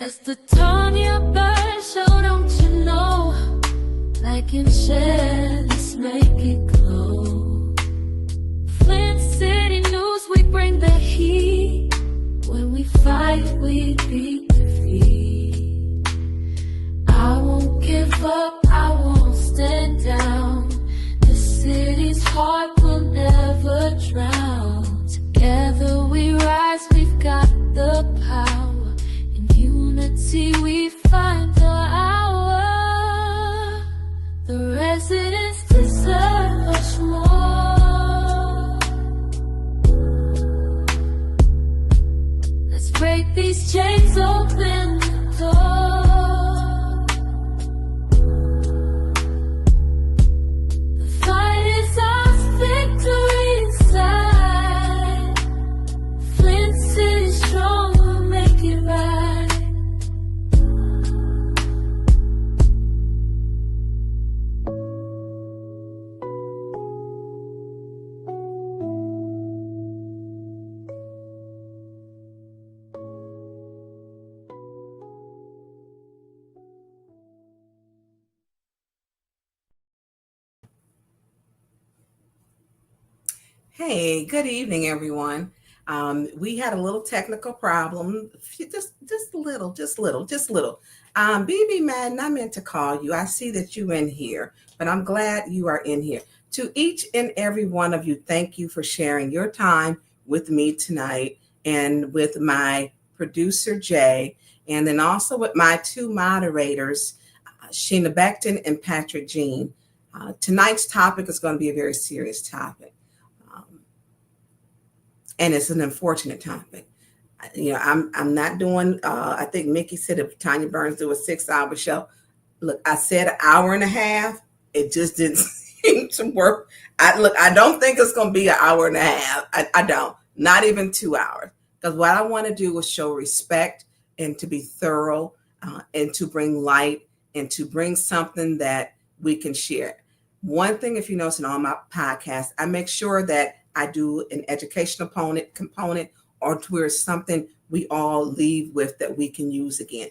It's the Tanya Bird Show, don't you know? Like and share, let's make it glow. Flint City News, we bring the heat. When we fight, we beat defeat. I won't give up, I won't stand down. The city's heart will never drown. Together we rise, we've got the power. See, we find the hour. The residents deserve much more. Let's break these chains, open the door. The fight is ours, victory inside. Flint City strong, we'll make it right. Hey, good evening, everyone. We had a little technical problem, just little. BB Madden, I meant to call you. I see that you're in here, but I'm glad you are in here. To each and every one of you, thank you for sharing your time with me tonight and with my producer, Jay, and then also with my two moderators, Sheena Beckton and Patrick Jean. Tonight's topic is going to be a very serious topic. And it's an unfortunate topic. You know, I'm not doing, I think Mickey said if Tanya Burns do a 6-hour show. Look, I said an hour and a half. It just didn't seem to work. I don't think it's going to be an hour and a half. I don't, not even 2 hours. Because what I want to do is show respect and to be thorough and to bring light and to bring something that we can share. One thing, if you notice in all my podcasts, I make sure that I do an educational component or to where it's something we all leave with that we can use again.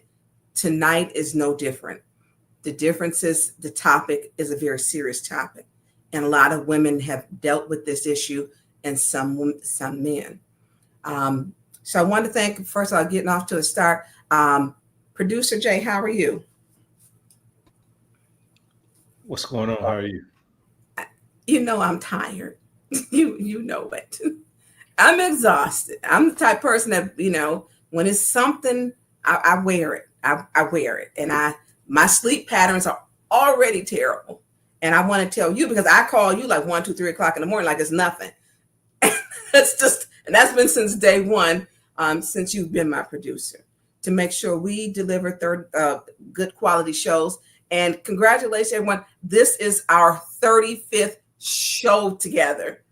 Tonight is no different. The difference is the topic is a very serious topic. And a lot of women have dealt with this issue and some men. So I want to thank, first of all, getting off to a start. Producer Jay, how are you? What's going on? How are you? You know I'm tired. You know it. I'm exhausted. I'm the type of person that, you know, when it's something, I wear it. I wear it. And my sleep patterns are already terrible. And I want to tell you, because I call you like 1, 2, 3 o'clock in the morning, like it's nothing. It's just, and that's been since day one, since you've been my producer, to make sure we deliver good quality shows. And congratulations, everyone. This is our 35th show together.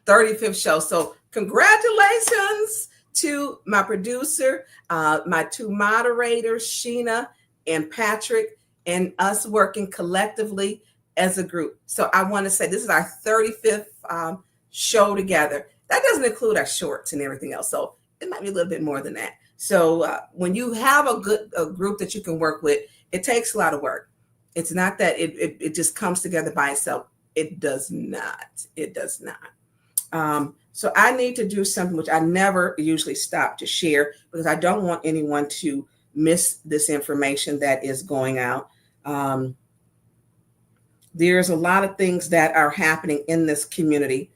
35th show. So congratulations to my producer, my two moderators, Sheena and Patrick, and us working collectively as a group. So I want to say this is our 35th show together. That doesn't include our shorts and everything else. So it might be a little bit more than that. So when you have a group that you can work with, it takes a lot of work. It's not that it just comes together by itself. It does not. It does not. So I need to do something which I never usually stop to share because I don't want anyone to miss this information that is going out. There's a lot of things that are happening in this community.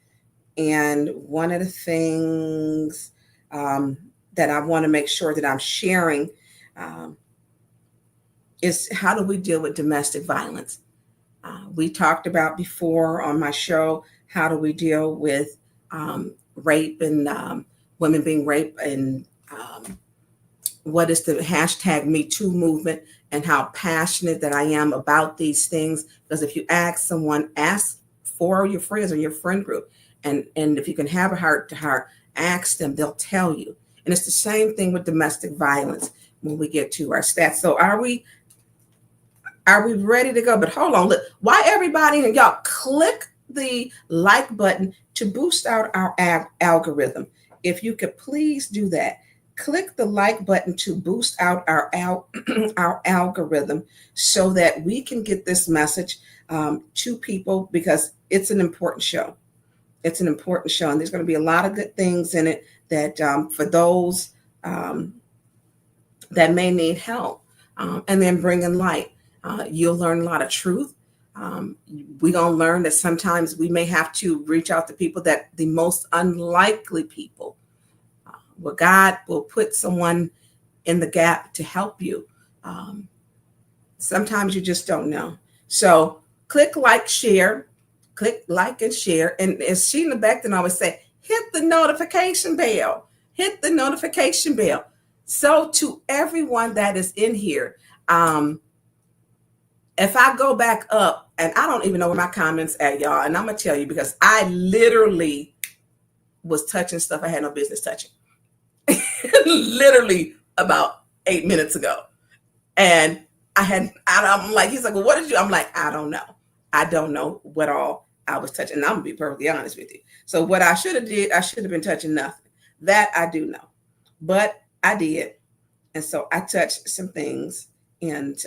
And one of the things that I want to make sure that I'm sharing is how do we deal with domestic violence? We talked about before on my show, how do we deal with rape and women being raped, and what is the hashtag Me Too movement, and how passionate that I am about these things. Because if you ask someone, ask for your friends or your friend group, and if you can have a heart to heart, ask them, they'll tell you. And it's the same thing with domestic violence when we get to our stats. So are we ready to go? But hold on, look, why everybody, and y'all click the like button to boost out our algorithm. If you could please do that. click the like button to boost out our algorithm so that we can get this message to people, because it's an important show. It's an important show, and there's going to be a lot of good things in it that for those that may need help, and then bringing light. You'll learn a lot of truth. We're going to learn that sometimes we may have to reach out to people, that the most unlikely people, where God will put someone in the gap to help you. Sometimes you just don't know. So click like, share, click like and share. And as Sheena Beckton always say, hit the notification bell, hit the notification bell. So to everyone that is in here, if I go back up, and I don't even know where my comments at, y'all, and I'm going to tell you, because I literally was touching stuff I had no business touching. Literally about 8 minutes ago. And I'm like, he's like, well, what did you? I'm like, I don't know. I don't know what all I was touching. And I'm going to be perfectly honest with you. So what I should have did, I should have been touching nothing. That I do know. But I did. And so I touched some things, and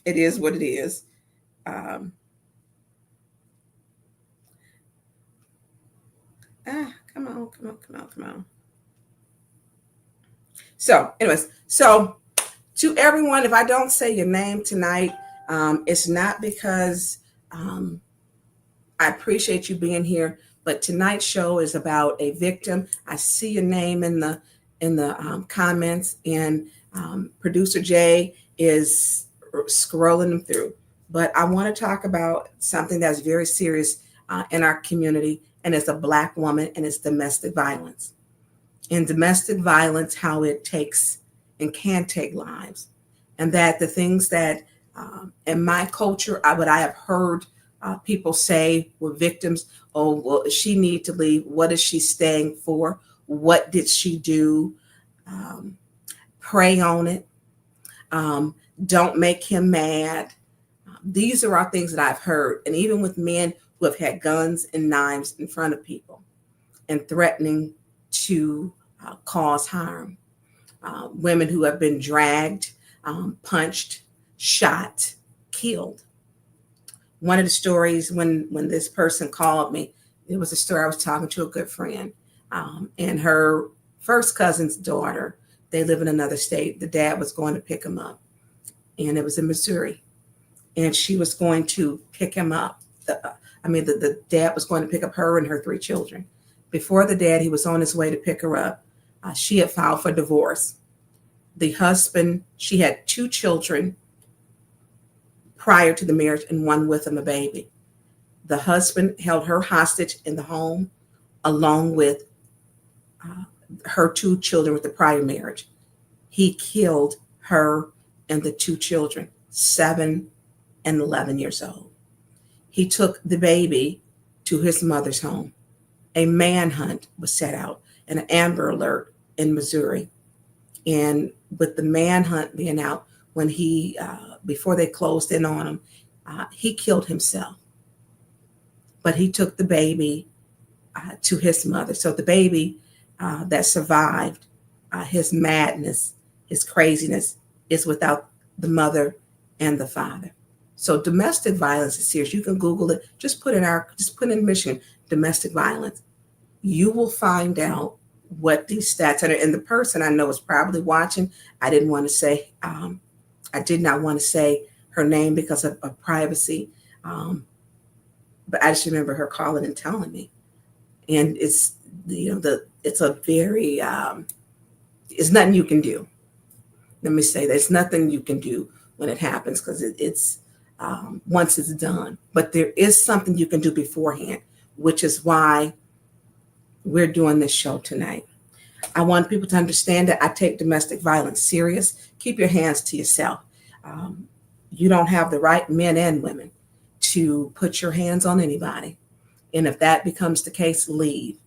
it is what it is. Come on. So anyways, so to everyone, if I don't say your name tonight, it's not because I appreciate you being here, but tonight's show is about a victim. I see your name in the comments, and producer Jay is scrolling them through. But I want to talk about something that's very serious in our community, and it's a Black woman, and it's domestic violence. And domestic violence, how it takes and can take lives. And that the things that in my culture, what I have heard people say were victims, oh, well, she need to leave. What is she staying for? What did she do? Pray on it. Don't make him mad. These are all things that I've heard. And even with men who have had guns and knives in front of people and threatening to cause harm. Women who have been dragged, punched, shot, killed. One of the stories when this person called me, it was a story. I was talking to a good friend, and her first cousin's daughter, they live in another state. The dad was going to pick him up, and it was in Missouri, and she was going to pick him up. The dad was going to pick up her and her 3 children. Before the dad, he was on his way to pick her up. She had filed for divorce. The husband, she had 2 children prior to the marriage, and one with him, a baby. The husband held her hostage in the home, along with her 2 children with the prior marriage. He killed her and the 2 children, 7 and 11 years old. He took the baby to his mother's home. A manhunt was set out, and an Amber Alert in Missouri. And with the manhunt being out, when he, before they closed in on him, he killed himself. But he took the baby to his mother. So the baby that survived his madness, his craziness, is without the mother and the father. So domestic violence is serious. You can Google it. Just put in Michigan, domestic violence. You will find out what these stats are. And the person I know is probably watching. I did not want to say her name because of privacy. But I just remember her calling and telling me. And it's, it's a very, it's nothing you can do. Let me say there's nothing you can do when it happens, because it's once it's done. But there is something you can do beforehand, which is why we're doing this show tonight. I want people to understand that I take domestic violence serious. Keep your hands to yourself. You don't have the right, men and women, to put your hands on anybody. And if that becomes the case, leave.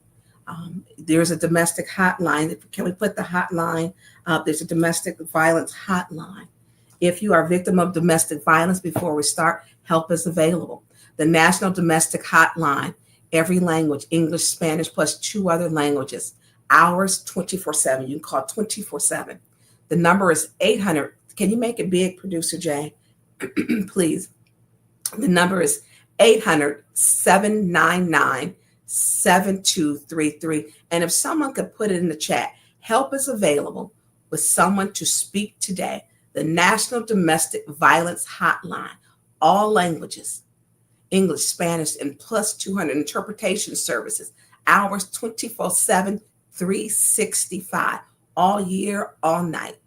There's a domestic hotline. Can we put the hotline up? There's a domestic violence hotline. If you are a victim of domestic violence, before we start, help is available. The National Domestic Hotline, every language, English, Spanish, plus 2 other languages. hours 24/7. You can call 24/7. The number is 800. Can you make it big, Producer Jay? Please. The number is 800-799-7233. And if someone could put it in the chat, help is available with someone to speak today. The National Domestic Violence Hotline, all languages, English, Spanish, and plus 200 interpretation services, hours 24/7, 365, all year, all night.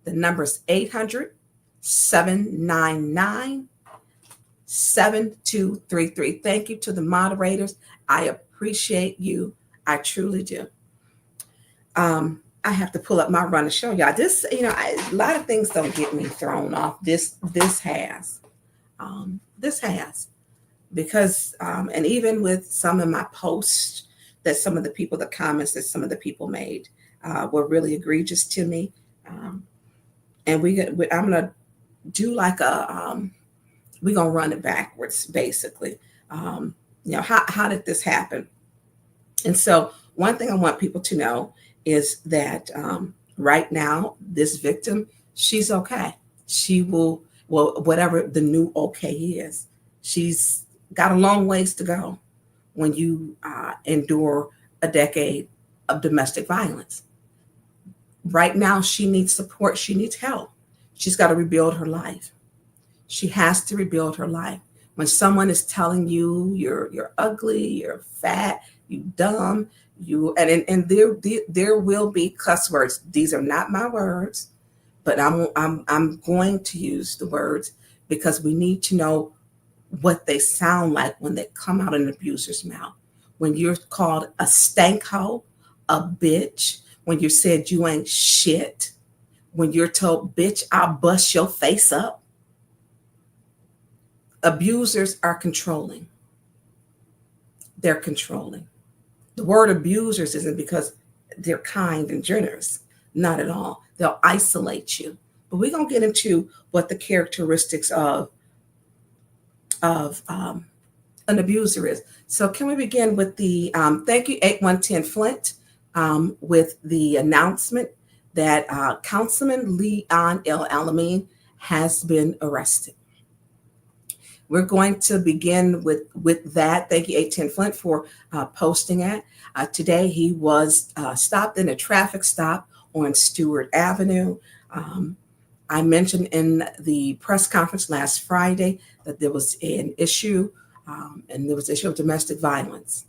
The number is 800-799-7233. Thank you to the moderators. I appreciate you. I truly do. I have to pull up my run to show y'all this. A lot of things don't get me thrown off. This has, because and even with some of my posts that some of the comments that some of the people made were really egregious to me. And I'm gonna do like we're gonna run it backwards, basically. How did this happen? And so one thing I want people to know is that right now, this victim, she's okay. She will, whatever the new okay is, she's got a long ways to go when you endure a decade of domestic violence. Right now, she needs support. She needs help. She's got to rebuild her life. She has to rebuild her life. When someone is telling you you're ugly, you're fat, you dumb, and there will be cuss words. These are not my words, but I'm going to use the words because we need to know what they sound like when they come out of an abuser's mouth. When you're called a stank hoe, a bitch, when you're said you ain't shit, when you're told, bitch, I'll bust your face up. Abusers are controlling. They're controlling. The word abusers isn't because they're kind and generous. Not at all. They'll isolate you. But we're going to get into what the characteristics of an abuser is. So can we begin with the, thank you, 8110 Flint, with the announcement that Councilman Leon L. Alamin has been arrested. We're going to begin with that. Thank you, 810 Flint, for posting it. Today, he was stopped in a traffic stop on Stewart Avenue. I mentioned in the press conference last Friday that there was an issue, and there was an issue of domestic violence.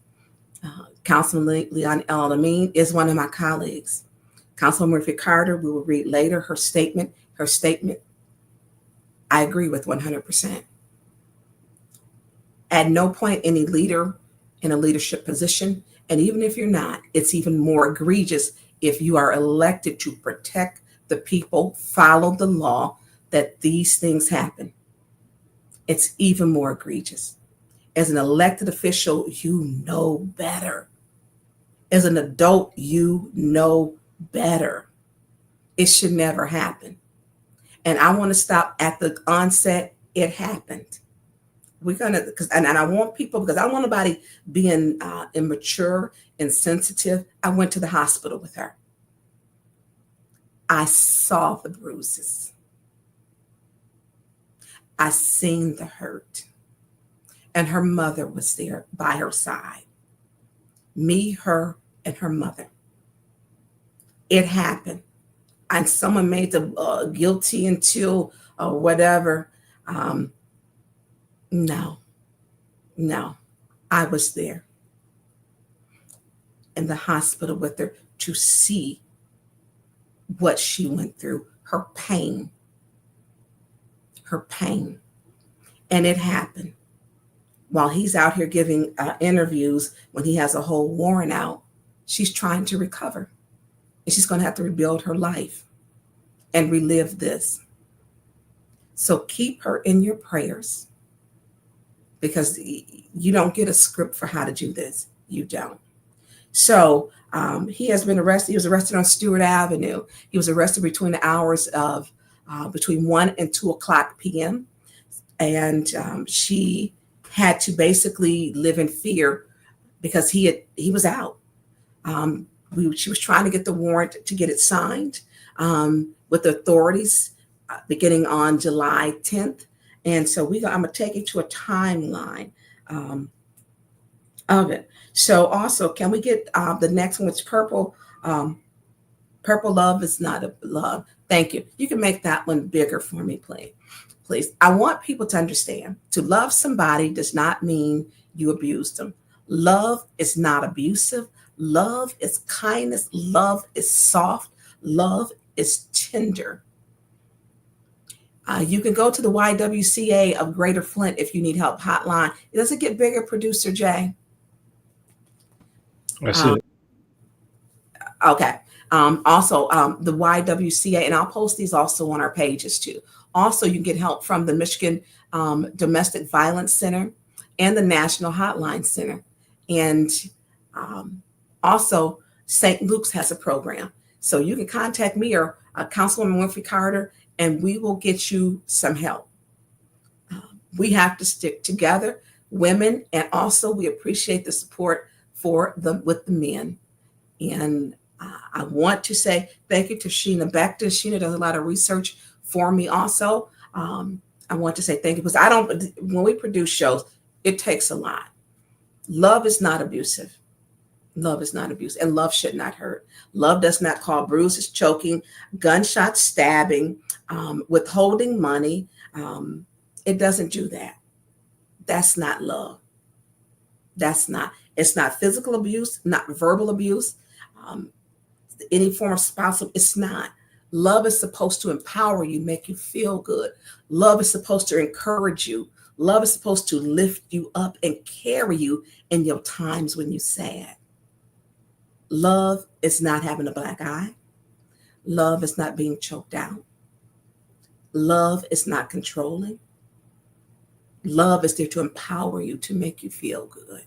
Councilman Leon L. Alamin is one of my colleagues. Councilwoman Murphy Carter, we will read later her statement. Her statement, I agree with 100%. At no point any leader in a leadership position, and even if you're not, it's even more egregious if you are elected to protect the people, follow the law, that these things happen. It's even more egregious. As an elected official, you know better. As an adult, you know better. It should never happen. And I want to stop at the onset. It happened. We're going to, and I want people, because I don't want nobody being immature, insensitive. I went to the hospital with her. I saw the bruises. I seen the hurt. And her mother was there by her side. Me, her, and her mother. It happened. And someone made the guilty until whatever. No, I was there in the hospital with her to see what she went through, her pain. And it happened while he's out here giving interviews when he has a whole warrant out. She's trying to recover, and she's going to have to rebuild her life and relive this. So keep her in your prayers, because you don't get a script for how to do this. You don't. So he has been arrested. He was arrested on Stewart Avenue. He was arrested between the hours of between 1 and 2 o'clock p.m. And she had to basically live in fear because he was out. She was trying to get the warrant to get it signed with the authorities beginning on July 10th. And so I'm going to take you to a timeline of it. So also, can we get the next one? It's purple. Purple love is not a love. Thank you. You can make that one bigger for me, please. Please. I want people to understand, to love somebody does not mean you abuse them. Love is not abusive. Love is kindness. Love is soft. Love is tender. You can go to the YWCA of Greater Flint if you need help hotline. It doesn't get bigger, Producer Jay. That's it. Okay. Also, the YWCA, and I'll post these also on our pages too. Also, you can get help from the Michigan Domestic Violence Center and the National Hotline Center. And also, St. Luke's has a program. So you can contact me or Councilwoman Winfrey Carter, and we will get you some help. We have to stick together, women, and also we appreciate the support with the men. And I want to say thank you to Sheena Bechter. Sheena does a lot of research for me also. I want to say thank you because when we produce shows, it takes a lot. Love is not abusive. Love is not abuse, and love should not hurt. Love does not cause bruises, choking, gunshot stabbing, withholding money. It doesn't do that. That's not love. It's not physical abuse, not verbal abuse, any form of spousal. It's not. Love is supposed to empower you, make you feel good. Love is supposed to encourage you. Love is supposed to lift you up and carry you in your times when you're sad. Love is not having a black eye. Love is not being choked out. Love is not controlling. Love is there to empower you, to make you feel good.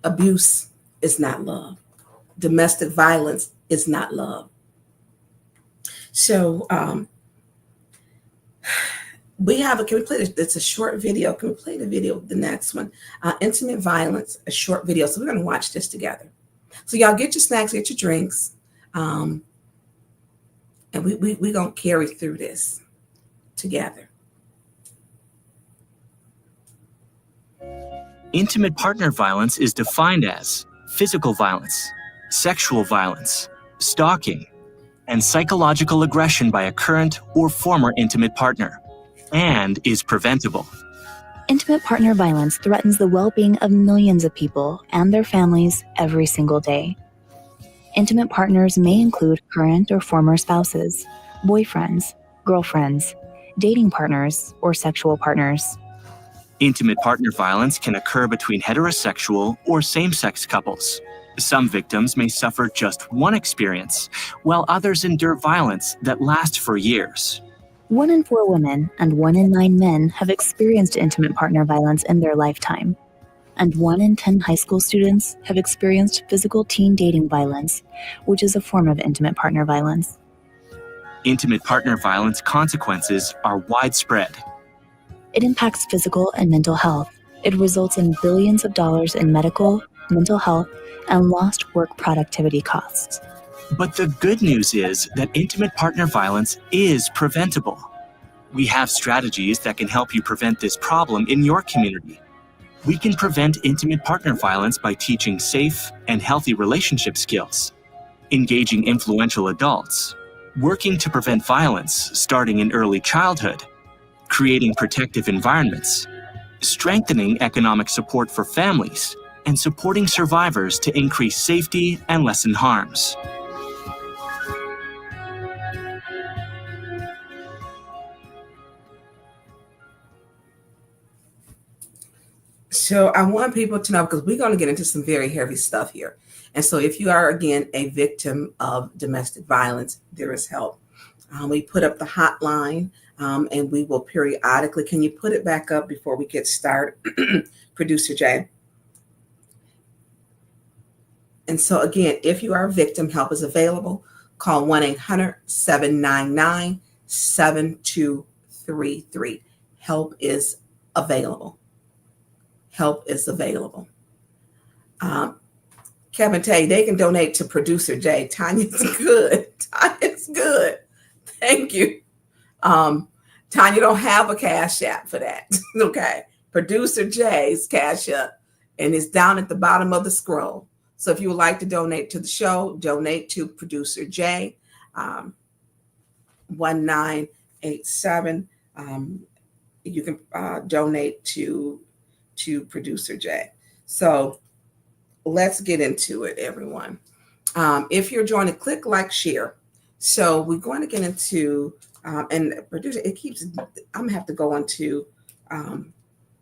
Abuse is not love. Domestic violence is not love. So can we play this? It's a short video. Can we play the video, the next one? Intimate violence, a short video. So we're going to watch this together. So y'all get your snacks, get your drinks. And we're going to carry through this together. Intimate partner violence is defined as physical violence, sexual violence, stalking, and psychological aggression by a current or former intimate partner, and is preventable. Intimate partner violence threatens the well-being of millions of people and their families every single day. Intimate partners may include current or former spouses, boyfriends, girlfriends, dating partners, or sexual partners. Intimate partner violence can occur between heterosexual or same-sex couples. Some victims may suffer just one experience, while others endure violence that lasts for years. 1 in 4 women and 1 in 9 men have experienced intimate partner violence in their lifetime. And 1 in 10 high school students have experienced physical teen dating violence, which is a form of intimate partner violence. Intimate partner violence consequences are widespread. It impacts physical and mental health. It results in billions of dollars in medical, mental health, and lost work productivity costs. But the good news is that intimate partner violence is preventable. We have strategies that can help you prevent this problem in your community. We can prevent intimate partner violence by teaching safe and healthy relationship skills, engaging influential adults, working to prevent violence starting in early childhood, creating protective environments, strengthening economic support for families, and supporting survivors to increase safety and lessen harms. So I want people to know, because we're going to get into some very heavy stuff here. And so if you are, again, a victim of domestic violence, there is help. We put up the hotline, and we will periodically, can you put it back up before we get started, Producer Jay? And so again, if you are a victim, help is available. Call 1-800-799-7233. Help is available. Help is available. Kevin Tay, they can donate to producer Jay. Tanya's good. Tanya's good. Thank you. Tanya don't have a cash app for that. Okay. Producer Jay's cash app, and it's down at the bottom of the scroll. So if you would like to donate to the show, donate to producer Jay, 1987. You can donate to producer Jay. So let's get into it, everyone. If you're joining, click like, share. So we're going to get into, and producer, it keeps, I'm gonna have to go into,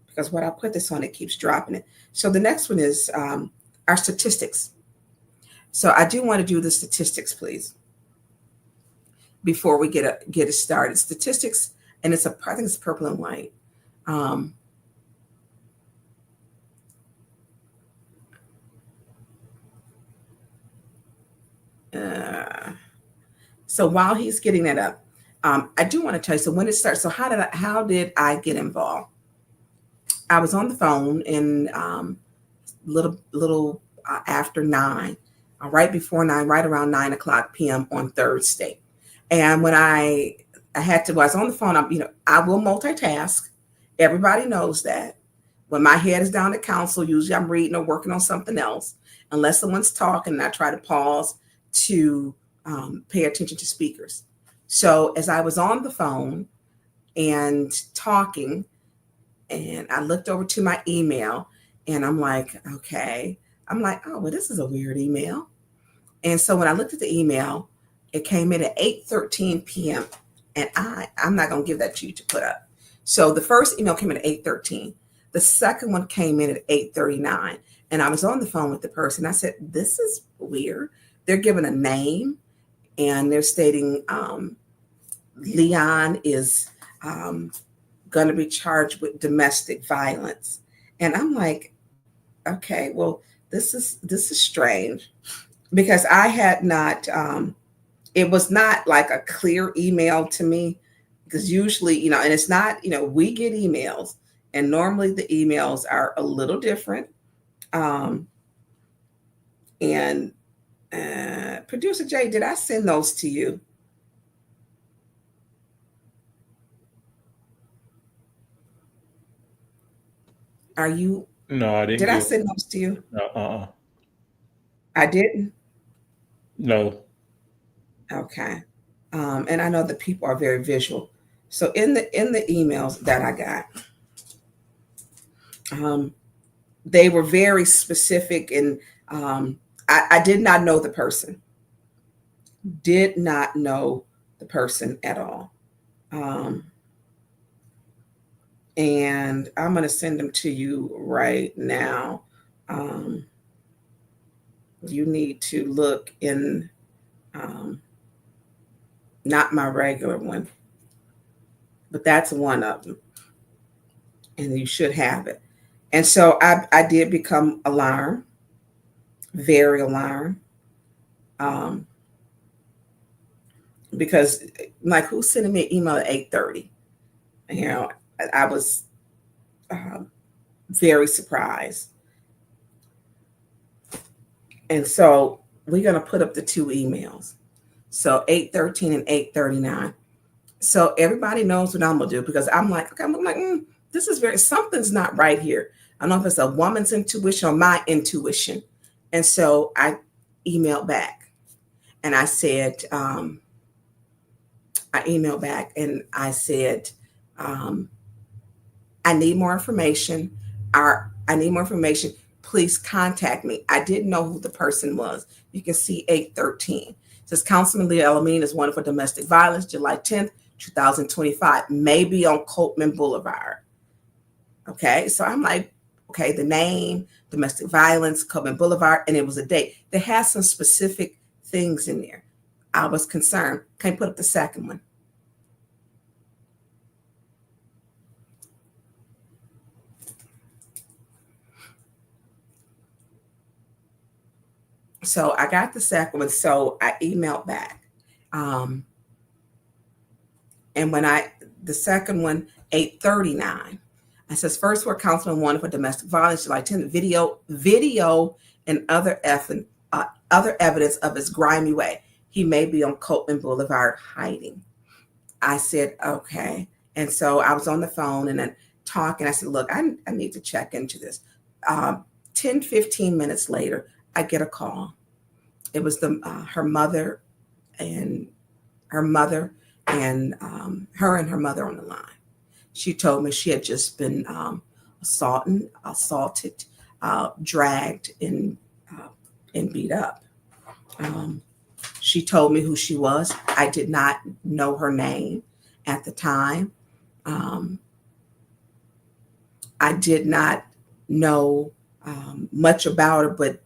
because when I put this on, it keeps dropping it. So the next one is our statistics. So I do want to do the statistics, please, before we get it started. Statistics, and I think it's purple and white. So while he's getting that up, I do want to tell you. So when it starts, so how did I get involved? I was on the phone in little after 9, right before 9, right around 9:00 p.m. on Thursday. And when I was on the phone, I will multitask. Everybody knows that. When my head is down at council, usually I'm reading or working on something else, unless someone's talking, and I try to pause to pay attention to speakers. So as I was on the phone and talking, and I looked over to my email, and I'm like, okay. I'm like, oh, well, this is a weird email. And so when I looked at the email, it came in at 8:13 p.m. And I'm not going to give that to you to put up. So the first email came in at 8:13. The second one came in at 8:39. And I was on the phone with the person. I said, this is weird. They're giving a name, and they're stating Leon is going to be charged with domestic violence. And I'm like, okay, well, this is strange, because I had not, it was not like a clear email to me, because usually, and it's not, we get emails, and normally the emails are a little different. And producer Jay, did I send those to you? Are you? No, I didn't. Did I send those to you? No, I didn't. No. Okay. And I know that people are very visual. So in the emails that I got, they were very specific, and I did not know the person. Did not know the person at all. And I'm going to send them to you right now. You need to look in, not my regular one, but that's one of them. And you should have it. And so I did become alarmed, very alarmed. Because, like, who's sending me an email at 8:30? I was very surprised. And so we're going to put up the two emails. So 8:13 and 8:39. So everybody knows what I'm going to do, because I'm like, okay, this is something's not right here. I don't know if it's a woman's intuition or my intuition. And so I emailed back, and I said, I need more information. I need more information. Please contact me. I didn't know who the person was. You can see 8:13. It says Councilman Alamin is wanted for domestic violence, July 10th, 2025, maybe on Coleman Boulevard. Okay, so I'm like, okay, the name, domestic violence, Coleman Boulevard, and it was a date. They had some specific things in there. I was concerned. Can you put up the second one? So I got the second one. So I emailed back. And when the second one, 8:39, I says, first word, Councilman wanted for domestic violence, July 10th, video and other evidence of his grimy way. He may be on Copeland Boulevard hiding. I said, okay. And so I was on the phone and then talking. I said, look, I need to check into this. 10, 15 minutes later, I get a call. It was her mother and her mother and her mother on the line. She told me she had just been assaulted, dragged, and beat up. She told me who she was. I did not know her name at the time. I did not know much about her, but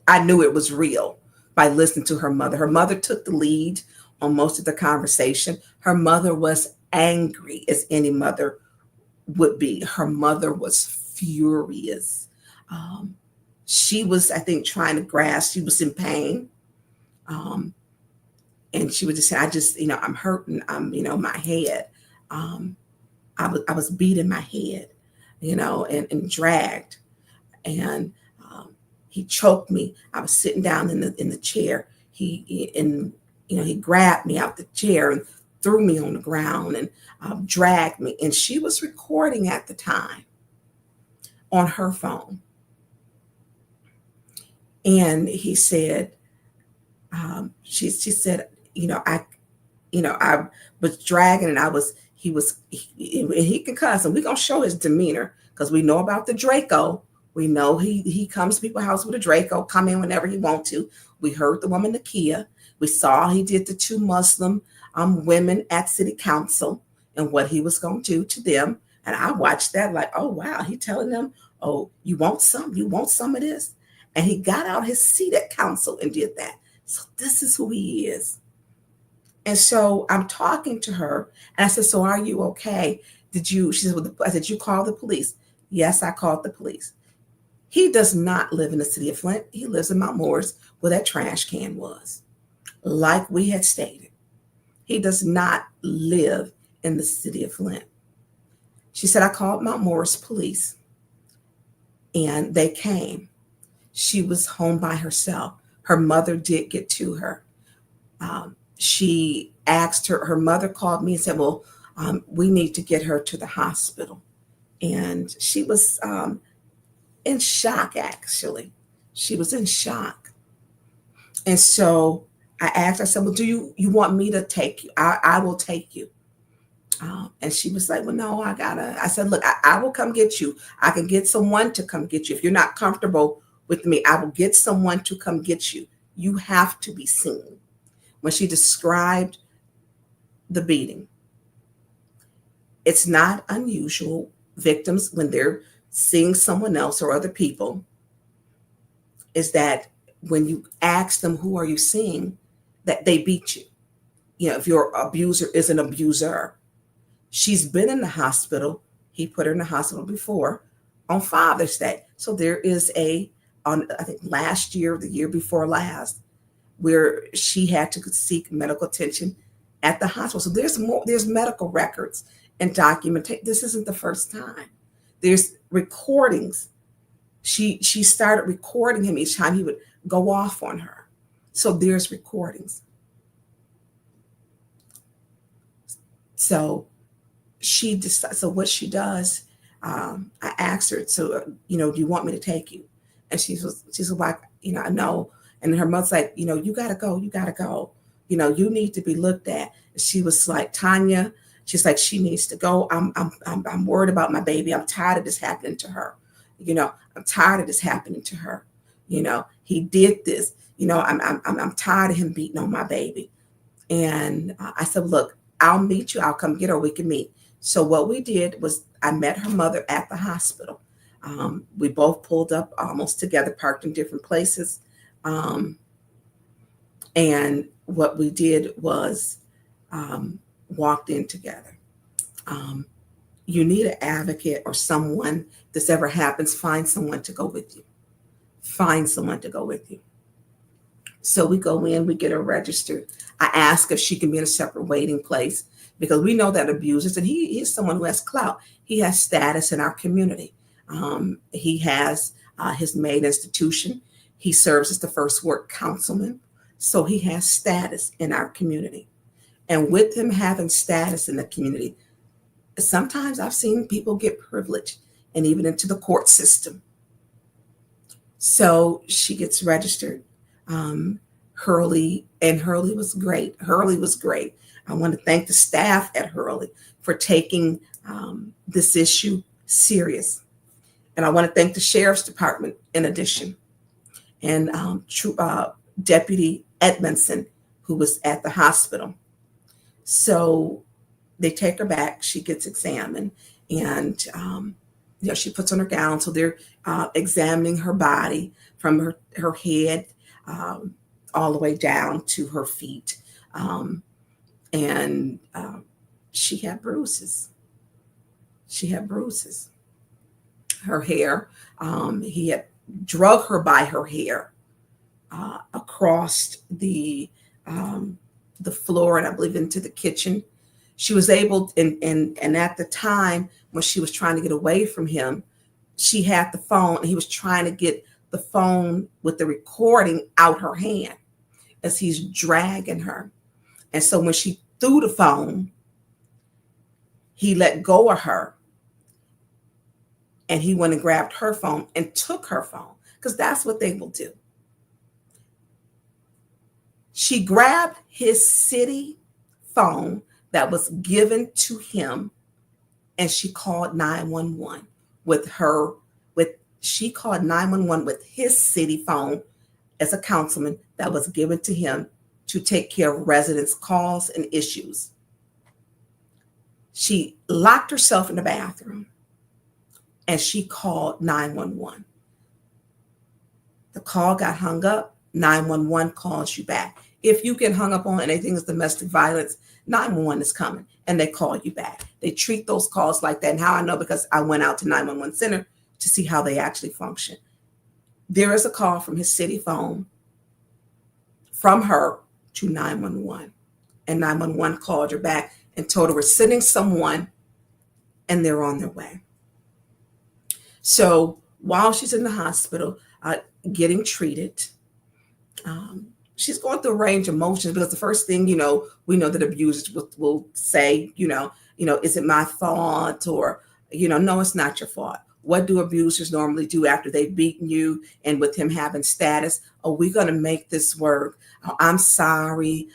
I knew it was real by listening to her mother. Her mother took the lead on most of the conversation. Her mother was angry as any mother would be. Her mother was furious. She was, I think, trying to grasp. She was in pain. And she would just say, I'm hurting. My head. I was beating my head, and dragged. And he choked me. I was sitting down in the chair. He grabbed me out the chair and threw me on the ground and dragged me. And she was recording at the time on her phone. And he said, she said, I was dragging and he can cuss, and we're going to show his demeanor because we know about the Draco. We know he comes to people's house with a Draco, come in whenever he wants to. We heard the woman, Nakia. We saw he did the 2 Muslim women at city council and what he was going to do to them. And I watched that like, oh, wow. He telling them, oh, you want some of this? And he got out his seat at council and did that. So this is who he is. And so I'm talking to her and I said, so are you okay? She said, I said, you call the police? Yes, I called the police. He does not live in the city of Flint. He lives in Mount Morris where that trash can was. Like we had stated, he does not live in the city of Flint. She said, I called Mount Morris police and they came. She was home by herself. Her mother did get to her. She asked her mother called me and said, well, we need to get her to the hospital. And she was in shock, actually. She was in shock. And so I asked, I said, well, do you want me to take you? I will take you. And she was like, well, no, I said, look, I will come get you. I can get someone to come get you. If you're not comfortable with me, I will get someone to come get you. You have to be seen. When she described the beating, it's not unusual. Victims, when they're seeing someone else or other people, is that when you ask them, who are you seeing, that they beat you. If your abuser is an abuser. She's been in the hospital. He put her in the hospital before on Father's Day. So there is I think last year, the year before last, where she had to seek medical attention at the hospital. So there's medical records and documentation. This isn't the first time. There's recordings. She started recording him each time he would go off on her. So there's recordings. So she decides. So what she does, I asked her, so do you want me to take you? And she's like, no. And her mother's like, you gotta go. You need to be looked at. She was like, Tanya, she's like, she needs to go. I'm worried about my baby. I'm tired of this happening to her. I'm tired of this happening to her. He did this. I'm tired of him beating on my baby. And I said, look, I'll meet you. I'll come get her. We can meet. So what we did was I met her mother at the hospital. We both pulled up almost together, parked in different places. And what we did was walked in together. You need an advocate or someone, this ever happens, find someone to go with you. Find someone to go with you. So we go in, we get her registered. I ask if she can be in a separate waiting place because we know that abusers, and he is someone who has clout. He has status in our community. He has his main institution. He serves as the first ward councilman, so he has status in our community. And with him having status in the community, sometimes I've seen people get privileged and even into the court system. So she gets registered. Hurley was great. Hurley was great. I want to thank the staff at Hurley for taking this issue serious. And I want to thank the sheriff's department in addition. And Deputy Edmondson, who was at the hospital. So they take her back. She gets examined, and she puts on her gown. So they're examining her body from her head all the way down to her feet, and she had bruises. Her hair. He had drug her by her hair across the floor, and I believe into the kitchen. She was able, and at the time when she was trying to get away from him, she had the phone, and he was trying to get the phone with the recording out her hand as he's dragging her. And so when she threw the phone, he let go of her, and he went and grabbed her phone and took her phone, because that's what they will do. She grabbed his city phone that was given to him, and she called 911 she called 911 with his city phone as a councilman that was given to him to take care of residents' calls and issues. She locked herself in the bathroom and she called 911. The call got hung up. 911 calls you back. If you get hung up on anything that's domestic violence, 911 is coming and they call you back. They treat those calls like that. And how I know, because I went out to 911 center to see how they actually function. There is a call from his city phone from her to 911. And 911 called her back and told her we're sending someone and they're on their way. So while she's in the hospital getting treated, she's going through a range of emotions, because the first thing, we know that abusers will say, is it my fault? Or, no, it's not your fault. What do abusers normally do after they've beaten you? And with him having status, are we going to make this work? Oh, I'm sorry.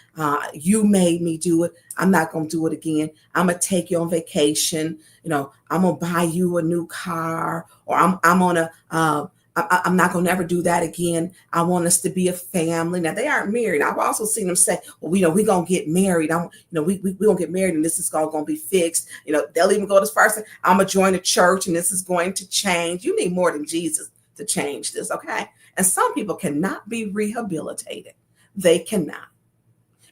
You made me do it. I'm not going to do it again. I'm going to take you on vacation. I'm going to buy you a new car, or I'm not going to ever do that again. I want us to be a family. Now, they aren't married. I've also seen them say, well, we're going to get married. We're going to get married and this is all going to be fixed. They'll even go as far as saying, I'm going to join a church and this is going to change. You need more than Jesus to change this, okay? And some people cannot be rehabilitated. They cannot.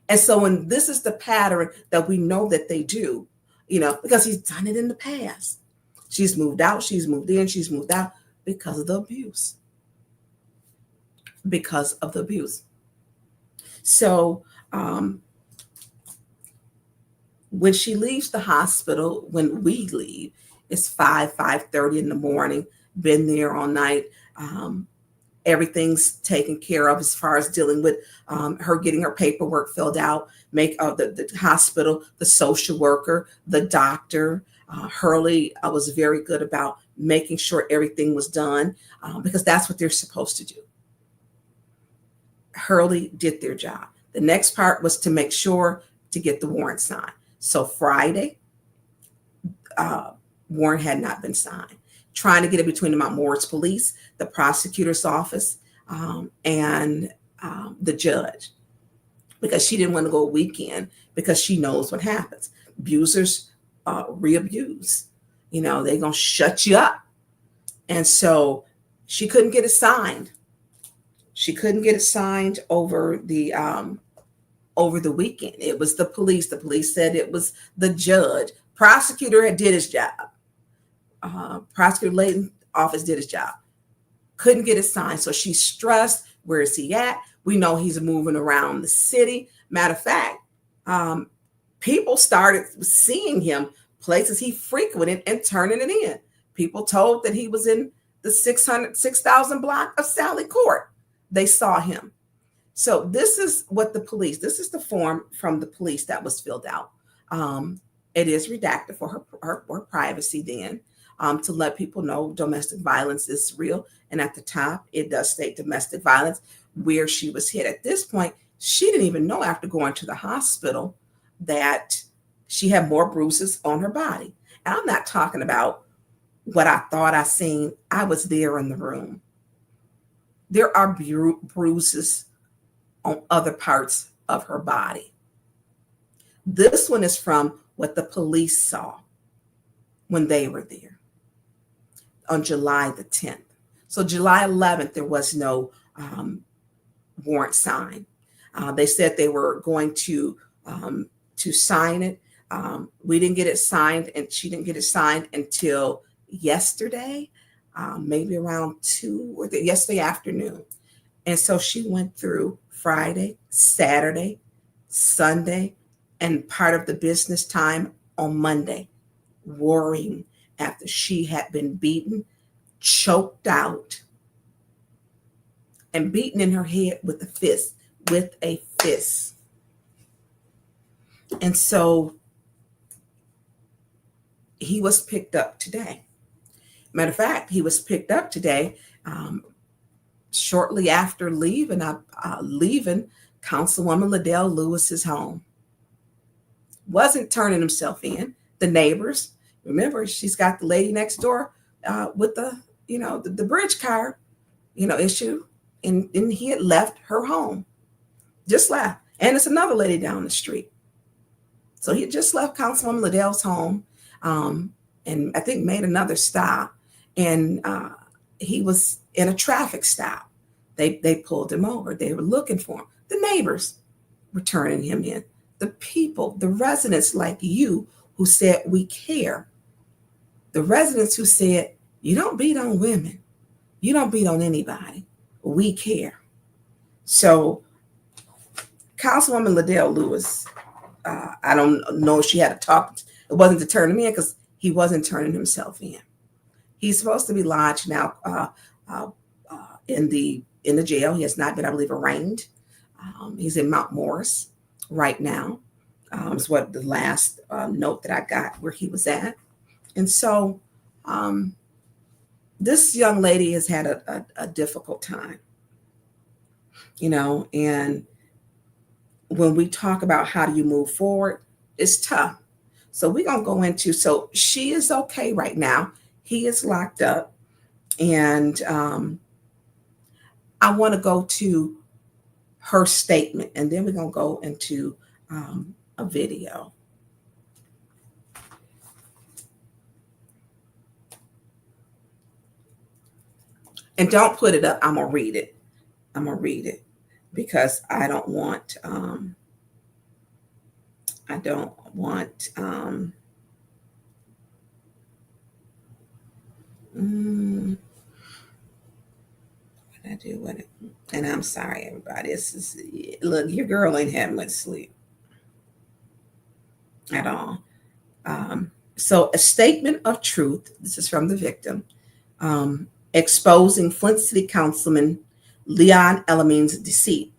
And so when this is the pattern that we know that they do, because he's done it in the past. She's moved out, she's moved in, she's moved out. Because of the abuse. So when she leaves the hospital, when we leave, it's 5:30 in the morning, been there all night. Everything's taken care of as far as dealing with her getting her paperwork filled out, the hospital, the social worker, the doctor. Hurley was very good about making sure everything was done because that's what they're supposed to do. Hurley did their job. The next part was to make sure to get the warrant signed. So Friday, warrant had not been signed. Trying to get it between the Mount Morris Police, the prosecutor's office, and the judge, because she didn't want to go a weekend because she knows what happens. Abusers re-abuse. They're going to shut you up. And so she couldn't get it signed. She couldn't get it signed over the weekend. It was the police. The police said it was the judge. Prosecutor had did his job. Prosecutor Layton's office did his job. Couldn't get it signed. So she's stressed. Where is he at? We know he's moving around the city. Matter of fact, people started seeing him places he frequented and turning it in. People told that he was in the 6,000 block of Sally Court. They saw him. So this is what this is the form from the police that was filled out. It is redacted for her privacy then, to let people know domestic violence is real. And at the top, it does state domestic violence, where she was hit. At this point, she didn't even know after going to the hospital that she had more bruises on her body. And I'm not talking about what I thought I seen. I was there in the room. There are bruises on other parts of her body. This one is from what the police saw when they were there on July the 10th. So July 11th, there was no warrant signed. They said they were going to sign it. We didn't get it signed, and she didn't get it signed until yesterday, maybe around 2 or yesterday afternoon. And so she went through Friday, Saturday, Sunday, and part of the business time on Monday, worrying after she had been beaten, choked out, and beaten in her head with a fist. And so he was picked up today. Matter of fact, he was picked up today shortly after leaving Councilwoman Liddell Lewis's home. Wasn't turning himself in. The neighbors, remember, she's got the lady next door with the bridge car, issue, and he had left her home, just left. And it's another lady down the street. So he had just left Councilwoman Liddell's home, and I think made another stop, and he was in a traffic stop. They pulled him over. They were looking for him. The neighbors were turning him in. The people, the residents like you who said we care. The residents who said, you don't beat on women. You don't beat on anybody. We care. So Councilwoman Liddell Lewis, I don't know if she had to talk. It wasn't to turn him in because he wasn't turning himself in. He's supposed to be lodged now in the jail. He has not been, I believe, arraigned. He's in Mount Morris right now. Is what the last note that I got where he was at. And so this young lady has had a difficult time, and when we talk about how do you move forward, it's tough. So we're going to go into, so she is okay right now. He is locked up. And I want to go to her statement, and then we're going to go into a video. And don't put it up. I'm going to read it. Because I don't want, what I do with it. And I'm sorry, everybody. Look, your girl ain't had much sleep at all. So a statement of truth. This is from the victim. Exposing Flint City Councilman Leon Alamin's deceit.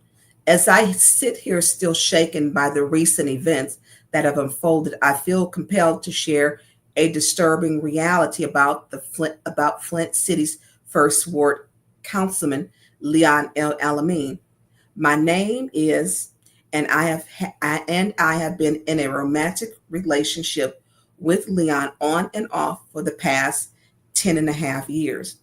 As I sit here still shaken by the recent events that have unfolded, I feel compelled to share a disturbing reality about Flint City's First Ward Councilman Leon L. Alamin. My name is, and I have been in a romantic relationship with Leon on and off for the past 10 and a half years.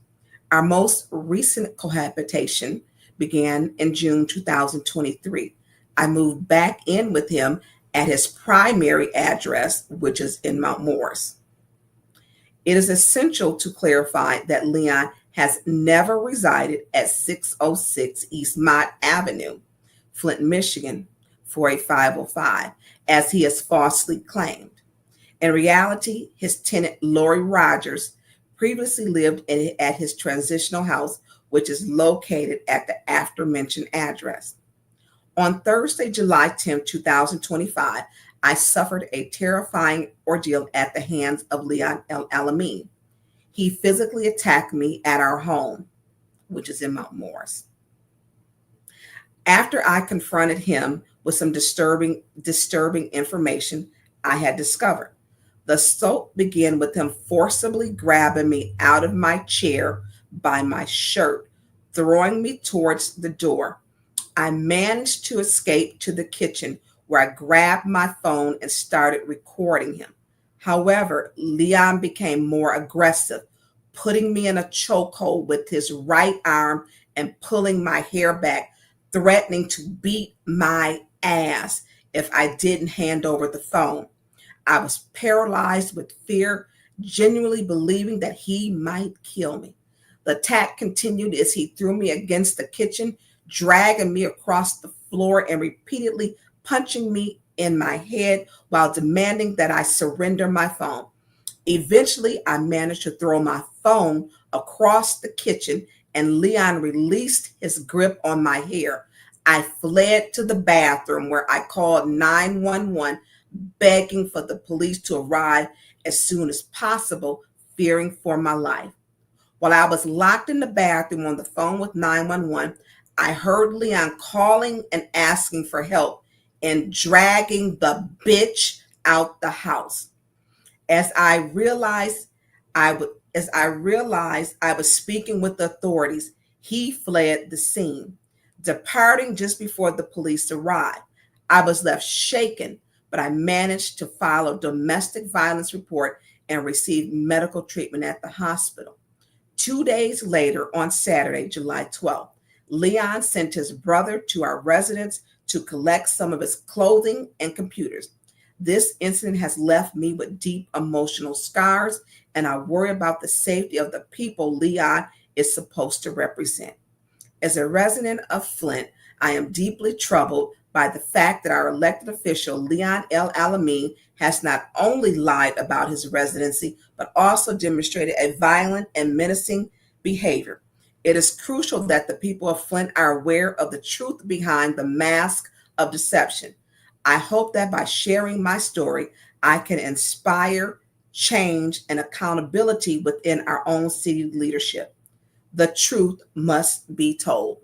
Our most recent cohabitation began in June 2023. I moved back in with him at his primary address, which is in Mount Morris. It is essential to clarify that Leon has never resided at 606 East Mott Avenue, Flint, Michigan, 48505, as he has falsely claimed. In reality, his tenant, Lori Rogers, previously lived at his transitional house, which is located at the aforementioned address. On Thursday, July 10, 2025, I suffered a terrifying ordeal at the hands of Leon L. Alamin. He physically attacked me at our home, which is in Mount Morris. After I confronted him with some disturbing information I had discovered, the assault began with him forcibly grabbing me out of my chair by my shirt, throwing me towards the door. I managed to escape to the kitchen, where I grabbed my phone and started recording him. However, Leon became more aggressive, putting me in a chokehold with his right arm and pulling my hair back, threatening to beat my ass if I didn't hand over the phone. I was paralyzed with fear, genuinely believing that he might kill me. The attack continued as he threw me against the kitchen, dragging me across the floor and repeatedly punching me in my head while demanding that I surrender my phone. Eventually, I managed to throw my phone across the kitchen and Leon released his grip on my hair. I fled to the bathroom, where I called 911, begging for the police to arrive as soon as possible, fearing for my life. While I was locked in the bathroom on the phone with 911, I heard Leon calling and asking for help and dragging the bitch out the house. As I realized I was speaking with the authorities, he fled the scene, departing just before the police arrived. I was left shaken, but I managed to file a domestic violence report and receive medical treatment at the hospital. 2 days later, on Saturday, July 12th, Leon sent his brother to our residence to collect some of his clothing and computers. This incident has left me with deep emotional scars, and I worry about the safety of the people Leon is supposed to represent. As a resident of Flint, I am deeply troubled by the fact that our elected official, Leon L. Alamin, has not only lied about his residency, but also demonstrated a violent and menacing behavior. It is crucial that the people of Flint are aware of the truth behind the mask of deception. I hope that by sharing my story, I can inspire change and accountability within our own city leadership. The truth must be told.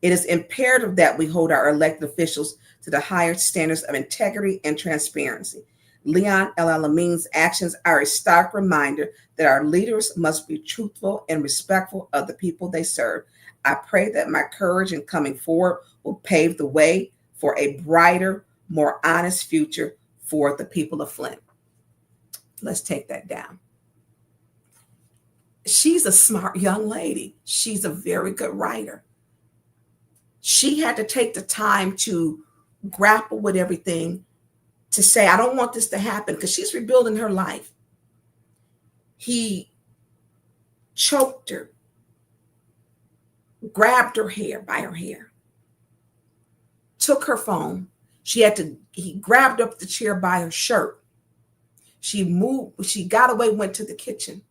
It is imperative that we hold our elected officials to the higher standards of integrity and transparency. Leon L. Alamin's actions are a stark reminder that our leaders must be truthful and respectful of the people they serve. I pray that my courage in coming forward will pave the way for a brighter, more honest future for the people of Flint. Let's take that down. She's a smart young lady. She's a very good writer. She had to take the time to grapple with everything, to say, I don't want this to happen, because she's rebuilding her life. He choked her, grabbed her hair by her hair, took her phone. He grabbed up the chair by her shirt. She got away, went to the kitchen,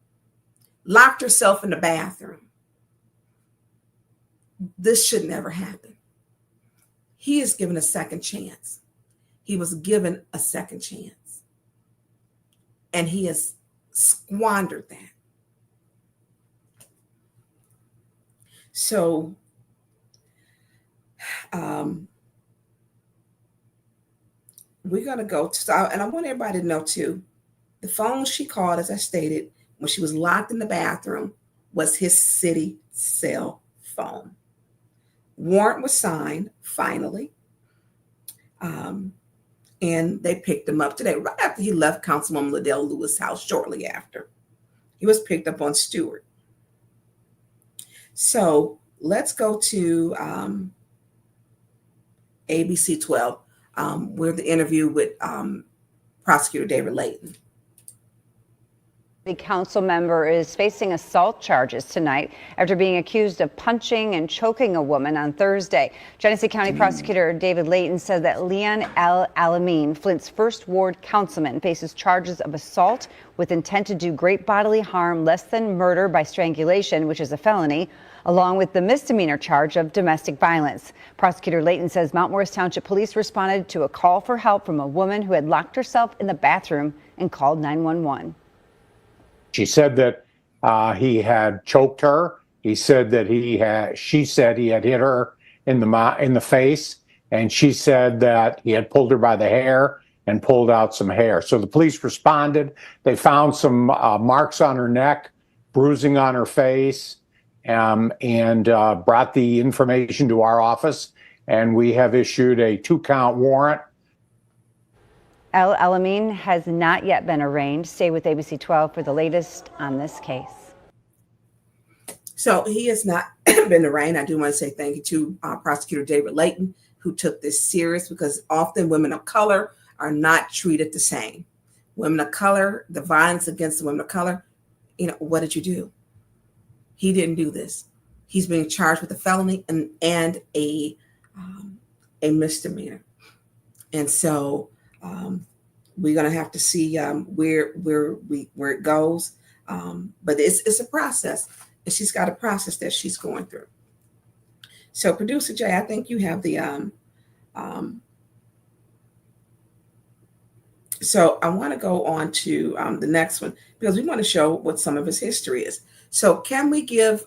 locked herself in the bathroom. This should never happen. He is given a second chance. He was given a second chance. And he has squandered that. So, we're going to go to, and I want everybody to know too, the phone she called, as I stated, when she was locked in the bathroom, was his city cell phone. Warrant was signed, finally. And they picked him up today, right after he left Councilwoman Liddell Lewis' house, shortly after. He was picked up on Stewart. So let's go to ABC 12, where the interview with Prosecutor David Layton. The council member is facing assault charges tonight after being accused of punching and choking a woman on Thursday. Genesee County Prosecutor David Layton said that Leon L. Alamin, Flint's first ward councilman, faces charges of assault with intent to do great bodily harm less than murder by strangulation, which is a felony, along with the misdemeanor charge of domestic violence. Prosecutor Layton says Mount Morris Township Police responded to a call for help from a woman who had locked herself in the bathroom and called 911. She said that He had choked her. He said that she said he had hit her in the face, and she said that he had pulled her by the hair and pulled out some hair. So the police responded. They found some marks on her neck, bruising on her face, and brought the information to our office. And we have issued a 2-count warrant. Alamin has not yet been arraigned. Stay with ABC 12 for the latest on this case. So he has not been arraigned. I do want to say thank you to Prosecutor David Layton, who took this serious, because often women of color are not treated the same. Women of color, the violence against the women of color, what did you do? He didn't do this. He's being charged with a felony and a misdemeanor. And so we're going to have to see where it goes. But it's a process, and she's got a process that she's going through. So, Producer Jay, I think you have the. So I want to go on to the next one, because we want to show what some of his history is. So can we give?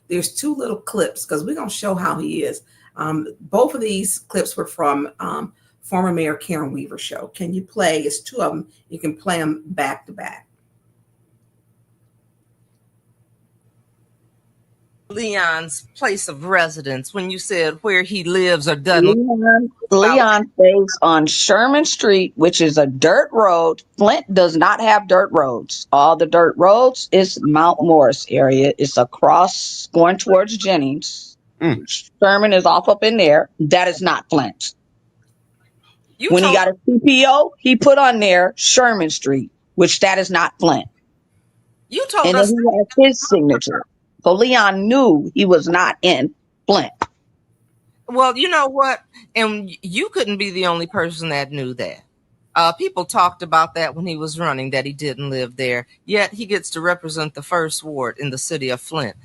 There's 2 little clips, because we're going to show how he is. Both of these clips were from former Mayor Karen Weaver's show. Can you play? It's 2 of them. You can play them back to back. Leon's place of residence, when you said where he lives or doesn't. Leon stays on Sherman Street, which is a dirt road. Flint does not have dirt roads. All the dirt roads is Mount Morris area. It's across going towards Jennings. Sherman is off up in there. That is not Flint. When he got a CPO, he put on there Sherman Street, which that is not Flint. You told and us. then he has his signature. So Leon knew he was not in Flint. Well, you know what? And you couldn't be the only person that knew that. People talked about that when he was running, that he didn't live there. Yet he gets to represent the 1st Ward in the city of Flint.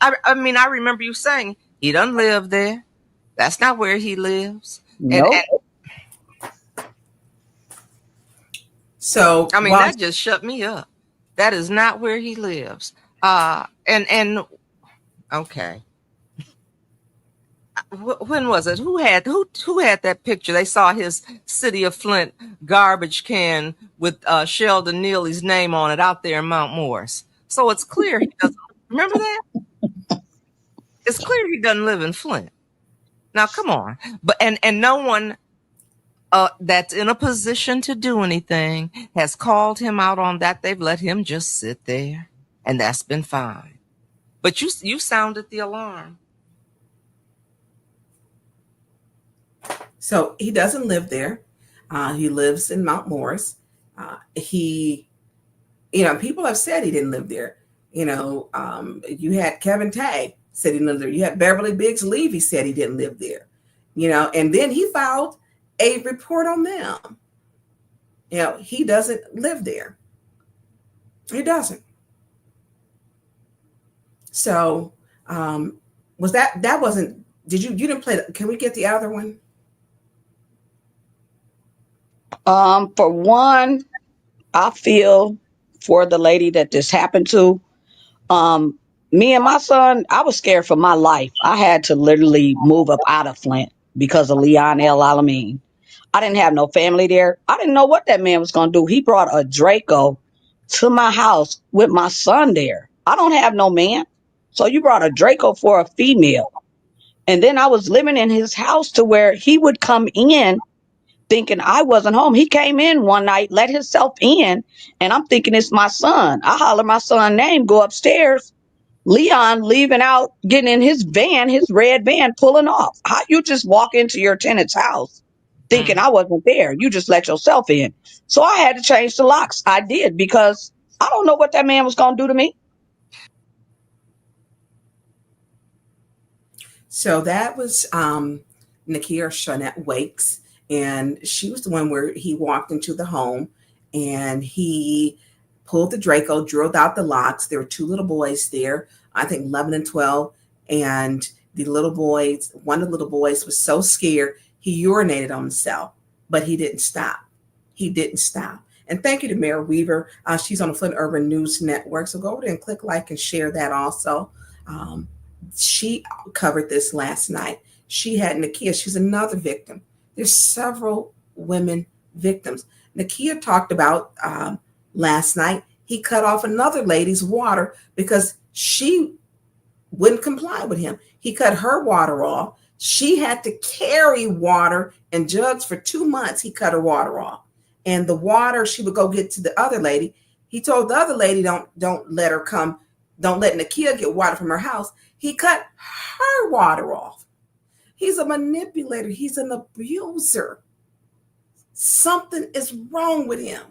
I mean, I remember you saying he doesn't live there. That's not where he lives. Nope. So I mean, that just shut me up. That is not where he lives. And okay. When was it? Who had that picture? They saw his City of Flint garbage can with Sheldon Neely's name on it out there in Mount Morris. So it's clear he doesn't remember that. It's clear he doesn't live in Flint. Now, come on. But and no one that's in a position to do anything has called him out on that. They've let him just sit there, and that's been fine. But you sounded the alarm. So he doesn't live there. He lives in Mount Morris. People have said he didn't live there. You had Kevin Tagg said he didn't live there. You had Beverly Biggs Levy said he didn't live there. And then he filed a report on them. He doesn't live there. He doesn't. So was that wasn't, you didn't play, can we get the other one? For one, I feel for the lady that this happened to. Me and my son, I was scared for my life. I had to literally move up out of Flint because of Leon L. Alamin. I didn't have no family there. I didn't know what that man was going to do. He brought a Draco to my house with my son there. I don't have no man. So you brought a Draco for a female. And then I was living in his house to where he would come in thinking I wasn't home. He came in one night, let himself in, and I'm thinking it's my son. I holler my son's name, go upstairs. Leon leaving out, getting in his van, his red van, pulling off. How you just walk into your tenant's house thinking I wasn't there? You just let yourself in. So I had to change the locks. I did, because I don't know what that man was going to do to me. So that was Nakia Shawnette Wakes. And she was the one where he walked into the home and he pulled the Draco, drilled out the locks. There were 2 little boys there, I think 11 and 12. And the little boys, one of the little boys was so scared, he urinated on himself, but he didn't stop. He didn't stop. And thank you to Mayor Weaver. She's on the Flint Urban News Network. So go over there and click like and share that also. She covered this last night. She had Nakia. She's another victim. There's several women victims. Nakia talked about last night, he cut off another lady's water because she wouldn't comply with him. He cut her water off. She had to carry water in jugs for 2 months. He cut her water off. And the water she would go get to the other lady, he told the other lady, don't let her come, don't let Nakia get water from her house. He cut her water off. He's a manipulator. He's an abuser. Something is wrong with him.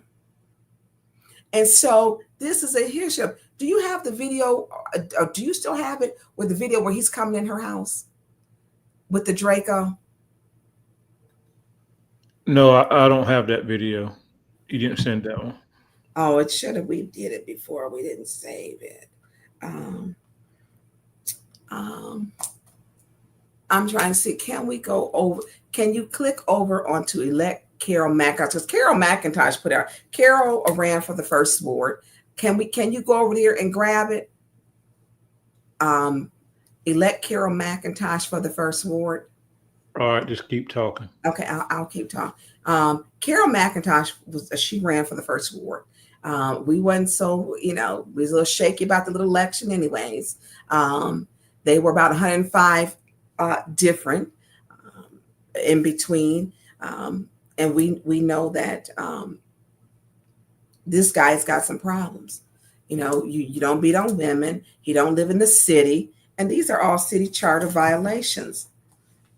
And so this is a headship. Do you have the video, or do you still have it with the video where he's coming in her house with the Draco? No, I don't have that video. You didn't send that one. Oh, it should have. We did it before. We didn't save it. I'm trying to see, can we go over, can you click over onto elect Carol McIntosh? Because Carol McIntosh put out, Carol ran for the first ward. Can you go over there and grab it? Elect Carol McIntosh for the first ward. All right, just keep talking. Okay, I'll keep talking. Carol McIntosh she ran for the first ward. We wasn't so, we was a little shaky about the little election anyways. They were about 105 different in between. And we know that this guy's got some problems. You don't beat on women. He don't live in the city. And these are all city charter violations.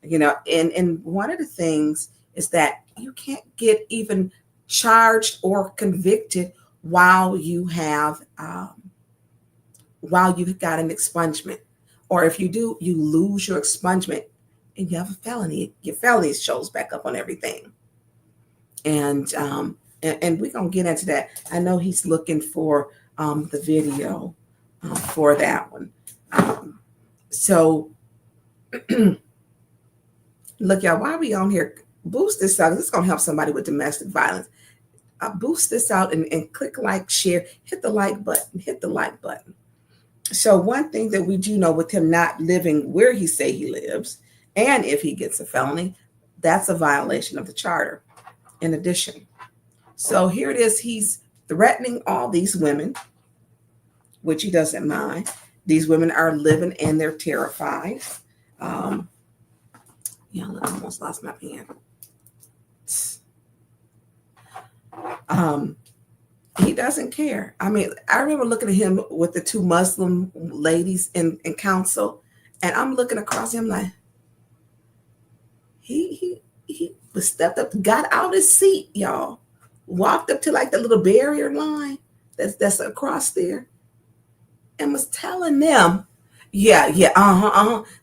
And one of the things is that you can't get even charged or convicted while you've got an expungement. Or if you do, you lose your expungement and you have a felony. Your felony shows back up on everything. And we're going to get into that. I know he's looking for the video for that one. So look, y'all, while we on here, boost this out. This is going to help somebody with domestic violence. Boost this out and click like, share, hit the like button. So one thing that we do know with him not living where he say he lives, and if he gets a felony, that's a violation of the charter in addition. So here it is. He's threatening all these women, which he doesn't mind. These women are living and they're terrified. I almost lost my pen. He doesn't care. I mean, I remember looking at him with the two Muslim ladies in council, and I'm looking across him like, he was stepped up, got out his seat, y'all, walked up to like the little barrier line that's across there, and was telling them, this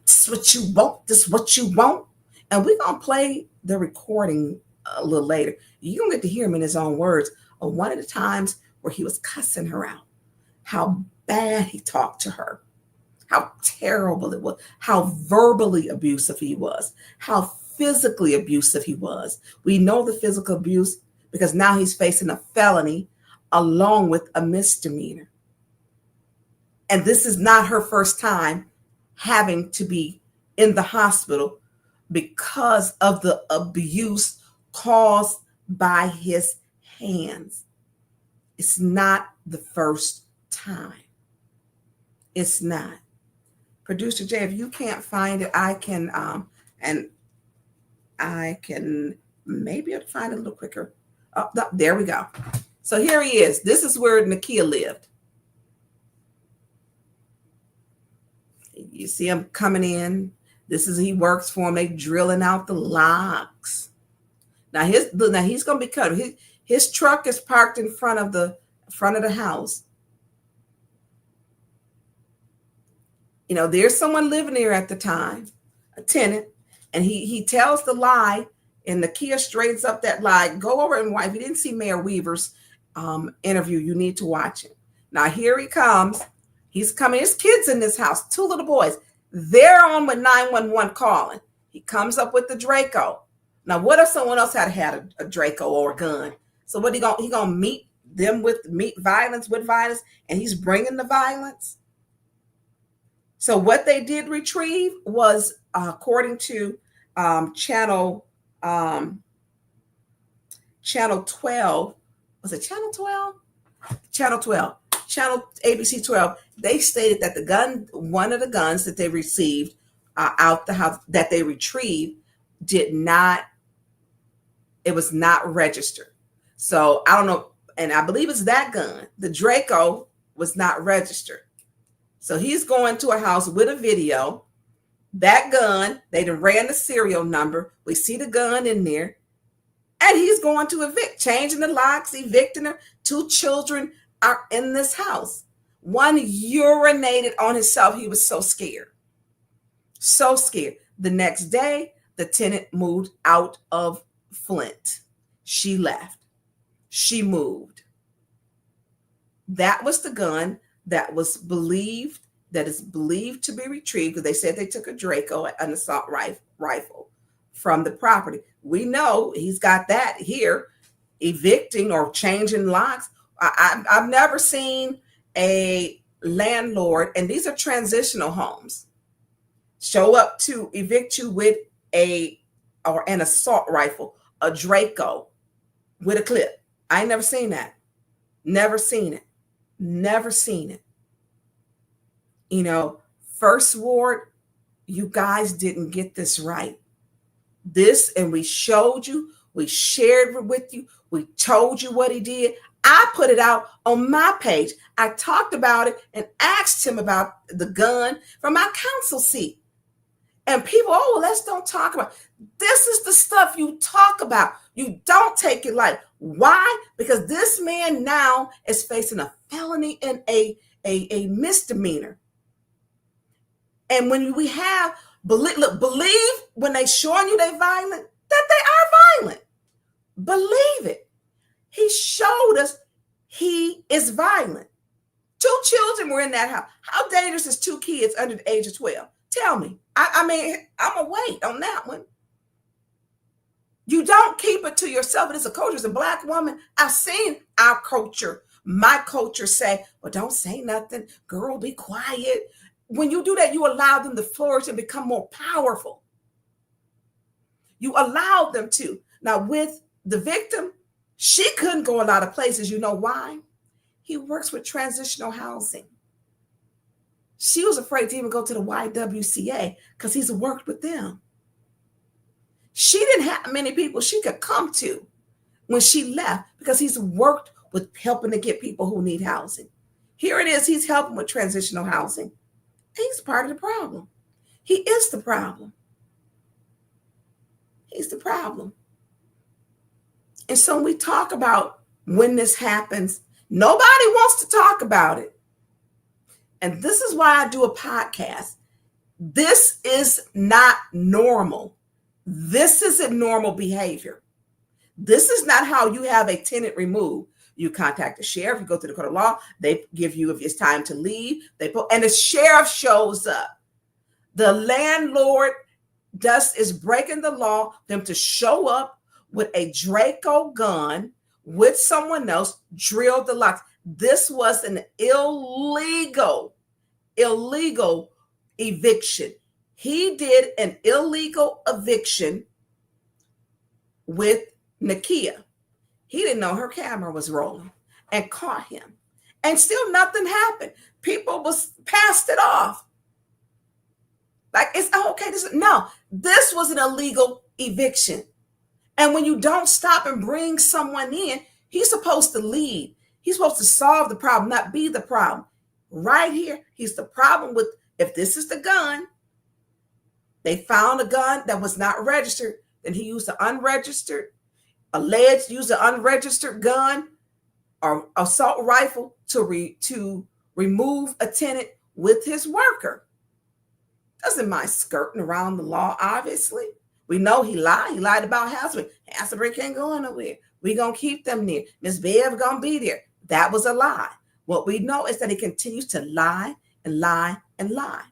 is what you want, this is what you want. And we're going to play the recording a little later. You're going to get to hear him in his own words of one of the times where he was cussing her out, how bad he talked to her, how terrible it was, how verbally abusive he was, how physically abusive he was. We know the physical abuse because now he's facing a felony along with a misdemeanor. And this is not her first time having to be in the hospital because of the abuse caused by his hands. It's not the first time. It's not. Producer Jay, if you can't find it, I can maybe I'll find it a little quicker. Oh, there we go. So here he is. This is where Nakia lived. You see him coming in. He works for him. They drilling out the locks. Now he's gonna be cut. His truck is parked in front of the house. There's someone living there at the time, a tenant, and he tells the lie, and Nakia straightens up that lie. Go over and watch. If you didn't see Mayor Weaver's interview, you need to watch it. Now here he comes. He's coming. There's kids in this house, 2 little boys. They're on with 911 calling. He comes up with the Draco. Now, what if someone else had a Draco or a gun? So what he gonna meet violence with violence, and he's bringing the violence. So what they did retrieve was, according to channel 12, was it channel 12? Channel 12, channel ABC 12. They stated that one of the guns that they received out the house, that they retrieved, it was not registered. So I don't know, and I believe it's that gun. The Draco was not registered. So he's going to a house with a video. That gun, they done ran the serial number. We see the gun in there. And he's going to evict, changing the locks, evicting her. 2 children are in this house. One urinated on himself. He was so scared. So scared. The next day, the tenant moved out of Flint. She left. She moved. That was the gun that is believed to be retrieved, because they said they took a Draco, an assault rifle, from the property. We know he's got that here, evicting or changing locks. I've never seen a landlord, and these are transitional homes, show up to evict you with an assault rifle, a Draco with a clip. I ain't never seen that. Never seen it. Never seen it. You know, First Ward, you guys didn't get this right. And we showed you, we shared it with you, we told you what he did. I put it out on my page. I talked about it and asked him about the gun from my council seat. And people, let's don't talk about it. This is the stuff you talk about. You don't take it light. Why? Because this man now is facing a felony and a misdemeanor. And when we have, believe when they showing you they violent, that they are violent. Believe it. He showed us he is violent. 2 children were in that house. How dangerous is 2 kids under the age of 12? Tell me. I mean, I'm going to wait on that one. You don't keep it to yourself. It is a culture. As a Black woman, I've seen our culture, my culture say, well, don't say nothing. Girl, be quiet. When you do that, you allow them to flourish and become more powerful. You allow them to. Now, with the victim, she couldn't go a lot of places. You know why? He works with transitional housing. She was afraid to even go to the YWCA because he's worked with them. She didn't have many people she could come to when she left because he's worked with helping to get people who need housing. Here it is. He's helping with transitional housing. He's part of the problem. He is the problem. He's the problem. And so when we talk about when this happens, nobody wants to talk about it. And this is why I do a podcast. This is not normal. This isn't normal behavior. This is not how you have a tenant removed. You contact the sheriff, you go to the court of law, they give you, if it's time to leave, and the sheriff shows up. The landlord is breaking the law, them to show up with a Draco gun with someone else, drill the locks. This was an illegal eviction. He did an illegal eviction with Nakia. He didn't know her camera was rolling and caught him. And still nothing happened. People passed it off. Like, it's okay. This was an illegal eviction. And when you don't stop and bring someone in, he's supposed to lead. He's supposed to solve the problem, not be the problem. Right here, he's the problem with, if this is the gun, they found a gun that was not registered, then he used alleged use an unregistered gun or assault rifle to remove a tenant with his worker. Doesn't mind skirting around the law, obviously. We know he lied. He lied about Hasselbeck. Hasselbeck can't go nowhere. We're going to keep them there. Miss Bev going to be there. That was a lie. What we know is that he continues to lie and lie and lie.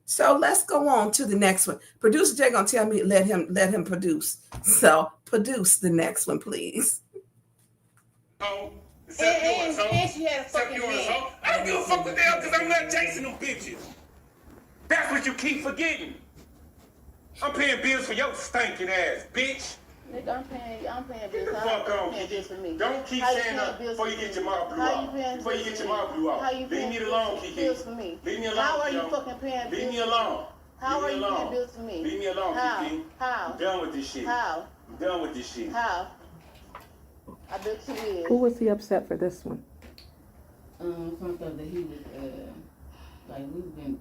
So let's go on to the next one. Producer Jay going to tell me, let him produce. So produce the next one, please. hoe. Except yours, hoe. And she had a Except fucking yours, man. hoe. I don't give a fuck with them because I'm not chasing them bitches. That's what you keep forgetting. I'm paying bills for your stinking ass, bitch. Nigga, I'm paying Get bills. the fuck on. For me. Don't keep saying that before you get your mouth blew out. Before you get your mouth blew out. Leave me alone, Kiki. Bills for me? Leave me alone. How are you fucking paying bills? Leave me alone. How are you paying bills for me? Leave me alone, Kiki. How? I'm done with this shit. How? I'm done with this shit. How? I bet you is. Who was he upset for this one? Some stuff that he was, like we've been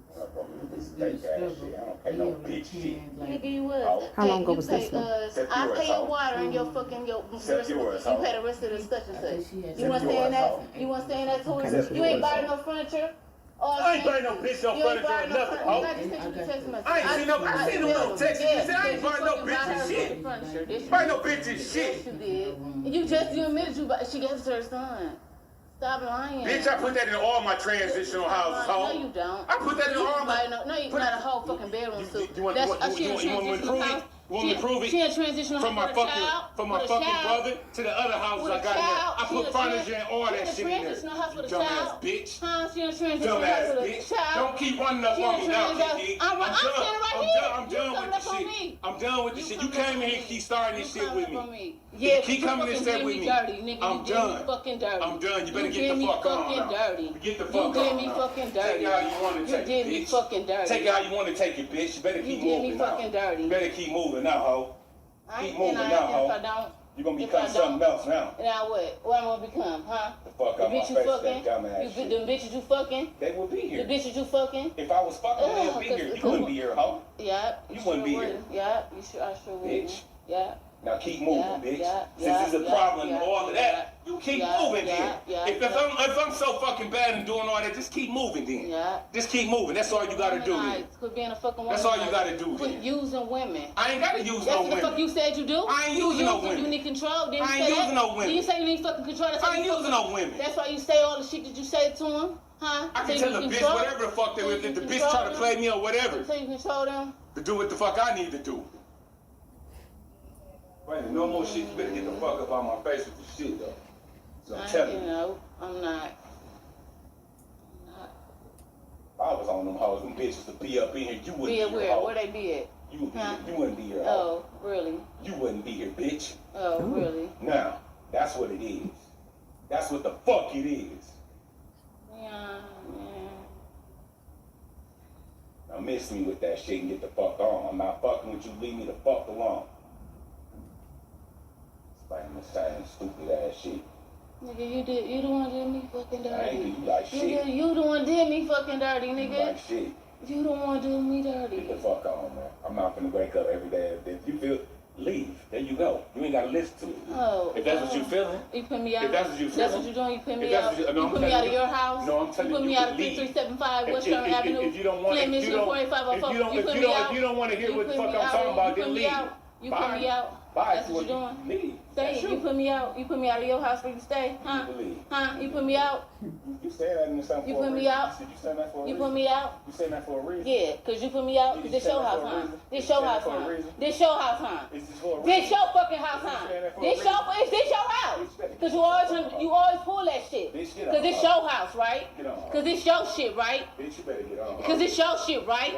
this Take that struggle. shit. I don't pay no bitch shit. Nigga, you was. How long ago was this one? I pay your water and your fucking you pay the rest of the such and such. You want to stay in that? You want to stay in that tourist? You ain't buying no furniture. I ain't buying no bitch no furniture or nothing, ho. I ain't seen no text. You said I ain't buying no bitches shit. Buying no bitches shit. Yes, you did. You admitted she gave it to her son. Stop lying. Bitch, I put that in all my transitional houses, ho. No, you don't. I put that in all my... No, you not a whole fucking bedroom suit. You want me to prove it? You want me to prove it? She a transitional from my fucking brother to the other houses I got in there. I put furniture and all that shit in there. Dumbass bitch. She a transitional house for the child. Don't keep running up on me now, Kiki. I'm standing right here. I'm done with this shit. I'm done with this shit. You came in here and keep starting this shit with me. Yeah, keep coming and stay with me. I'm done. I'm done. You better get the fuck on now. Get the fuck on. You did me fucking dirty. Take it how you want to take it, bitch. You did me fucking dirty. Take it how you want to take it, bitch. You better keep moving now. You did me fucking dirty. You better keep moving now, ho. Keep moving now, ho. You're going to become something else now. Now what? What am I going to become, huh? The fuck out my face, that dumbass shit. Them bitches you fucking? They would be here. The bitches you fucking? If I was fucking, they would be here. You wouldn't be here, ho. Yeah. You wouldn't be here. Yeah, I sure would. Bitch. Yeah. Now keep moving, bitch. Since there's a problem and all of that, you keep moving then. If I'm so fucking bad and doing all that, just keep moving then. Just keep moving. That's all you gotta do then. Quit being a fucking woman. That's all you gotta do Quit then. using women. I ain't gotta use no women. That's what the fuck you said you do? I ain't using no women. You need control. I ain't using no women. Did you say you need fucking control? I ain't using no women. That's why you say all the shit that you say to them? Huh? I can tell the bitch whatever the fuck they if the bitch try to play me or whatever. So you control them? To do what the fuck I need to do. Wait, no more shit. You better get the fuck up on my face with this shit, though. So I'm telling you. No, I'm not. I was on them hoes, them bitches to be up in here. You wouldn't be here. Where? Where they be at? You would be here. You wouldn't be here. Oh, really? You wouldn't be here, bitch. Oh, really? Now, that's what it is. That's what the fuck it is. Yeah. Now miss me with that shit and get the fuck on. I'm not fucking with you. Leave me the fuck alone. Fighting the same stupid ass shit. Nigga, you the one did me fucking dirty. I ain't do you like shit. You the one did me fucking dirty, nigga. You like shit. You the one do me dirty. Get the fuck on, man. I'm not gonna wake up every day. If you feel, leave. There you go. You ain't gotta listen to it. Oh. If that's what you feeling. You put me out. If that's what you feeling. That's what you doing. You put me out. You put me out of your house. No, I'm telling you. You put me out of 5375 Western Avenue. If you don't want, if you don't want to hear what the fuck I'm talking about, then leave. You put me out. Bye. That's what you doing. Leave. Stay. You put me out. You put me out of your house where you stay, huh? Huh? You put me out. You say that in the same. You put me out. You put me out. You say that for a reason. Yeah, cause you put me out. Cause this your house, huh? This your house, huh? This your house, huh? This your fucking house, huh? This your house. Cause you always pull that shit. Cause it's your house, right? Cause it's your shit, right? Bitch, you better get on. Cause it's your shit, right?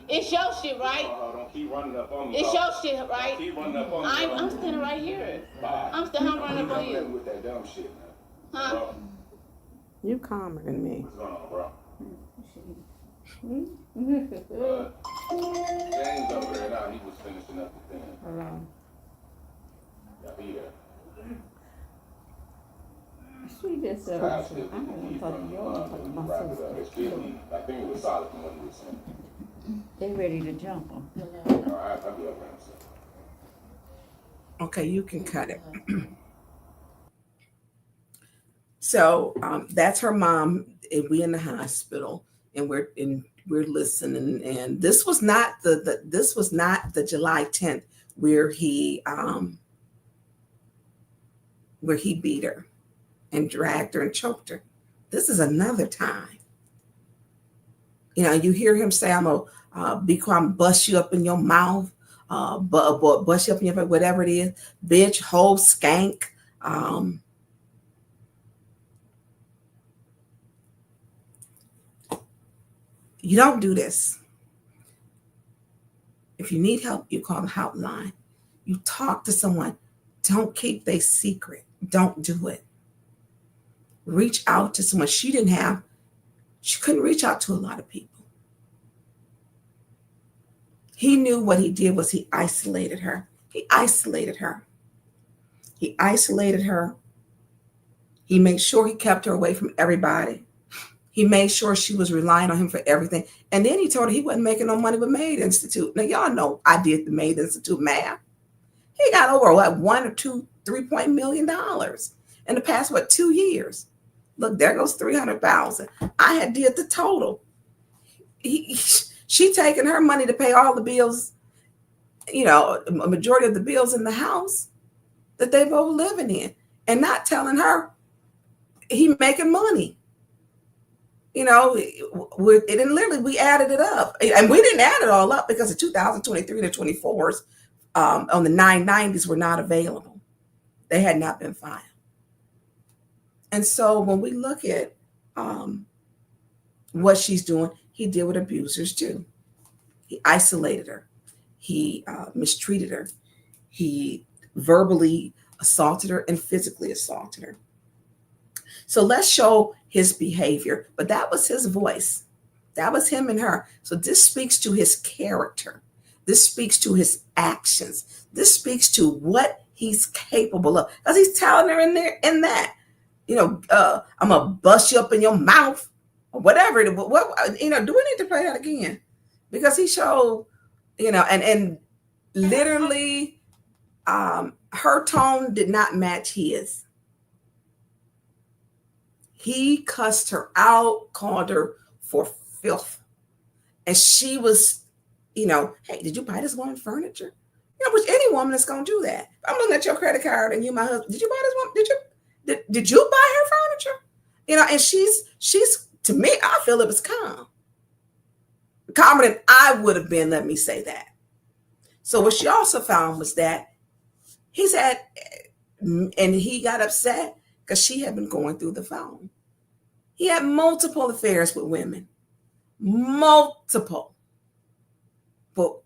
It's your shit, right? Don't keep running up on me. It's your shit, right? Keep running up on me. I'm standing right here. I'm running up on you. With that dumb shit, man. Huh? Bro. You calmer than me. What's going on, bro? James over there now, he was finishing up the thing. Hello. Yeah, be there. She just said, I don't want to talk to you. I want to talk to my sister. I think it was solid from what he was saying. They ready to jump them. All right, I'll be up around. Okay, you can cut it. So that's her mom. And we in the hospital, and we're listening. And this was not the July 10th where he beat her and dragged her and choked her. This is another time. You know, you hear him say, "I'm gonna be quiet, I'm bust you up in your mouth." Bust you up in your face, whatever it is, bitch, hoe, skank. You don't do this. If you need help, you call the hotline. You talk to someone. Don't keep their secret. Don't do it. Reach out to someone. She couldn't reach out to a lot of people. He knew what he did was he isolated her. He isolated her. He isolated her. He made sure he kept her away from everybody. He made sure she was relying on him for everything. And then he told her he wasn't making no money with Maid Institute. Now, y'all know I did the Maid Institute math. He got over what, $1 or $2, $3 million in the past, 2 years. Look, there goes 300,000. I had did the total. She taking her money to pay all the bills, a majority of the bills in the house that they both living in, and not telling her he making money. And literally we added it up, and we didn't add it all up because the 2023 to 24s on the 990s were not available. They had not been filed. And so when we look at what she's doing, he did what abusers do. He isolated her. He mistreated her. He verbally assaulted her and physically assaulted her. So let's show his behavior. But that was his voice. That was him and her. So this speaks to his character. This speaks to his actions. This speaks to what he's capable of. Because he's telling her in that, I'm going to bust you up in your mouth or whatever. Do we need to play that again? Because he showed, and literally her tone did not match his. He cussed her out, called her for filth. And she was, hey, did you buy this woman furniture? Which any woman is going to do that. I'm looking at your credit card and you, my husband, did you buy this woman? Did you buy her furniture? And she's to me, I feel it was calm. Calmer than I would have been, let me say that. So what she also found was that he said, and he got upset because she had been going through the phone. He had multiple affairs with women. Multiple. But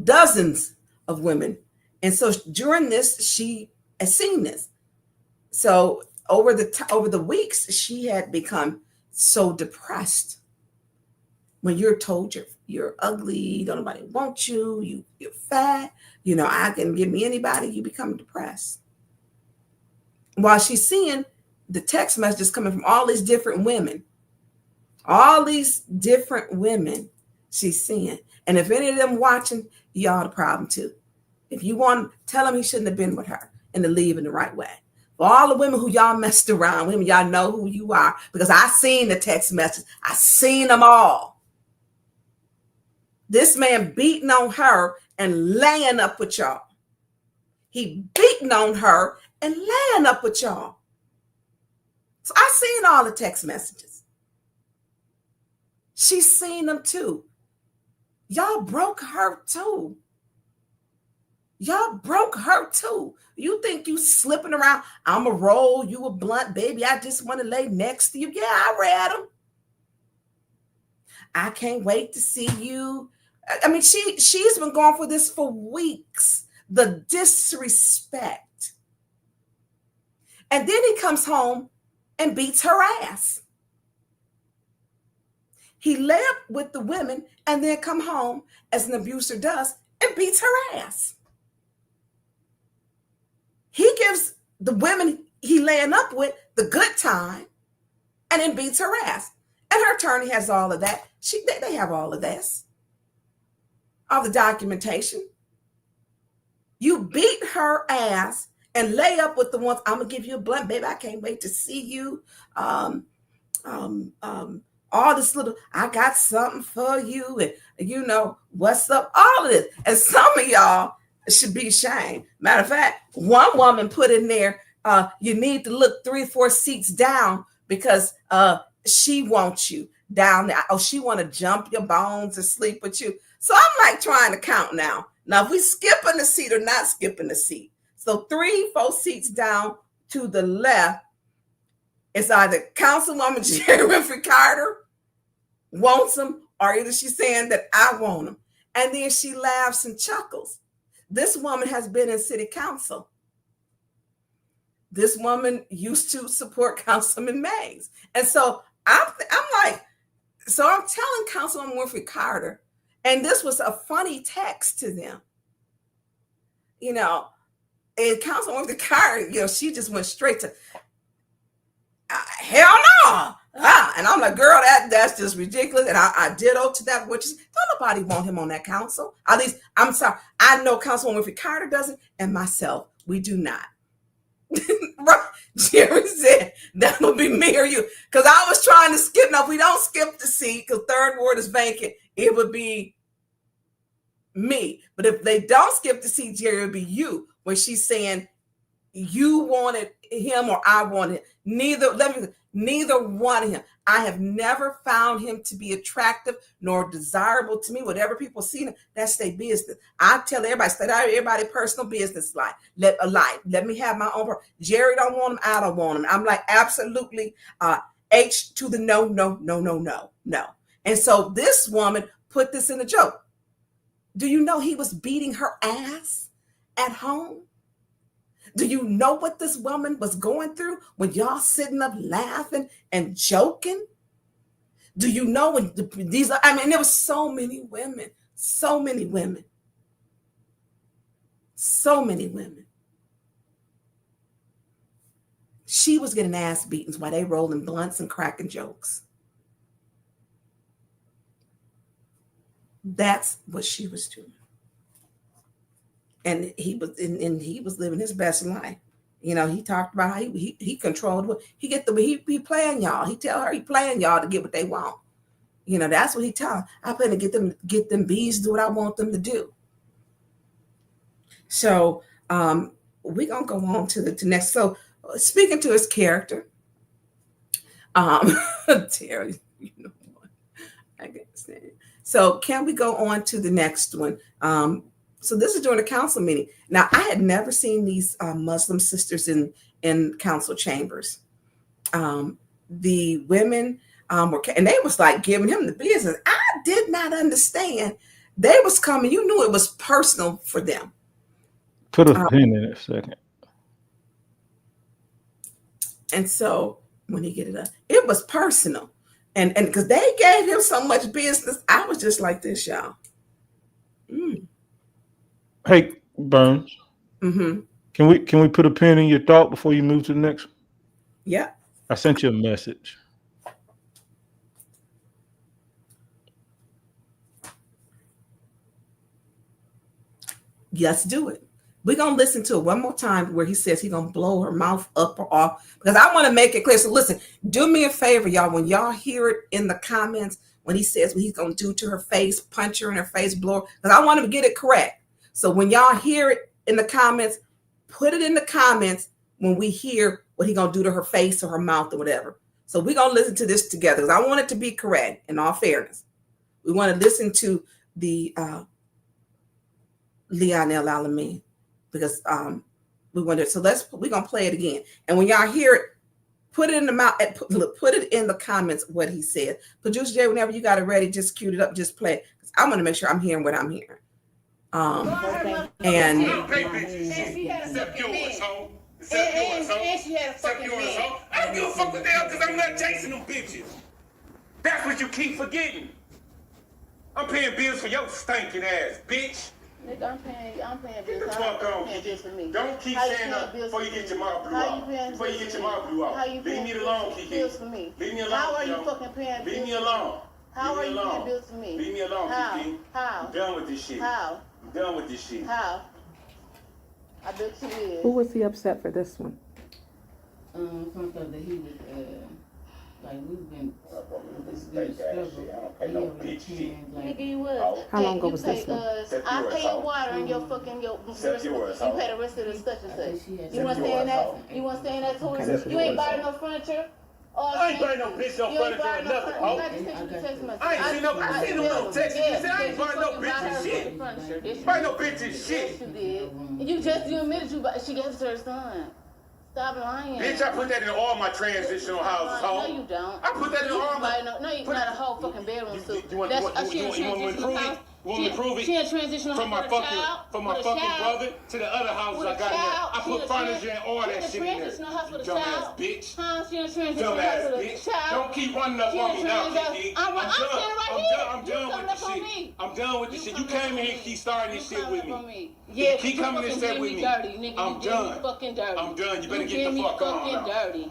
dozens of women. And so during this, she has seen this. So over the weeks, she had become so depressed. When you're told you're ugly, don't nobody want you, you're fat, I can give me anybody, you become depressed. While she's seeing the text messages coming from all these different women, she's seeing. And if any of them watching, y'all the problem too. If you want to tell him he shouldn't have been with her and to leave in the right way. For all the women who y'all messed around with, y'all know who you are because I seen the text messages. I seen them all. This man beating on her and laying up with y'all. He beating on her and laying up with y'all. So I seen all the text messages. She's seen them too. Y'all broke her too. You think you slipping around? I'm a roll, you a blunt, baby. I just want to lay next to you. Yeah, I read them. I can't wait to see you. I mean, she's been going for this for weeks. The disrespect. And then he comes home and beats her ass. He lay up with the women and then come home, as an abuser does, and beats her ass. He gives the women he laying up with the good time and then beats her ass. And her attorney has all of that. They have all of this. All the documentation. You beat her ass and lay up with the ones, I'm going to give you a blunt, baby. I can't wait to see you. All this little, I got something for you. And what's up? All of this. And some of y'all should be ashamed. Matter of fact, one woman put in there, you need to look 3 or 4 seats down because she wants you down there. Oh, she want to jump your bones and sleep with you. So I'm like trying to count now. Now, if we skipping the seat or not skipping the seat. So 3, 4 seats down to the left, it's either Councilwoman Jerry Winfrey Carter wants him, or either she's saying that I want him. And then she laughs and chuckles. This woman has been in city council. This woman used to support Councilman Mays. And so I'm like, so I'm telling Councilwoman Winfrey Carter, and this was a funny text to them. You know, and Councilwoman Winfrey Carter, you know, she just went straight to, hell no. And I'm like, girl, that's just ridiculous. And I ditto to that, which is, don't nobody want him on that council. At least, I'm sorry, I know Councilwoman Winfrey Carter doesn't, and myself, we do not. Right. Jerry said that would be me or you, because I was trying to skip. Now, if we don't skip the seat because third ward is vacant, it would be me. But if they don't skip the seat, Jerry, it would be you, when she's saying you wanted him or I wanted him. Neither one of him. I have never found him to be attractive nor desirable to me. Whatever people see him, that's their business. I tell everybody, stay out of everybody's personal business life. Let me have my own. Jerry don't want him. I don't want him. I'm like, absolutely. H to the no. And so this woman put this in the joke. Do you know he was beating her ass at home? Do you know what this woman was going through when y'all sitting up laughing and joking? Do you know when there was so many women. She was getting ass beatings while they rolling blunts and cracking jokes. That's what she was doing. And he was living his best life. You know, he talked about how he controlled what he playing y'all. He tell her he playing y'all to get what they want. You know, that's what he tell her. I plan to get them bees to do what I want them to do. So we're gonna go on to the next. So speaking to his character, Terry, you know what? I can't stand it. So can we go on to the next one? So this is during a council meeting. Now, I had never seen these Muslim sisters in council chambers. The women were, and they was like giving him the business. I did not understand. They was coming. You knew it was personal for them. Put a pin in it a second. And so when he get it up, it was personal. And because they gave him so much business, I was just like this, y'all. Hey, Burns. Mm-hmm. Can we put a pin in your thought before you move to the next one? Yeah. I sent you a message. Let's do it. We're going to listen to it one more time where he says he's going to blow her mouth up or off, because I want to make it clear. So listen, do me a favor, y'all. When y'all hear it in the comments, when he says what he's going to do to her face, punch her in her face, blow her, because I want him to get it correct. So when y'all hear it in the comments, put it in the comments when we hear what he's going to do to her face or her mouth or whatever. So we're going to listen to this together, because I want it to be correct in all fairness. We want to listen to the Lionel Alamin, because we want to. So we're going to play it again. And when y'all hear it, put it in the mouth, put it in the comments what he said. Producer Jay, whenever you got it ready, just cue it up, just play it. I want to make sure I'm hearing what I'm hearing. And she had except yours, ho. Except she had a fucking yours, ho. I don't give a fuck with them because I'm not chasing them bitches. That's what you keep forgetting. I'm paying bills for your stinking ass, bitch. Nigga, I'm paying Get bills. the fuck on. For me. Don't keep saying that before you get your mouth blew out. Before you get your mouth blew out. Leave me alone, Kiki. Bills for me. Leave me alone. How are you fucking paying bills? Leave me alone. How are you paying bills for me? Leave me alone, Kiki. How? I'm done with this shit. How? I'm done with this shit. How? I bet you is. Who was he upset for this one? Some stuff that he was, like we've been Nigga, you was. How long ago was this one? I pay your water and your fucking you pay the rest of the such and such. You want to stay in that? You want to stay in that tour? You ain't buying no furniture. I ain't buying no bitch no furniture or nothing, ho. I ain't seen no little text. You said I ain't buying no bitch shit. Buying no bitch shit. Yes, you did. You admitted she gave it to her son. Stop lying. Bitch, I put that in all my transitional houses, No, ho. you don't. I put that in all my... No, you not a whole fucking bedroom suit. You want me to prove it? You want me to prove it? She in transitional from my fucking brother to the other houses I got in there. I put furniture and all that shit in there. You dumbass bitch. Huh? She in transitional Dumbass house with a bitch. child. Don't keep running up on me now, Kiki. I'm done with this shit. I'm done with this shit. You came in here and keep starting this shit with me. Yeah, keep coming and stay with me. I'm done. I'm done. You better get the fuck on now.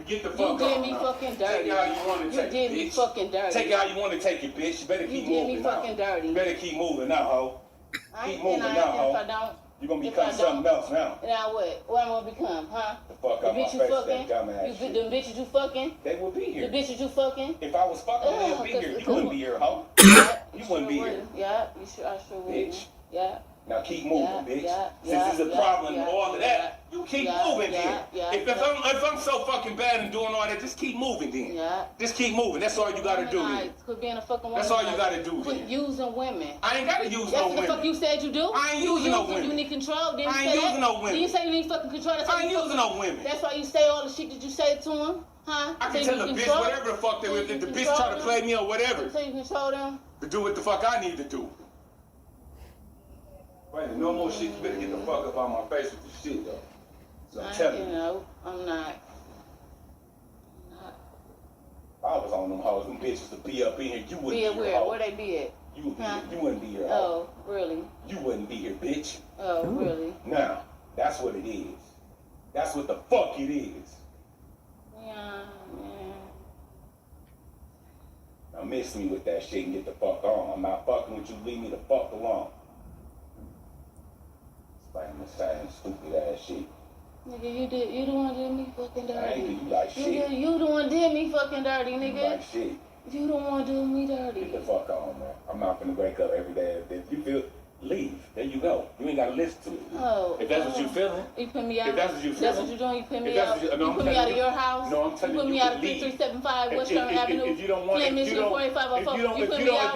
Get the fuck on. You did me fucking dirty. Take it how you want to take it, You did me bitch. fucking dirty. Take it how you want to take it, bitch. You better keep moving now. You did me fucking dirty. You better keep moving now, ho. Keep moving now, ho. If I don't, you're going to become something else now. Now what? What I'm going to become, huh? The fuck out my face, that dumbass shit. The bitches you fucking? They will be here. The bitches you fucking? If I was fucking, they would be here. You wouldn't be here, ho. You wouldn't be here. Yeah, I sure would. Bitch. Yeah. Now keep moving, bitch. Since there's a problem and all of that, you keep moving here. If I'm so fucking bad and doing all that, just keep moving then. Just keep moving. That's all you gotta do then. Quit being a fucking woman. That's all you gotta do Quit then. using women. I ain't gotta use no women. That's what the fuck you said you do? I ain't using no women. You need control. Didn't I you ain't say using that? no women. Did you say you need fucking control? I ain't using no women. That's why you say all the shit that you say to them? Huh? I can tell the bitch whatever the fuck they were. If the bitch try to play me or whatever. So you control them? To do what the fuck I need to do. Right, no more shit. You better get the fuck up on my face with this shit, though. So I'm telling you. No, I'm not. I was on them hoes, them bitches to be up in here. You wouldn't be here. Where? Where they be at? You would be here. You wouldn't be here. Oh, really? You wouldn't be here, bitch. Oh, really? Now, that's what it is. That's what the fuck it is. Yeah. Now miss me with that shit and get the fuck on. I'm not fucking with you. Leave me the fuck alone. Spam this same stupid ass shit. Nigga, you the one did me fucking dirty. I ain't do you like shit. Nigga, you the one did me fucking dirty, nigga. You like shit. You the one do me dirty. Get the fuck on, man. I'm not gonna wake up every day. If you feel, leave. There you go. You ain't gotta listen to it. Oh. If that's what you feeling. You put me out. If that's what you feeling. That's what you're doing. You put me out. You put me out of your house. No, I'm telling you. You put me out of 3375 Western Avenue. If you don't want to, if you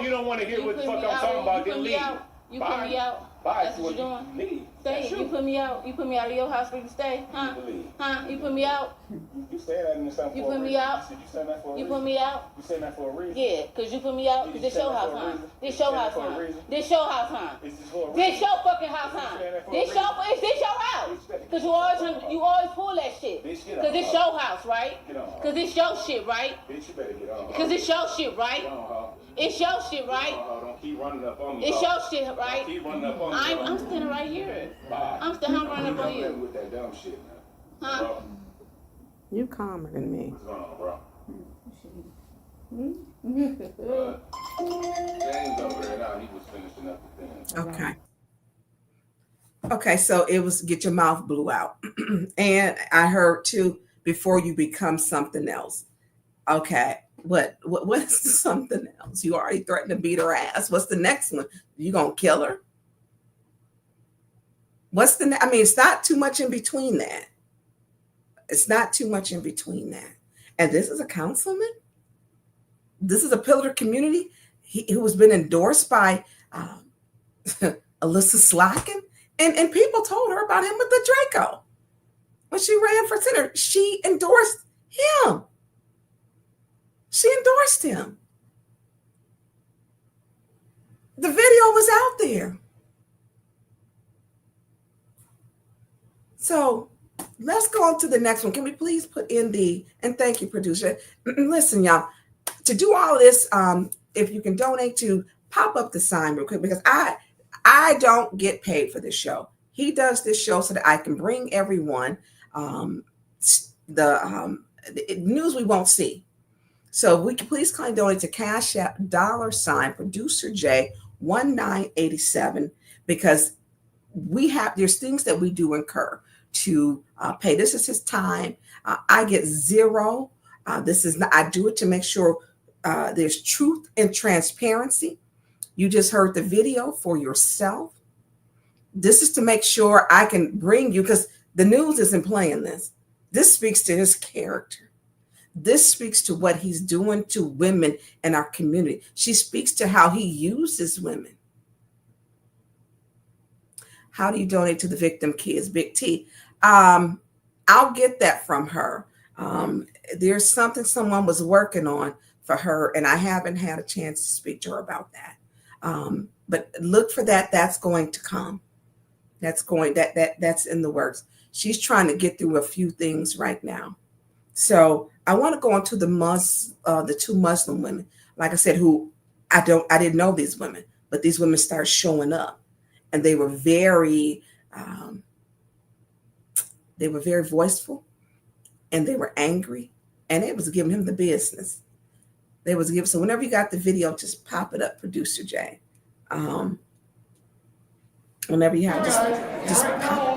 don't want to hear what the fuck I'm talking about, then leave. You put me out. Bye. That's what you're doing. Leave. Stay. You put me out. You put me out of your house where you stay, huh? Huh? You put me out. You say that in the sun for a reason. You put me out. You saying that for a reason. You put me out. You saying that for a reason. Yeah, cause you put me out. Cause this your house, huh? This your house, huh? This your house, huh? This your fucking house, huh? This your house. Cause you always pull that shit. Cause it's your house, right? Cause it's your shit, right? Bitch, you better get on. Cause it's your shit, right? It's your shit, right? Don't keep running up on me. It's your shit, right? Keep running up on me. I'm standing right here. I'm still running up on you. With that dumb shit, man. Huh? You calmer than me. What's going on, bro? James over there now, he was finishing up the thing. Okay. Okay, so it was get your mouth blew out. And I heard too, before you become something else. Okay. What's something else? You already threatened to beat her ass. What's the next one? You gonna kill her? It's not too much in between that. It's not too much in between that. And this is a councilman. This is a pillar community who has been endorsed by Alyssa Slockin. And people told her about him with the Draco. When she ran for senator, she endorsed him. She endorsed him. The video was out there. So let's go on to the next one. Can we please put in and thank you, producer. Listen, y'all, to do all this, if you can donate to pop up the sign real quick, because I don't get paid for this show. He does this show so that I can bring everyone the news we won't see. So we can please kindly donate to Cash App $ Producer J 1987, because there's things that we do incur to pay. This is his time. I get zero. I do it to make sure there's truth and transparency. You just heard the video for yourself. This is to make sure I can bring you, because the news isn't playing this. This speaks to his character. This speaks to what he's doing to women in our community. She speaks to how he uses women. How do you donate to the victim kids? Big T. I'll get that from her. There's something someone was working on for her, and I haven't had a chance to speak to her about that. But look for that. That's going to come. That's in the works. She's trying to get through a few things right now. So I want to go on to the two Muslim women, like I said, who I didn't know these women, but these women started showing up, and they were very voiceful, and they were angry, and it was giving him the business. So whenever you got the video, just pop it up, Producer Jay. Whenever you have, just pop.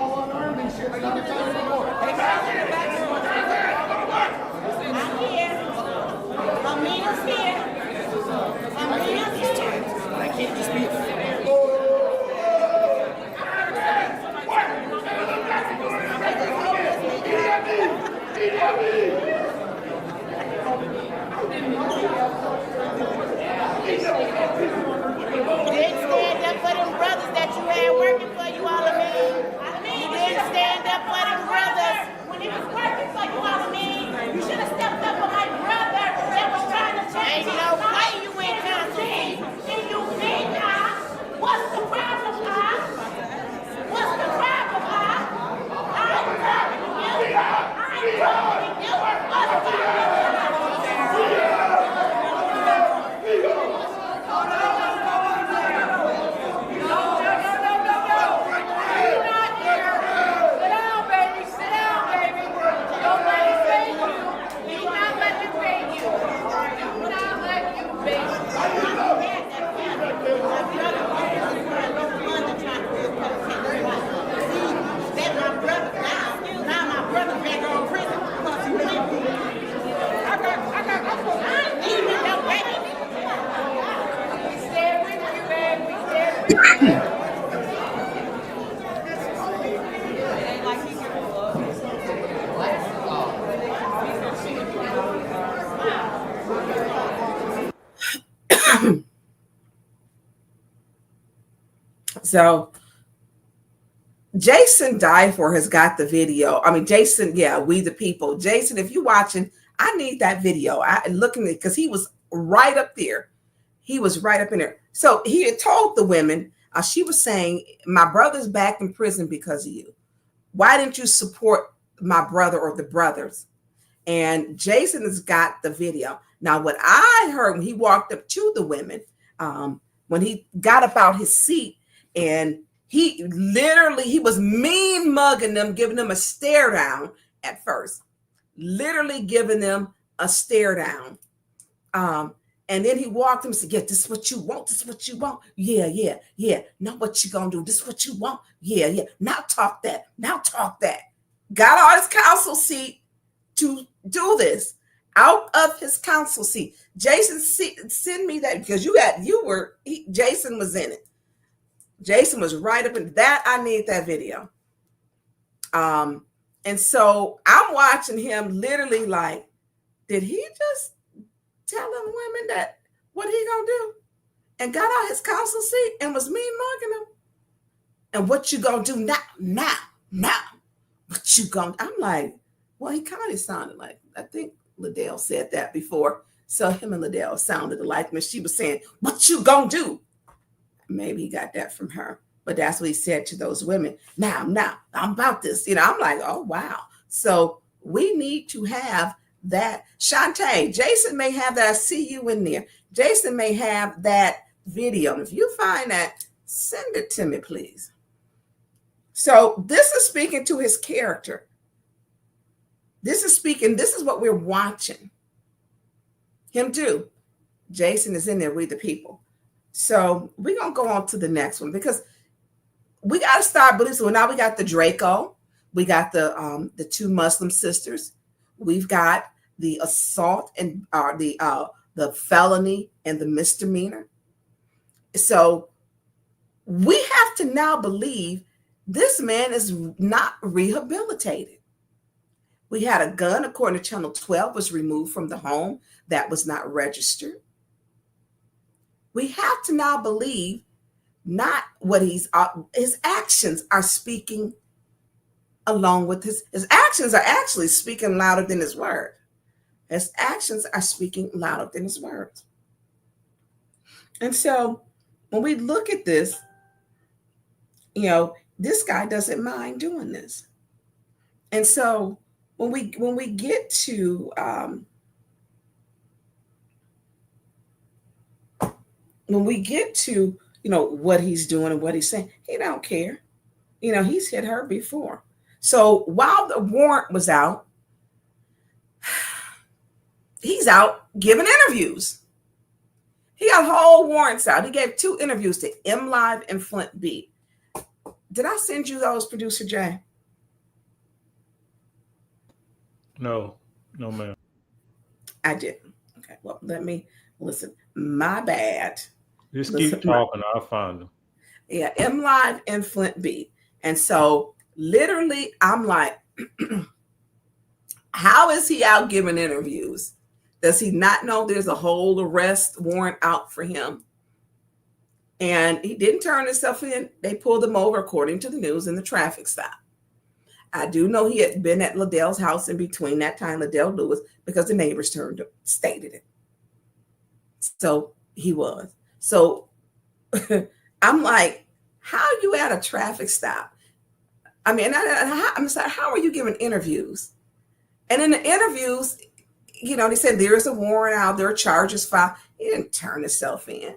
Didn't stand up for them brothers that you had working for you, Alamin. You didn't stand up for them brothers when he was working for you, Alamin. You should have stepped up for my brother that was trying to change. Ain't no way you went council. And you did not. What's the problem, huh? What's the problem, huh? I'm talking to you. I'm talking to you. What's the problem? So Jason Difor has got the video. I mean, Jason, yeah, we the people. Jason, if you're watching, I need that video. I'm looking at, because he was right up there. He was right up in there. So he had told the women, she was saying, my brother's back in prison because of you. Why didn't you support my brother or the brothers? And Jason has got the video. Now, what I heard when he walked up to the women, when he got up out his seat, and he was mean mugging them, giving them a stare down at first, literally giving them a stare down. And then he walked him and said, yeah, this is what you want. This is what you want. Yeah. Know what you gonna do. This is what you want. Yeah. Now talk that. Got out his council seat to do this. Out of his council seat. Jason, send me that, because Jason was in it. Jason was right up in that. I need that video. And so I'm watching him literally like, did he just tell them women that what he gonna do? And got out his council seat and was mean mugging them. And what you gonna do now? What you gonna? I'm like, well, he kind of sounded like, I think Liddell said that before. So him and Liddell sounded alike when she was saying, what you gonna do? Maybe he got that from her, but that's what he said to those women. Now, I'm about this. I'm like, oh, wow. So we need to have that. Shantae, Jason may have that. I see you in there. Jason may have that video. And if you find that, send it to me, please. So this is speaking to his character. This is what we're watching him do. Jason is in there, we the people. So we're going to go on to the next one, because we got to start believing. So now we got the Draco. We got the two Muslim sisters. We've got the assault and the felony and the misdemeanor. So we have to now believe this man is not rehabilitated. We had a gun, according to Channel 12, was removed from the home that was not registered. We have to now believe not what his actions are speaking along with his actions are actually speaking louder than his word. His actions are speaking louder than his words. And so when we look at this, this guy doesn't mind doing this. And so when we get to what he's doing and what he's saying, he don't care. He's hit her before. So while the warrant was out, he's out giving interviews. He got whole warrants out. He gave 2 interviews to M Live and Flint Beat. Did I send you those, Producer Jay? No, ma'am. I didn't. Okay, well, let me listen. My bad. Just keep talking. I'll find them. Yeah, M Live and Flint Beat. And so literally, I'm like, how is he out giving interviews? Does he not know there's a whole arrest warrant out for him? And he didn't turn himself in. They pulled him over, according to the news, in the traffic stop. I do know he had been at Liddell's house in between that time, Liddell Lewis, because the neighbors stated it. So he was. So I'm like, how are you at a traffic stop? I mean, I'm sorry, how are you giving interviews? And in the interviews, they said there is a warrant out, there are charges filed. He didn't turn himself in.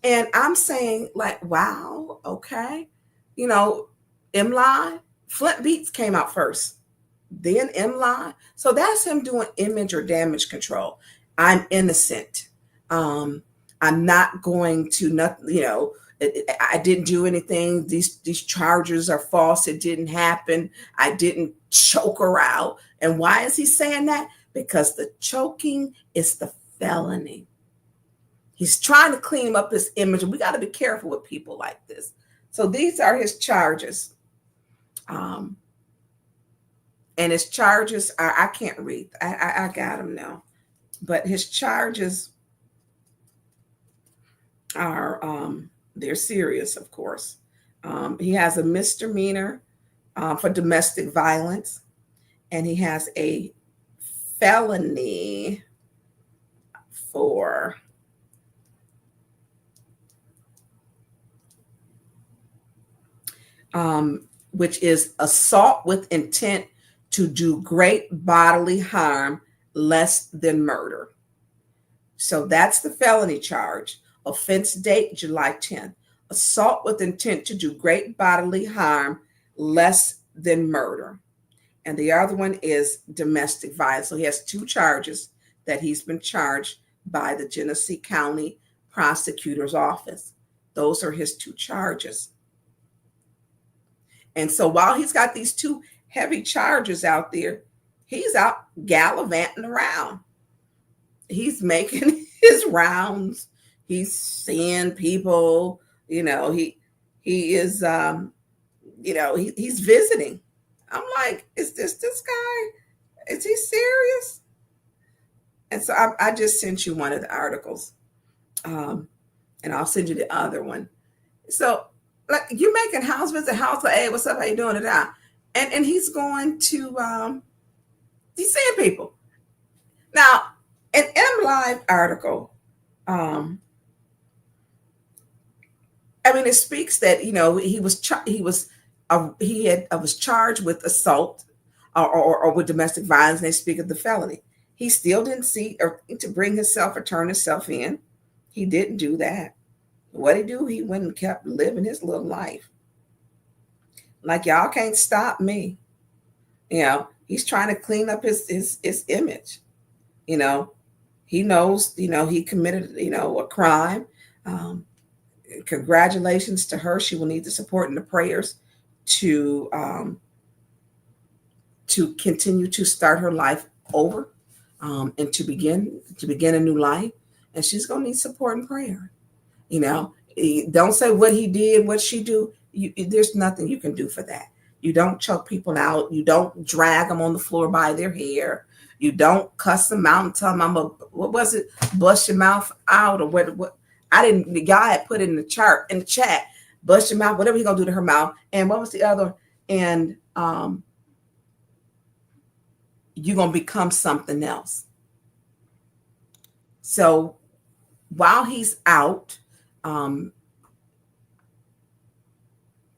And I'm saying, like, wow, okay. M Live, Flint Beats came out first, then M Live. So that's him doing image or damage control. I'm innocent. I'm not going to, I didn't do anything. These charges are false. It didn't happen. I didn't choke her out. And why is he saying that? Because the choking is the felony. He's trying to clean up his image. And we got to be careful with people like this. So these are his charges. And his charges are, I can't read. I got them now. But his charges are, they're serious, of course. He has a misdemeanor for domestic violence. And he has a felony for which is assault with intent to do great bodily harm less than murder. So that's the felony charge. Offense date, July 10th. Assault with intent to do great bodily harm less than murder. And the other one is domestic violence. So he has 2 charges that he's been charged by the Genesee County Prosecutor's Office. Those are his 2 charges. And so while he's got these 2 heavy charges out there, he's out gallivanting around. He's making his rounds. He's seeing people, he is, he's visiting. I'm like, is this guy? Is he serious? And so I just sent you one of the articles, and I'll send you the other one. So like, you're making house visit, hey, what's up? How you doing? And he's going to, he's seeing people. Now, an M Live article, it speaks that, he was charged with assault or with domestic violence, and they speak of the felony. He still didn't see or to bring himself or turn himself in. He didn't do that. What he do? He went and kept living his little life. Like, y'all can't stop me. He's trying to clean up his image. He knows, he committed, a crime. Congratulations to her. She will need the support and the prayers to continue to start her life over, and to begin a new life. And she's going to need support and prayer. Don't say what he did, what she do. There's nothing you can do for that. You don't choke people out. You don't drag them on the floor by their hair. You don't cuss them out and tell them, bust your mouth out, or what? The guy had put in the chat, bust your mouth, whatever he's gonna do to her mouth. And what was the other? And you're going to become something else. So while he's out,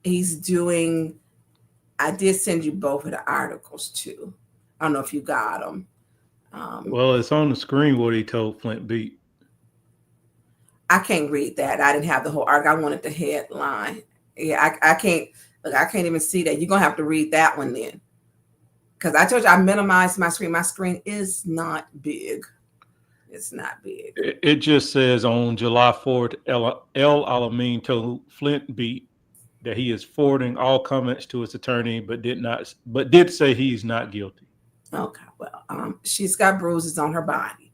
he's doing, I did send you both of the articles too. I don't know if you got them. Well, it's on the screen what he told Flint Beat. I can't read that. I didn't have the whole article. I wanted the headline. Yeah, I can't. Look, I can't even see that. You're gonna have to read that one then, because I told you I minimized my screen. My screen is not big. It's not big. It just says on July 4th, Alamin told Flint Beat that he is forwarding all comments to his attorney, but did say he's not guilty. Okay, well, she's got bruises on her body,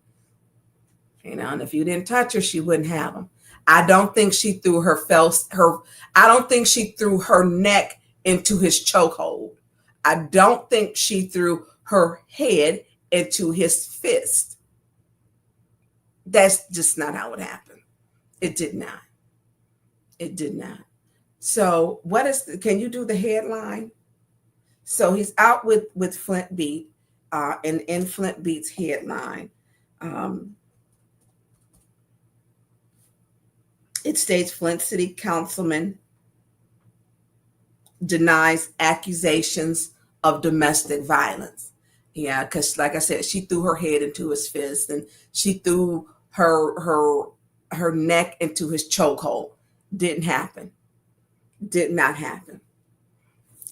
and if you didn't touch her, she wouldn't have them. I don't think she threw I don't think she threw her neck into his chokehold. I don't think she threw her head into his fist. That's just not how it happened. It did not. It did not. So can you do the headline? So he's out with Flint Beat, and in Flint Beat's headline, it states Flint City Councilman denies accusations of domestic violence. Yeah, because like I said, she threw her head into his fist, and she threw her neck into his chokehold. Didn't happen. Did not happen.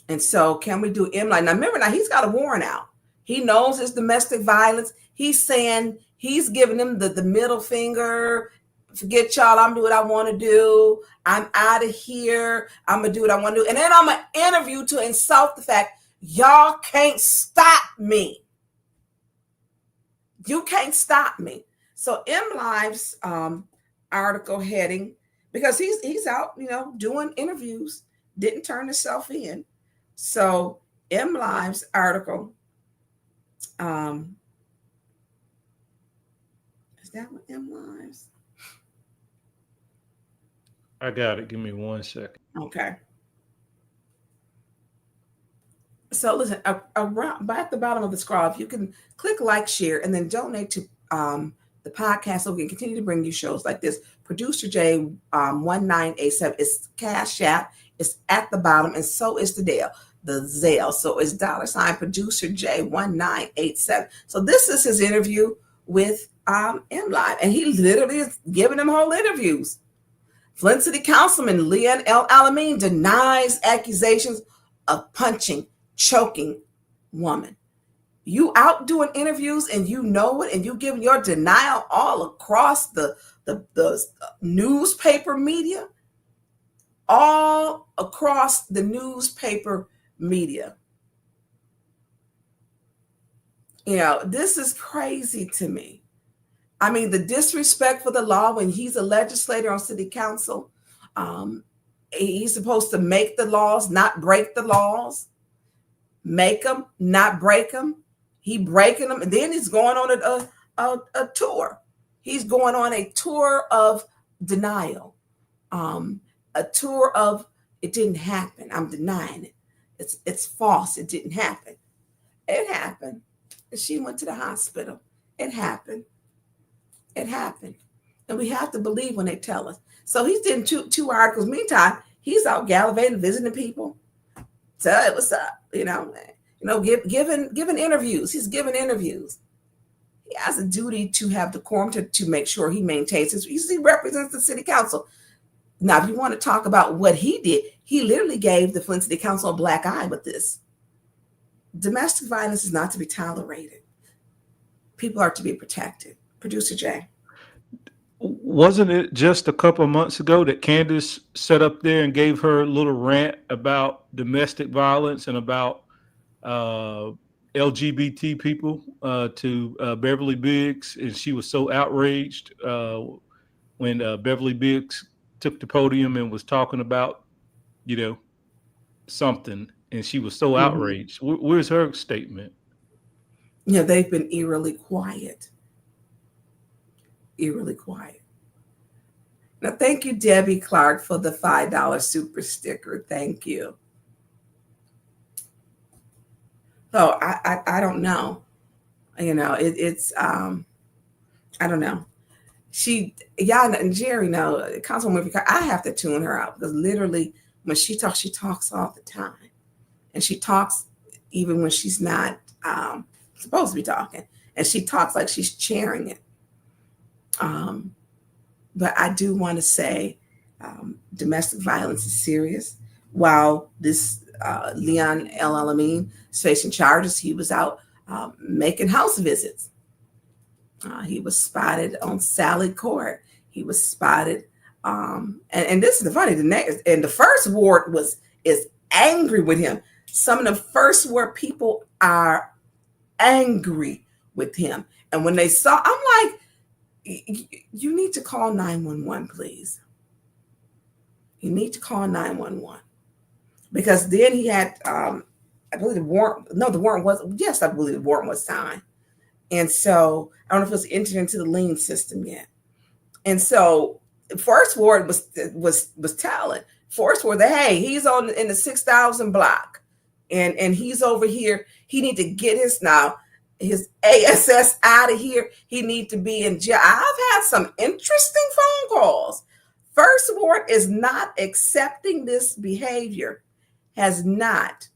And so can we do M-Line? Now remember, he's got a warrant out. He knows it's domestic violence. He's saying, he's giving them the middle finger. Forget y'all, I'm doing what I want to do. I'm out of here. I'm going to do what I want to do. And then I'm going to interview to insult the fact, y'all can't stop me. You can't stop me. So M-Live's article heading, because he's out, doing interviews, didn't turn himself in. So M-Live's article, is that what M-Live's? I got it. Give me 1 second. Okay. So listen, around at the bottom of the scroll, if you can click like, share, and then donate to the podcast, so we can continue to bring you shows like this. Producer J 1987 is Cash App. It's at the bottom, and so is the Zelle. So it's $ Producer J 1987. So this is his interview with M-Live, and he literally is giving them whole interviews. Flint City Councilman Leon L. Alamin denies accusations of punching, choking woman. You out doing interviews and you know it, and you giving your denial all across the newspaper media, all across the newspaper media. This is crazy to me. I mean, the disrespect for the law when he's a legislator on city council. He's supposed to make the laws, not break the laws. Make them, not break them. He breaking them, and then he's going on a tour. He's going on a tour of denial, a tour of it didn't happen. I'm denying it. It's false. It didn't happen. It happened. She went to the hospital. It happened. It happened. And we have to believe when they tell us. So he's doing two articles. Meantime, he's out gallivanting, visiting people. So hey, what's up? Giving interviews. He's giving interviews. He has a duty to have decorum to make sure he maintains his. He represents the city council. Now, if you want to talk about what he did, he literally gave the Flint City Council a black eye with this. Domestic violence is not to be tolerated. People are to be protected. Producer Jay. Wasn't it just a couple of months ago that Candace sat up there and gave her little rant about domestic violence and about LGBT people to Beverly Biggs, and she was so outraged when Beverly Biggs took the podium and was talking about, something, and she was so outraged. Where's her statement? They've been eerily quiet. Eerily quiet. Now, thank you, Debbie Clark, for the $5 super sticker. Thank you. So I don't know. It's I don't know. Y'all and Jerry know, Councilwoman, I have to tune her out because literally when she talks all the time. And she talks even when she's not supposed to be talking. And she talks like she's chairing it. But I do want to say domestic violence is serious. While this Leon El Alamin is facing charges, he was out making house visits. He was spotted on Sally Court. He was spotted, and this is the funny. The first ward is angry with him. Some of the first ward people are angry with him, and when they saw, I'm like, you need to call 911, please. You need to call 911 because then he had, I believe the warrant. No, the warrant was yes, I believe the warrant was signed. And so I don't know if it was entered into the lien system yet. And so First Ward was telling First Ward that, hey, he's in the 6,000 block and he's over here. He need to get his ASS out of here. He need to be in jail. I've had some interesting phone calls. First Ward is not accepting this behavior, has not.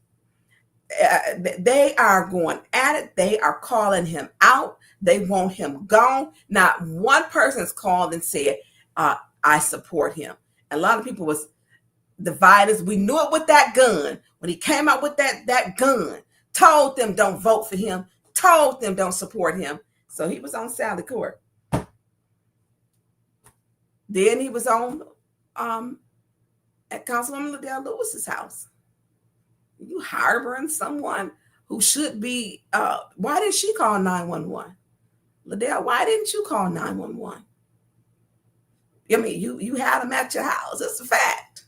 They are going at it. They are calling him out. They want him gone. Not one person's called and said, I support him. And a lot of people was divided. We knew it with that gun. When he came out with that gun, told them don't vote for him, told them don't support him. So he was on Sally Court. Then he was on at Councilwoman Liddell Lewis's house. You harboring someone who should be, why didn't she call 911? Liddell, why didn't you call 911? I mean, you had him at your house. It's a fact.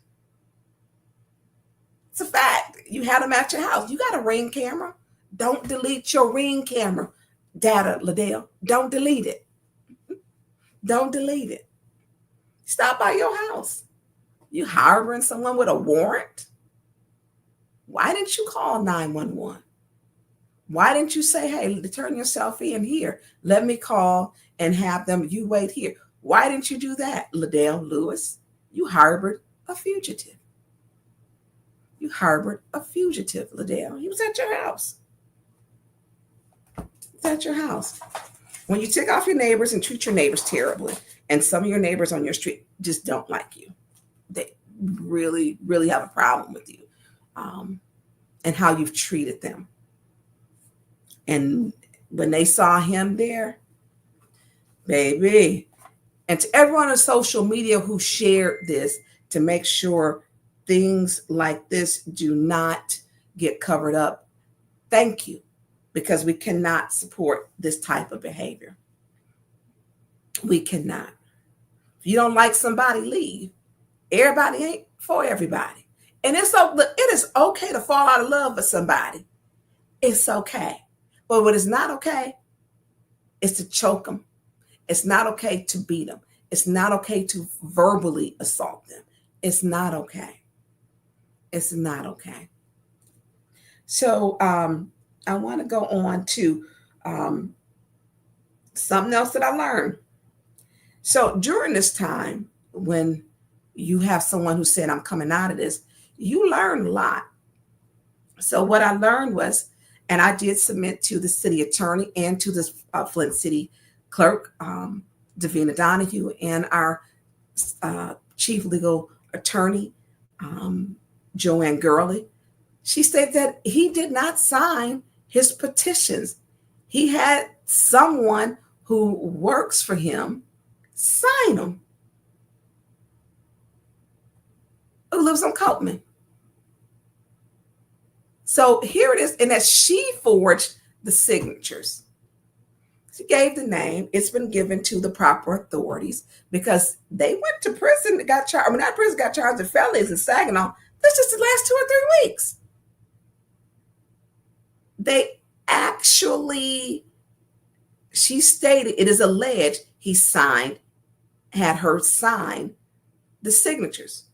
It's a fact. You had him at your house. You got a Ring camera. Don't delete your Ring camera data, Liddell. Don't delete it. Don't delete it. Stop by your house. You harboring someone with a warrant? Why didn't you call 911? Why didn't you say, hey, turn yourself in here. Let me call and have them, you wait here. Why didn't you do that, Liddell Lewis? You harbored a fugitive. You harbored a fugitive, Liddell. He was at your house. It's at your house. When you tick off your neighbors and treat your neighbors terribly, and some of your neighbors on your street just don't like you, they really, really have a problem with you. And how you've treated them. And when they saw him there, baby, and to everyone on social media who shared this to make sure things like this do not get covered up, thank you, because we cannot support this type of behavior. We cannot. If you don't like somebody, leave. Everybody ain't for everybody. And it is okay to fall out of love with somebody. It's okay. But what is not okay is to choke them. It's not okay to beat them. It's not okay to verbally assault them. It's not okay. It's not okay. So I want to go on to something else that I learned. So during this time, when you have someone who said, I'm coming out of this, you learn a lot. So what I learned was, and I did submit to the city attorney and to the Flint City clerk, Davina Donahue, and our chief legal attorney, Joanne Gurley. She said that he did not sign his petitions. He had someone who works for him sign them, who lives on Copeman. So here it is, and that she forged the signatures. She gave the name. It's been given to the proper authorities because they went to prison, got charged. I mean, not prison, got charged with felonies in Saginaw. That's just the last 2 or 3 weeks. They actually, she stated, it is alleged he had her sign the signatures.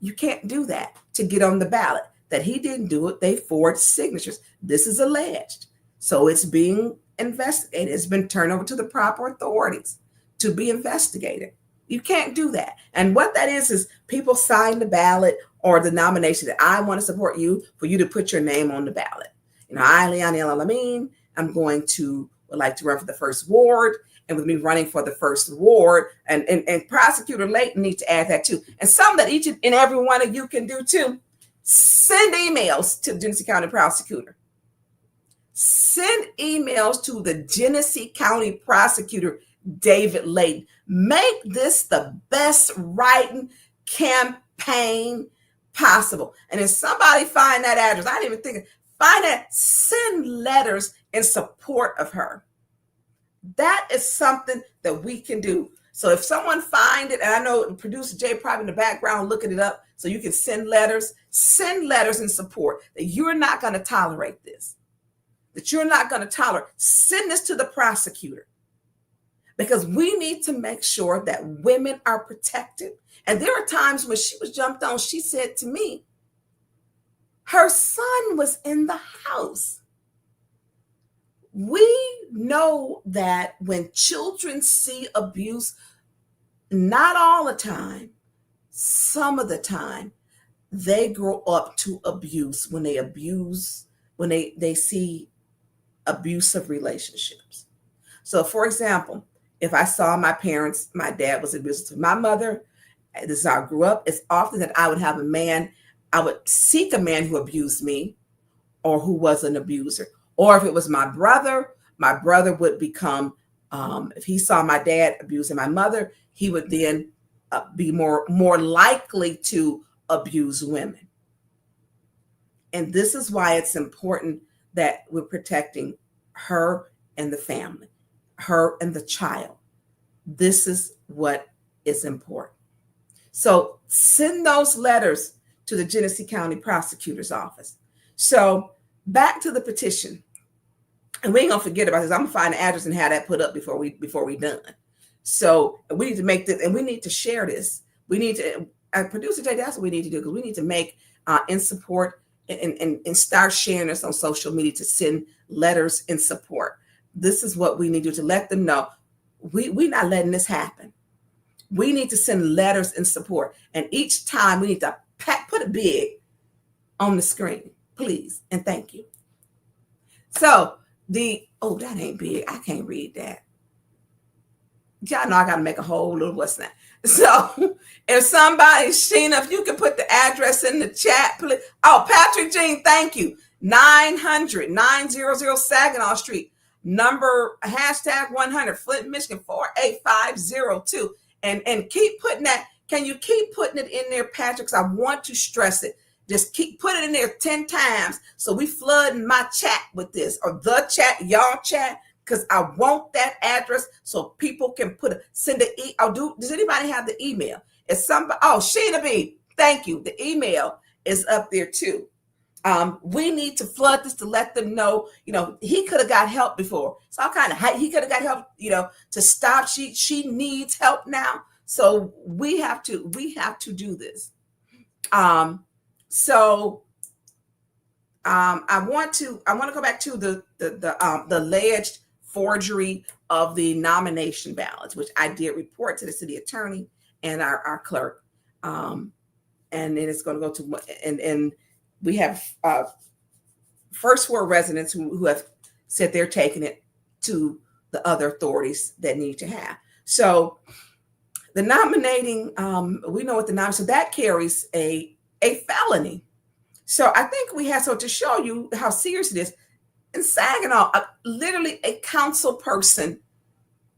You can't do that to get on the ballot. that he didn't do it. They forged signatures. This is alleged. So it's being investigated. It's been turned over to the proper authorities to be investigated. You can't do that. And what that is people sign the ballot or the nomination that I want to support you for you to put your name on the ballot. You know, I, Leonie Alamin, would like to run for the first ward. And with me running for the first ward, and Prosecutor Layton needs to add that too. And some that each and every one of you can do too. Send emails to the Genesee County Prosecutor. Send emails to the Genesee County Prosecutor, David Layton. Make this the best writing campaign possible. And if somebody find that address, I didn't even think, find that, send letters in support of her. That is something that we can do. So if someone find it, and I know producer Jay probably in the background looking it up, so you can send letters in support that you're not going to tolerate this, that you're not going to tolerate. Send this to the prosecutor, because we need to make sure that women are protected. And there are times when she was jumped on, she said to me, her son was in the house. We know that when children see abuse, not all the time, some of the time, they grow up to abuse when they see abusive relationships. So for example, if I saw my parents, my dad was abusive to my mother, this is how I grew up, it's often that I would have I would seek a man who abused me or who was an abuser. Or if it was my brother would become, if he saw my dad abusing my mother, he would then be more likely to abuse women. And this is why it's important that we're protecting her and the family, her and the child. This is what is important. So send those letters to the Genesee County Prosecutor's Office. So back to the petition. And we ain't gonna forget about this. I'm gonna find the address and have that put up before we done. So we need to make this, and we need to share this. We need to, producer Jay, that's what we need to do, because we need to make in support and start sharing this on social media to send letters in support. This is what we need to do, to let them know we're not letting this happen. We need to send letters in support. And each time we need to put it big on the screen, please. And thank you. So that ain't big. I can't read that. Y'all know I got to make a whole little what's that. So if somebody, Sheena, if you can put the address in the chat, please. Oh, Patrick Jean, thank you. 900 Saginaw Street, number #100, Flint, Michigan, 48502. And keep putting that. Can you keep putting it in there, Patrick? Because I want to stress it. Just keep put it in there 10 times. So we flooding my chat with this, or the chat, y'all chat, because I want that address so people can send does anybody have the email? It's somebody, Sheena B, thank you. The email is up there too. We need to flood this to let them know, he could have got help before. So he could have got help, to stop. She needs help now. So we have to do this. I want to go back to the alleged forgery of the nomination ballots, which I did report to the city attorney and our clerk. And then it's going to go to, and we have first ward residents who have said they're taking it to the other authorities that need to have. So the nominating, we know what the nomination, so that carries a felony. So I think to show you how serious it is, in Saginaw, literally a council person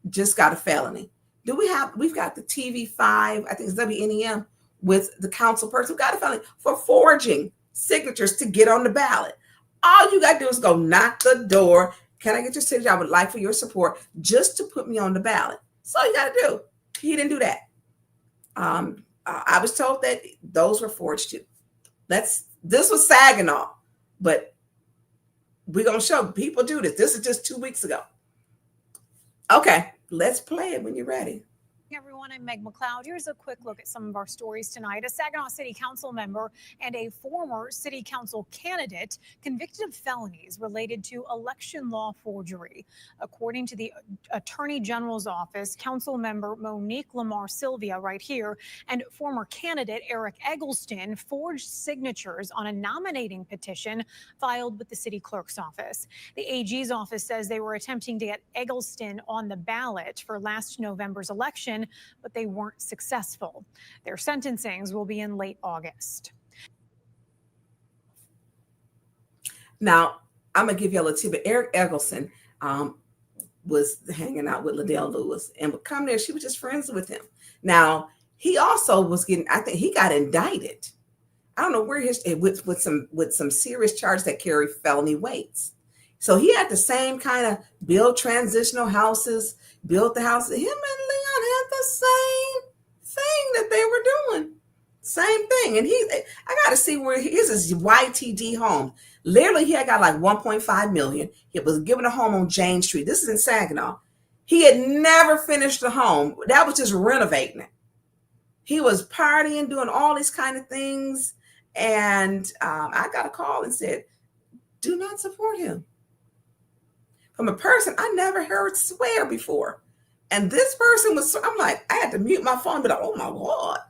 just got a felony. We've got the TV5, I think it's WNEM, with the council person who got a felony for forging signatures to get on the ballot. All you got to do is go knock the door. Can I get your signature? I would like for your support just to put me on the ballot. That's all you got to do. He didn't do that. I was told that those were forged too. This was Saginaw, but we're going to show people do this. This is just 2 weeks ago. Okay, let's play it when you're ready. Everyone, I'm Meg McLeod. Here's a quick look at some of our stories tonight. A Saginaw City Council member and a former City Council candidate convicted of felonies related to election law forgery. According to the Attorney General's office, Council member Monique Lamar Sylvia, right here, and former candidate Eric Eggleston forged signatures on a nominating petition filed with the city clerk's office. The AG's office says they were attempting to get Eggleston on the ballot for last November's election, but they weren't successful. Their sentencings will be in late August. Now, I'm going to give you a little tip. Eric Eggleston was hanging out with Liddell Lewis and would come there. She was just friends with him. Now, he also was getting, I think he got indicted. I don't know where his, with some serious charges that carry felony weights. So he had the same kind of build transitional houses, built the house. Him and Leon had the same thing that they were doing. Same thing. And I got to see where his is YTD home. Literally, he had got like 1.5 million. He was given a home on Jane Street. This is in Saginaw. He had never finished the home. That was just renovating it. He was partying, doing all these kind of things. And I got a call and said, do not support him. From a person I never heard swear before. And this person was, I'm like, I had to mute my phone, but oh my God,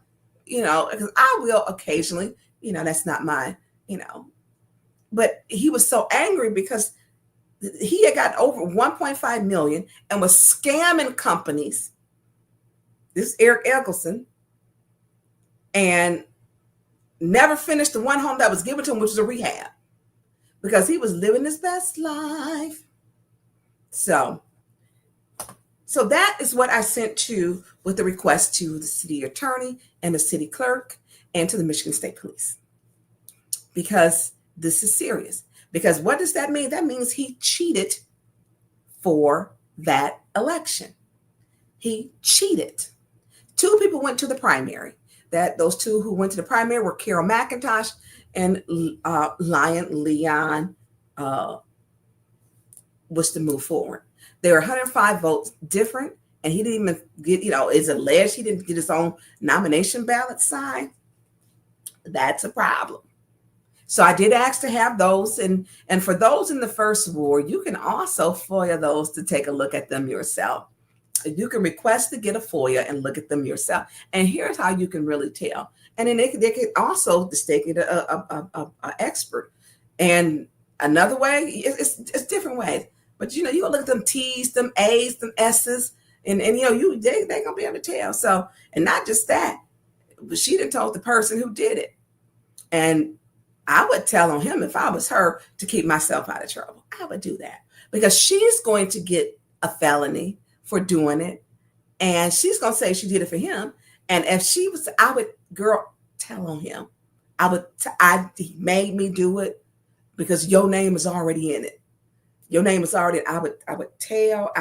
because I will occasionally, that's not my, but he was so angry because he had got over 1.5 million and was scamming companies. This is Eric Eggleston, and never finished the one home that was given to him, which was a rehab, because he was living his best life. So that is what I sent to with the request to the city attorney and the city clerk and to the Michigan State Police, because this is serious. Because what does that mean? That means he cheated for that election. He cheated. 2 people went to the primary. Those 2 who went to the primary were Carol McIntosh and Leon was to move forward. There were 105 votes different, and he didn't even get, it's alleged he didn't get his own nomination ballot signed. That's a problem. So I did ask to have those, and for those in the first ward, you can also FOIA those to take a look at them yourself. You can request to get a FOIA and look at them yourself. And here's how you can really tell. And then they can also stake it a expert. And another way, it's different ways. But you gonna look at them T's, them A's, them S's, and they gonna be able to tell. So, and not just that, but she done told the person who did it. And I would tell on him if I was her to keep myself out of trouble. I would do that because she's going to get a felony for doing it, and she's gonna say she did it for him. And if she was, I would, girl, tell on him. He made me do it because your name is already in it. Your name is already, I would tell.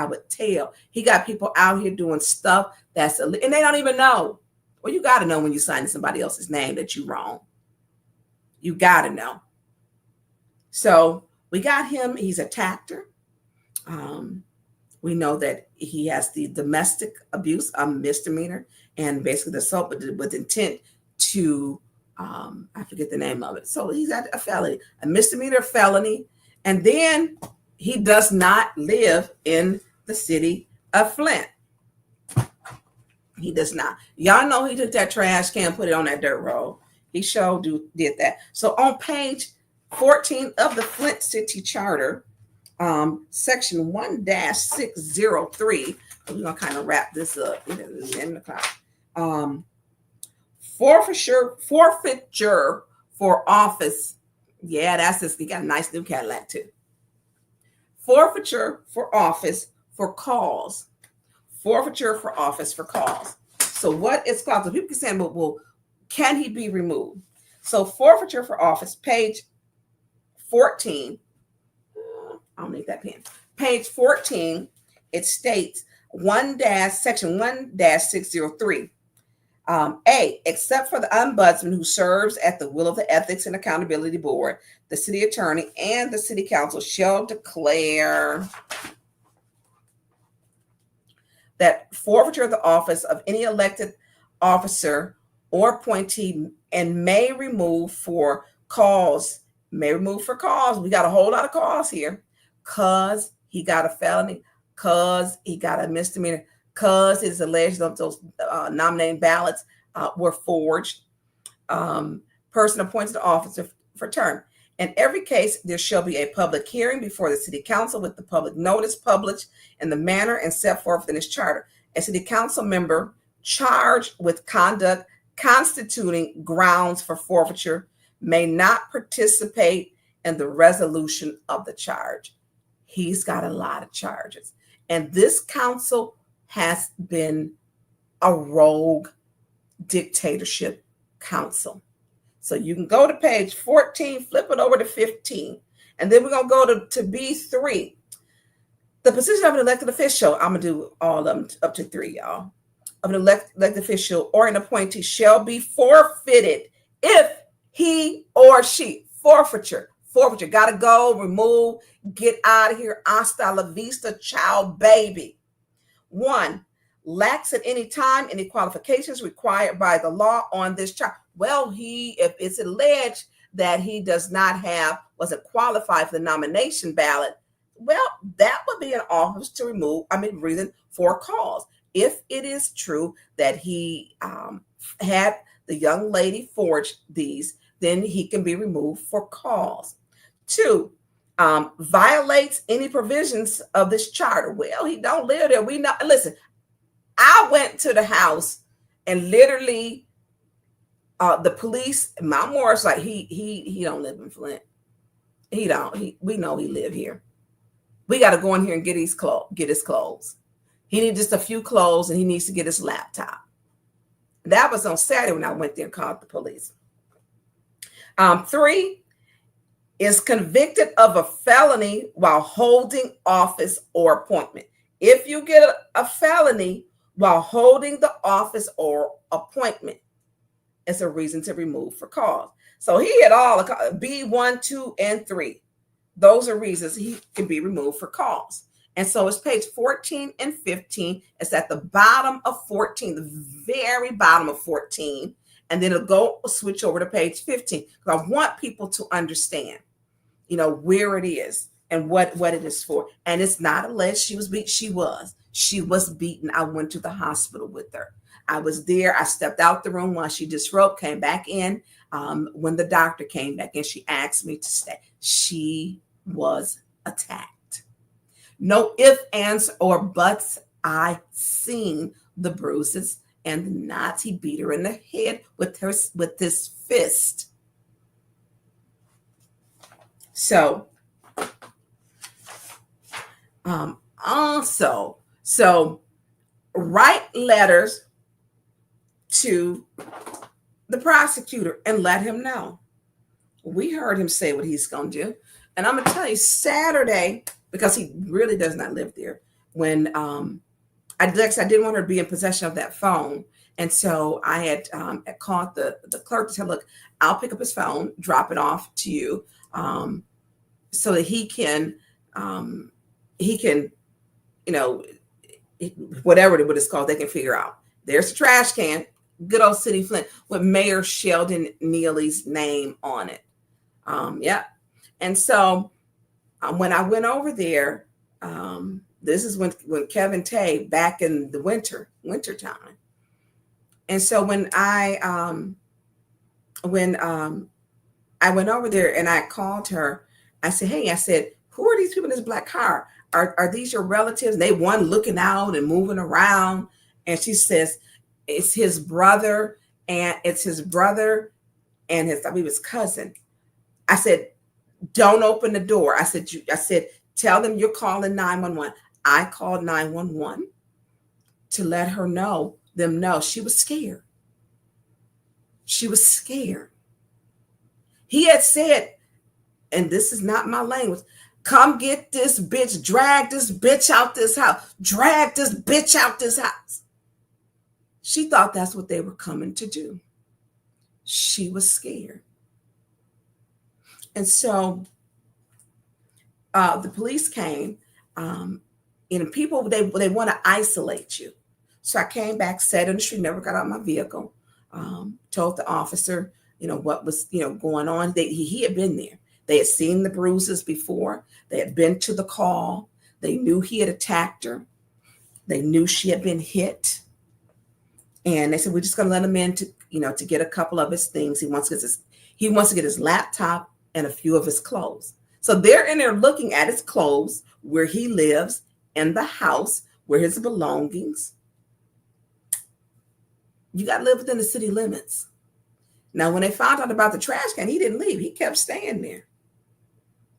He got people out here doing stuff and they don't even know. Well, you got to know when you sign somebody else's name that you're wrong. You got to know. So we got him. He's a tactor. We know that he has the domestic abuse, misdemeanor, and basically the assault with intent to, I forget the name of it. So he's got a felony, a misdemeanor felony. And then he does not live in the city of Flint. He does not. Y'all know he took that trash can, put it on that dirt road. He sure did that. So on page 14 of the Flint City Charter, section 1-603, we're going to kind of wrap this up. It's 11 o'clock. Forfeiture for office. Yeah, that's this. He got a nice new Cadillac too. Forfeiture for office for cause. Forfeiture for office for cause. So what is cause? So people can say, well, can he be removed? So forfeiture for office, page 14. I don't need that pen. Page 14, it states section 1-603. A, except for the ombudsman who serves at the will of the Ethics and Accountability Board, the city attorney and the city council shall declare that forfeiture of the office of any elected officer or appointee and may remove for cause. May remove for cause. We got a whole lot of cause here. Cause he got a felony, cause he got a misdemeanor, cause it's alleged that those nominating ballots were forged. Person appointed to office for term. In every case, there shall be a public hearing before the city council with the public notice published in the manner and set forth in this charter. A city council member charged with conduct constituting grounds for forfeiture may not participate in the resolution of the charge. He's got a lot of charges. And this council has been a rogue dictatorship council. So you can go to page 14, flip it over to 15. And then we're going to go to B3. The position of an elected official, I'm going to do all of them up to 3, y'all. Of an elected official or an appointee shall be forfeited if he or she, forfeiture, got to go, remove, get out of here, hasta la vista, child, baby. 1, lacks at any time any qualifications required by the law on this child. Well, if it's alleged that he does not wasn't qualified for the nomination ballot, well, that would be an office to reason for cause. If it is true that he had the young lady forge these, then he can be removed for cause. 2, violates any provisions of this charter. Well, he don't live there. Listen, I went to the house and literally the police, Mount Morris, like he don't live in Flint. He don't. We know he live here. We got to go in here and get his clothes. He needs just a few clothes and he needs to get his laptop. That was on Saturday when I went there and called the police. 3, is convicted of a felony while holding office or appointment. If you get a felony while holding the office or appointment, it's a reason to remove for cause. So he had all B1, 2, and 3. Those are reasons he can be removed for cause. And so it's page 14 and 15. It's at the bottom of 14, the very bottom of 14. And then it'll switch over to page 15. Because I want people to understand, where it is and what it is for. And it's not alleged she was beat. She was beaten. I went to the hospital with her. I was there. I stepped out the room while she disrobed, came back in. When the doctor came back in, she asked me to stay. She was attacked. No ifs, ands, or buts. I seen the bruises and the knots. He beat her in the head with this fist. So, so write letters to the prosecutor and let him know. We heard him say what he's going to do. And I'm going to tell you, Saturday, because he really does not live there, when I didn't want her to be in possession of that phone. And so I had called the clerk to say, look, I'll pick up his phone, drop it off to you, so that he can, whatever what it's called, they can figure out. There's a trash can, good old City Flint, with Mayor Sheldon Neely's name on it. Yeah. And so when I went over there, this is when Kevin Tay, back in the winter time. And so when I went over there and I called her, I said, hey, who are these people in this black car? Are these your relatives? And they one looking out and moving around. And she says, it's his brother and his, I believe his cousin. I said, don't open the door. I said, tell them you're calling 911. I called 911 to let her know she was scared. She was scared. He had said, and this is not my language, come get this bitch, drag this bitch out this house, drag this bitch out this house. She thought that's what they were coming to do. She was scared. And so the police came, People, they want to isolate you. So I came back, sat in the street, never got out of my vehicle, told the officer, what was, going on. He had been there. They had seen the bruises before. They had been to the call. They knew he had attacked her. They knew she had been hit. And they said, we're just going to let him in to get a couple of his things. He wants to get his laptop and a few of his clothes. So they're in there looking at his clothes, where he lives, in the house, where his belongings. You got to live within the city limits. Now, when they found out about the trash can, he didn't leave. He kept staying there.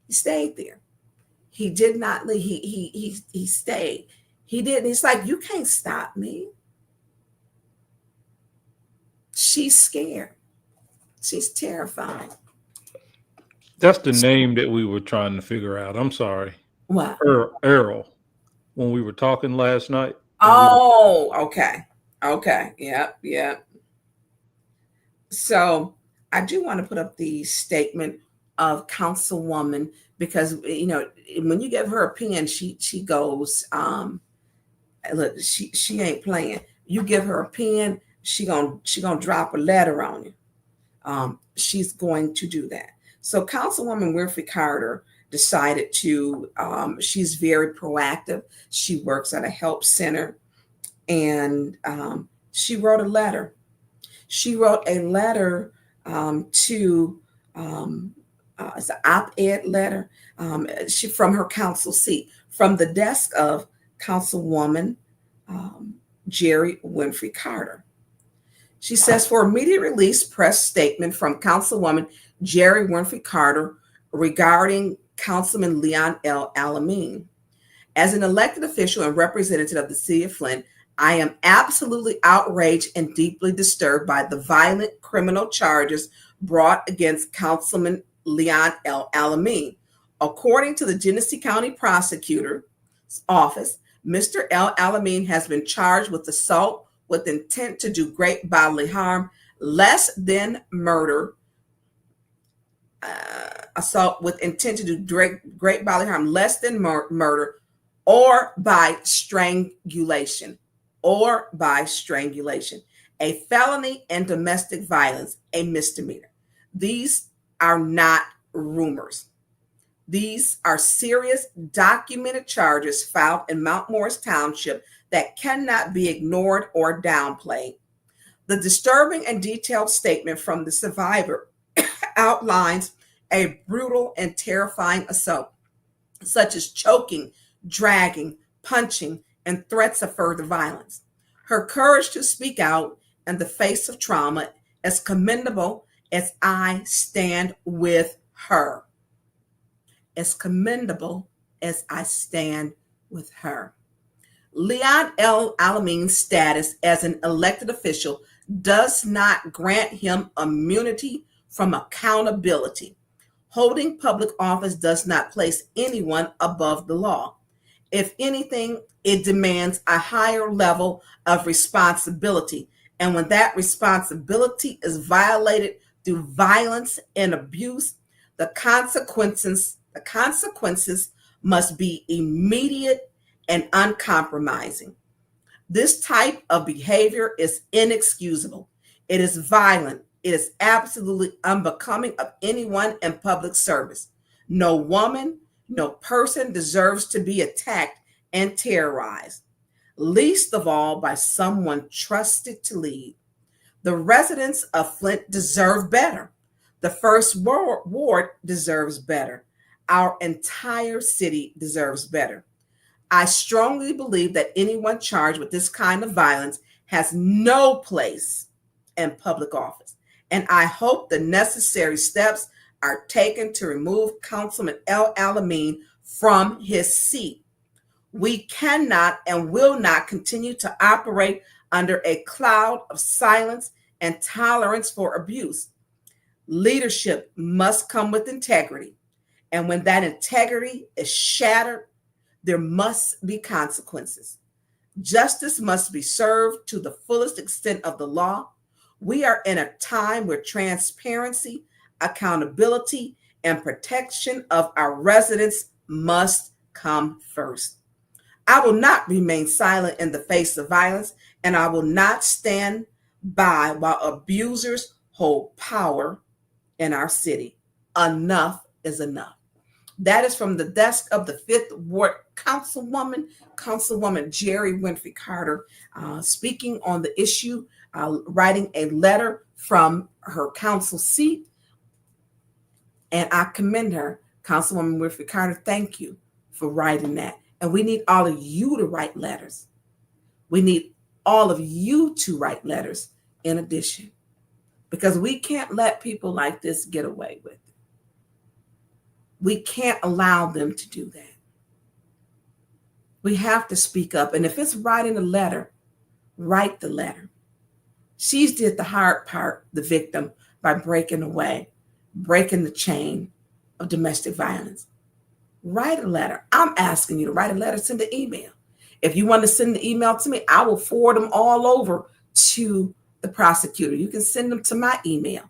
He stayed there. He did not leave. He stayed. He didn't. He's like, you can't stop me. She's scared. She's terrified. That's the name that we were trying to figure out. I'm sorry. What? Errol. When we were talking last night. Oh, okay. Okay. Yep. So I do want to put up the statement of Councilwoman, because, when you give her a pen, she goes, look, she ain't playing. You give her a pen, she gonna drop a letter on you. She's going to do that. So Councilwoman Winfrey Carter decided to, she's very proactive. She works at a help center, and she wrote a letter. She wrote a letter to, it's an op-ed letter, from her council seat, from the desk of Councilwoman Jerry Winfrey Carter. She says, for immediate release, press statement from Councilwoman Jerry Winfrey Carter regarding Councilman Leon L. Alamin. As an elected official and representative of the city of Flint, I am absolutely outraged and deeply disturbed by the violent criminal charges brought against Councilman Leon L. Alamin. According to the Genesee County Prosecutor's Office, Mr. L. Alamin has been charged with assault with intent to do great bodily harm, less than murder, assault with intent to do great bodily harm, less than murder, or by strangulation, a felony and domestic violence, a misdemeanor. These are not rumors. These are serious documented charges filed in Mount Morris Township that cannot be ignored or downplayed. The disturbing and detailed statement from the survivor outlines a brutal and terrifying assault, such as choking, dragging, punching, and threats of further violence. Her courage to speak out in the face of trauma is commendable, as I stand with her. As commendable as I stand with her. Leon L. Alamin's status as an elected official does not grant him immunity from accountability. Holding public office does not place anyone above the law. If anything, it demands a higher level of responsibility. And when that responsibility is violated through violence and abuse, the consequences must be immediate and uncompromising. This type of behavior is inexcusable. It is violent. It is absolutely unbecoming of anyone in public service. No woman, no person deserves to be attacked and terrorized, least of all by someone trusted to lead. The residents of Flint deserve better. The First Ward deserves better. Our entire city deserves better. I strongly believe that anyone charged with this kind of violence has no place in public office. And I hope the necessary steps are taken to remove Councilman L. Alamin from his seat. We cannot and will not continue to operate under a cloud of silence and tolerance for abuse. Leadership must come with integrity. And when that integrity is shattered, there must be consequences. Justice must be served to the fullest extent of the law. We are in a time where transparency, accountability, and protection of our residents must come first. I will not remain silent in the face of violence, and I will not stand by while abusers hold power in our city. Enough is enough. That is from the desk of the 5th Ward Councilwoman Jerry Winfrey Carter, speaking on the issue, writing a letter from her council seat. And I commend her, Councilwoman Winfrey Carter. Thank you for writing that. And we need all of you to write letters. We need all of you to write letters in addition, because we can't let people like this get away with it. We can't allow them to do that. We have to speak up. And if it's writing a letter, write the letter. She's did the hard part, the victim, by breaking away, breaking the chain of domestic violence. Write a letter. I'm asking you to write a letter, send an email. If you want to send the email to me, I will forward them all over to the prosecutor. You can send them to my email,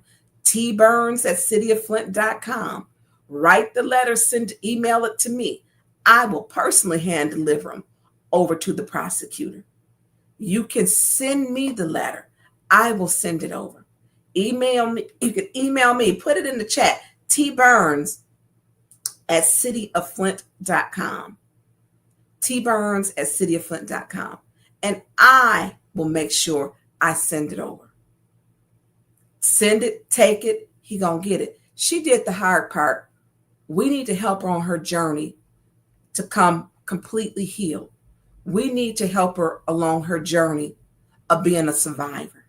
tburns@cityofflint.com. Write the letter, email it to me. I will personally hand deliver them over to the prosecutor. You can send me the letter. I will send it over. Email me. You can email me. Put it in the chat. tburns@cityofflint.com. tburns@cityofflint.com. And I will make sure I send it over. Send it, take it. He gonna get it. She did the hard part. We need to help her on her journey to come completely healed. We need to help her along her journey of being a survivor.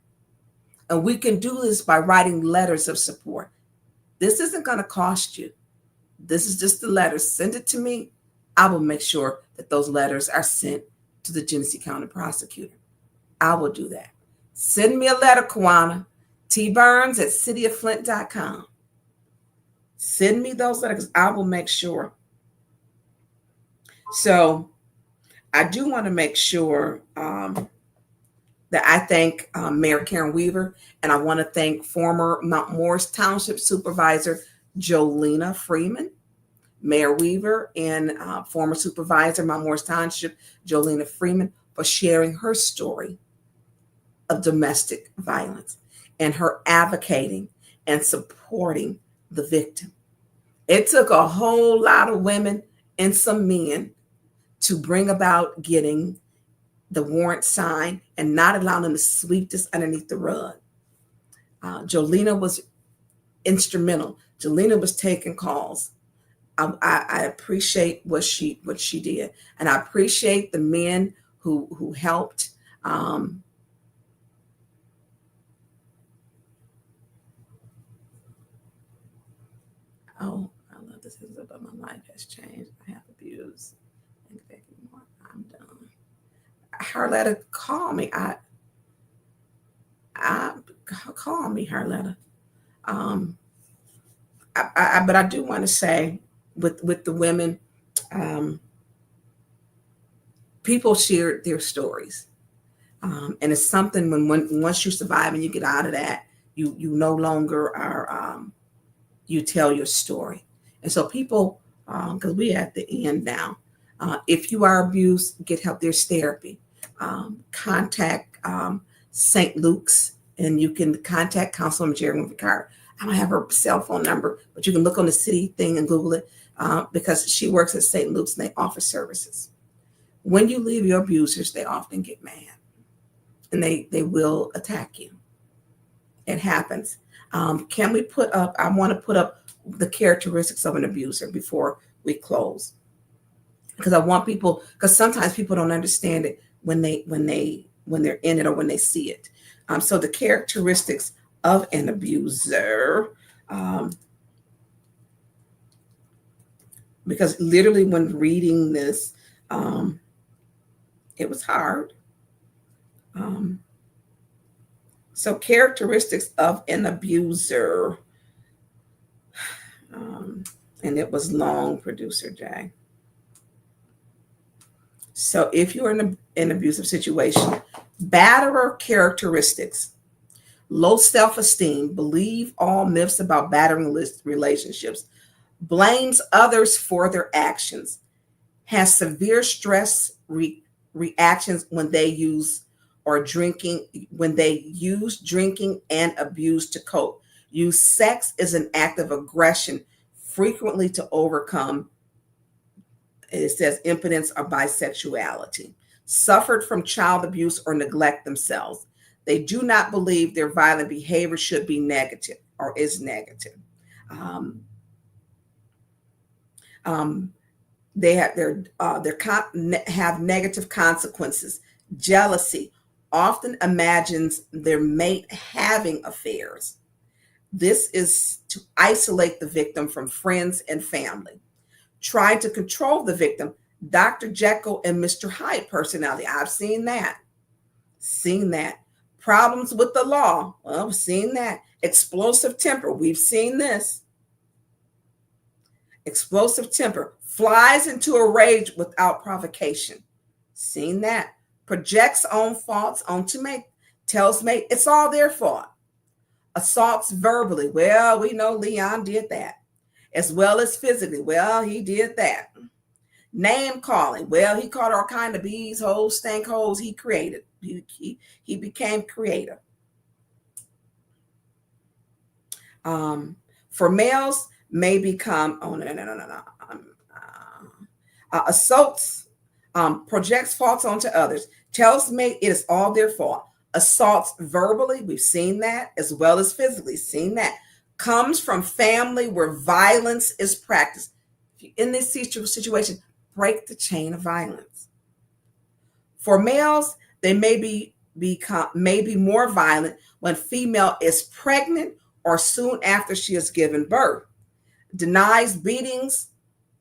And we can do this by writing letters of support. This isn't going to cost you. This is just the letter. Send it to me. I will make sure that those letters are sent to the Genesee County prosecutor. I will do that. Send me a letter, Kawana. tburns@cityofflint.com. Send me those letters. I will make sure. So I do want to make sure that I thank Mayor Karen Weaver, and I want to thank former Mount Morris Township Supervisor Jolena Freeman, Mayor Weaver, and former Supervisor Mount Morris Township Jolena Freeman for sharing her story of domestic violence and her advocating and supporting the victim. It took a whole lot of women and some men to bring about getting the warrant signed and not allowing them to sweep this underneath the rug. Jolena was instrumental. Jolena was taking calls. I appreciate what she did, and I appreciate the men who helped. Oh, I love this. But my life has changed. I have abused. I'm done. Harletta, call me. Call me, Harletta. But I do want to say, with the women, people share their stories, and it's something when once you survive and you get out of that, you no longer are. You tell your story, and so people, because we're at the end now. If you are abused, get help. There's therapy. Contact St. Luke's, and you can contact Councilman Jerry Winfrey. I don't have her cell phone number, but you can look on the city thing and Google it, because she works at St. Luke's and they offer services. When you leave your abusers, they often get mad and they will attack you. It happens. Can we put up, I want to put up the characteristics of an abuser before we close. Because I want people, because sometimes people don't understand it when they're in it or when they see it. So the characteristics of an abuser, because literally when reading this, it was hard. So characteristics of an abuser, and it was long, Producer Jay. So if you're in an abusive situation, batterer characteristics: low self-esteem, believe all myths about battering relationships, blames others for their actions, has severe stress reactions when they use drinking and abuse to cope. Use sex as an act of aggression, frequently to overcome, it says, impotence or bisexuality. Suffered from child abuse or neglect themselves. They do not believe their violent behavior should be negative or is negative. They have negative consequences. Jealousy, often imagines their mate having affairs. This is to isolate the victim from friends and family. Try to control the victim. Dr. Jekyll and Mr. Hyde personality. I've seen that. Problems with the law. Well, we've seen that. Explosive temper. We've seen this. Explosive temper. Flies into a rage without provocation. Seen that. Projects own faults onto mate. Tells mate it's all their fault. Assaults verbally. Well, we know Leon did that. As well as physically. Well, he did that. Name calling. Well, he called all kind of bees, hoes, stank holes he created. He became creative. For males, may become, assaults, projects faults onto others, tells mate it is all their fault. Assaults verbally, we've seen that, as well as physically, seen that. Comes from family where violence is practiced. If you're in this situation, break the chain of violence. For males, they may be more violent when female is pregnant or soon after she has given birth. Denies beatings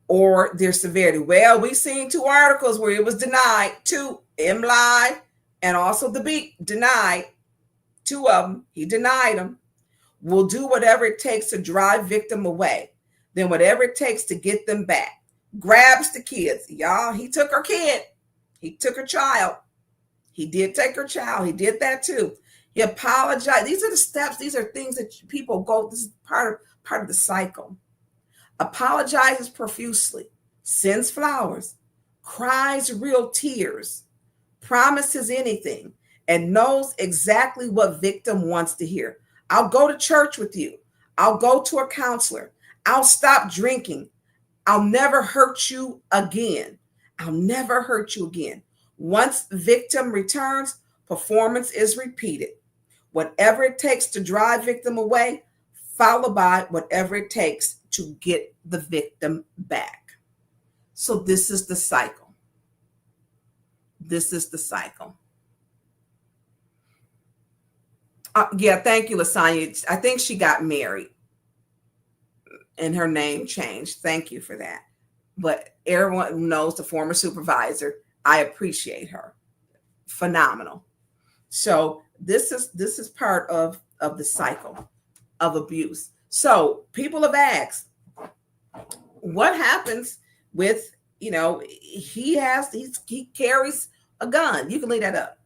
or their severity. Well, we've seen 2 articles where it was denied, 2, M Live and also the beat, denied. 2 of them, he denied them. Will do whatever it takes to drive victim away, then whatever it takes to get them back. Grabs the kids. Y'all, he took her kid. He took her child. He did take her child. He did that too. He apologized. These are the steps. These are things that people go. This is part of the cycle. Apologizes profusely. Sends flowers. Cries real tears. Promises anything. And knows exactly what victim wants to hear. I'll go to church with you. I'll go to a counselor. I'll stop drinking. I'll never hurt you again. I'll never hurt you again. Once victim returns, performance is repeated. Whatever it takes to drive victim away, followed by whatever it takes to get the victim back. So this is the cycle. This is the cycle. Yeah, thank you, Lasagna. I think she got married and her name changed. Thank you for that. But everyone knows the former supervisor. I appreciate her. Phenomenal. So this is part of the cycle of abuse. So people have asked, what happens with, he carries a gun. You can leave that up,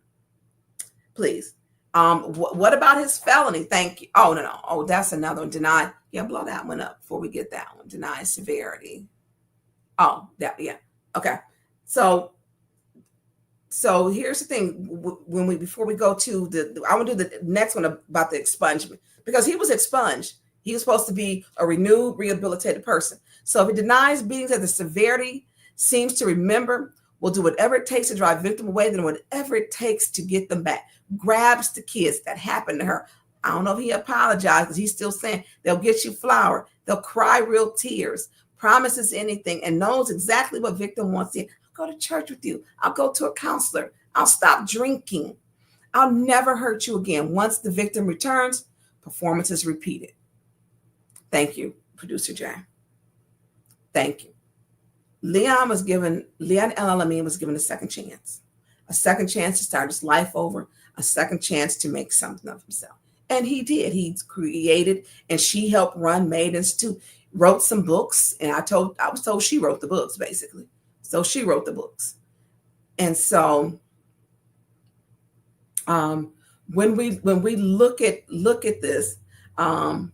please. What about his felony? Thank you. Oh, no. Oh, that's another one. Deny. Yeah, blow that one up before we get that one. Deny severity. Oh, that, yeah. Okay. So here's the thing. Before we go to I want to do the next one about the expungement, because he was expunged. He was supposed to be a renewed, rehabilitated person. So if he denies beatings at the severity, seems to remember, will do whatever it takes to drive victim away, then whatever it takes to get them back. Grabs the kids. That happened to her. I don't know if he apologized, because he's still saying they'll get you flour. They'll cry real tears. Promises anything and knows exactly what victim wants to hear. I'll go to church with you. I'll go to a counselor. I'll stop drinking. I'll never hurt you again. Once the victim returns, performance is repeated. Thank you, Producer Jay. Thank you. Leon Alamin was given a second chance to start his life over, a second chance to make something of himself. And he did. He created, and she helped run Made Institute, wrote some books. And I was told she wrote the books, basically. So she wrote the books. And so when we look at this, Harletta,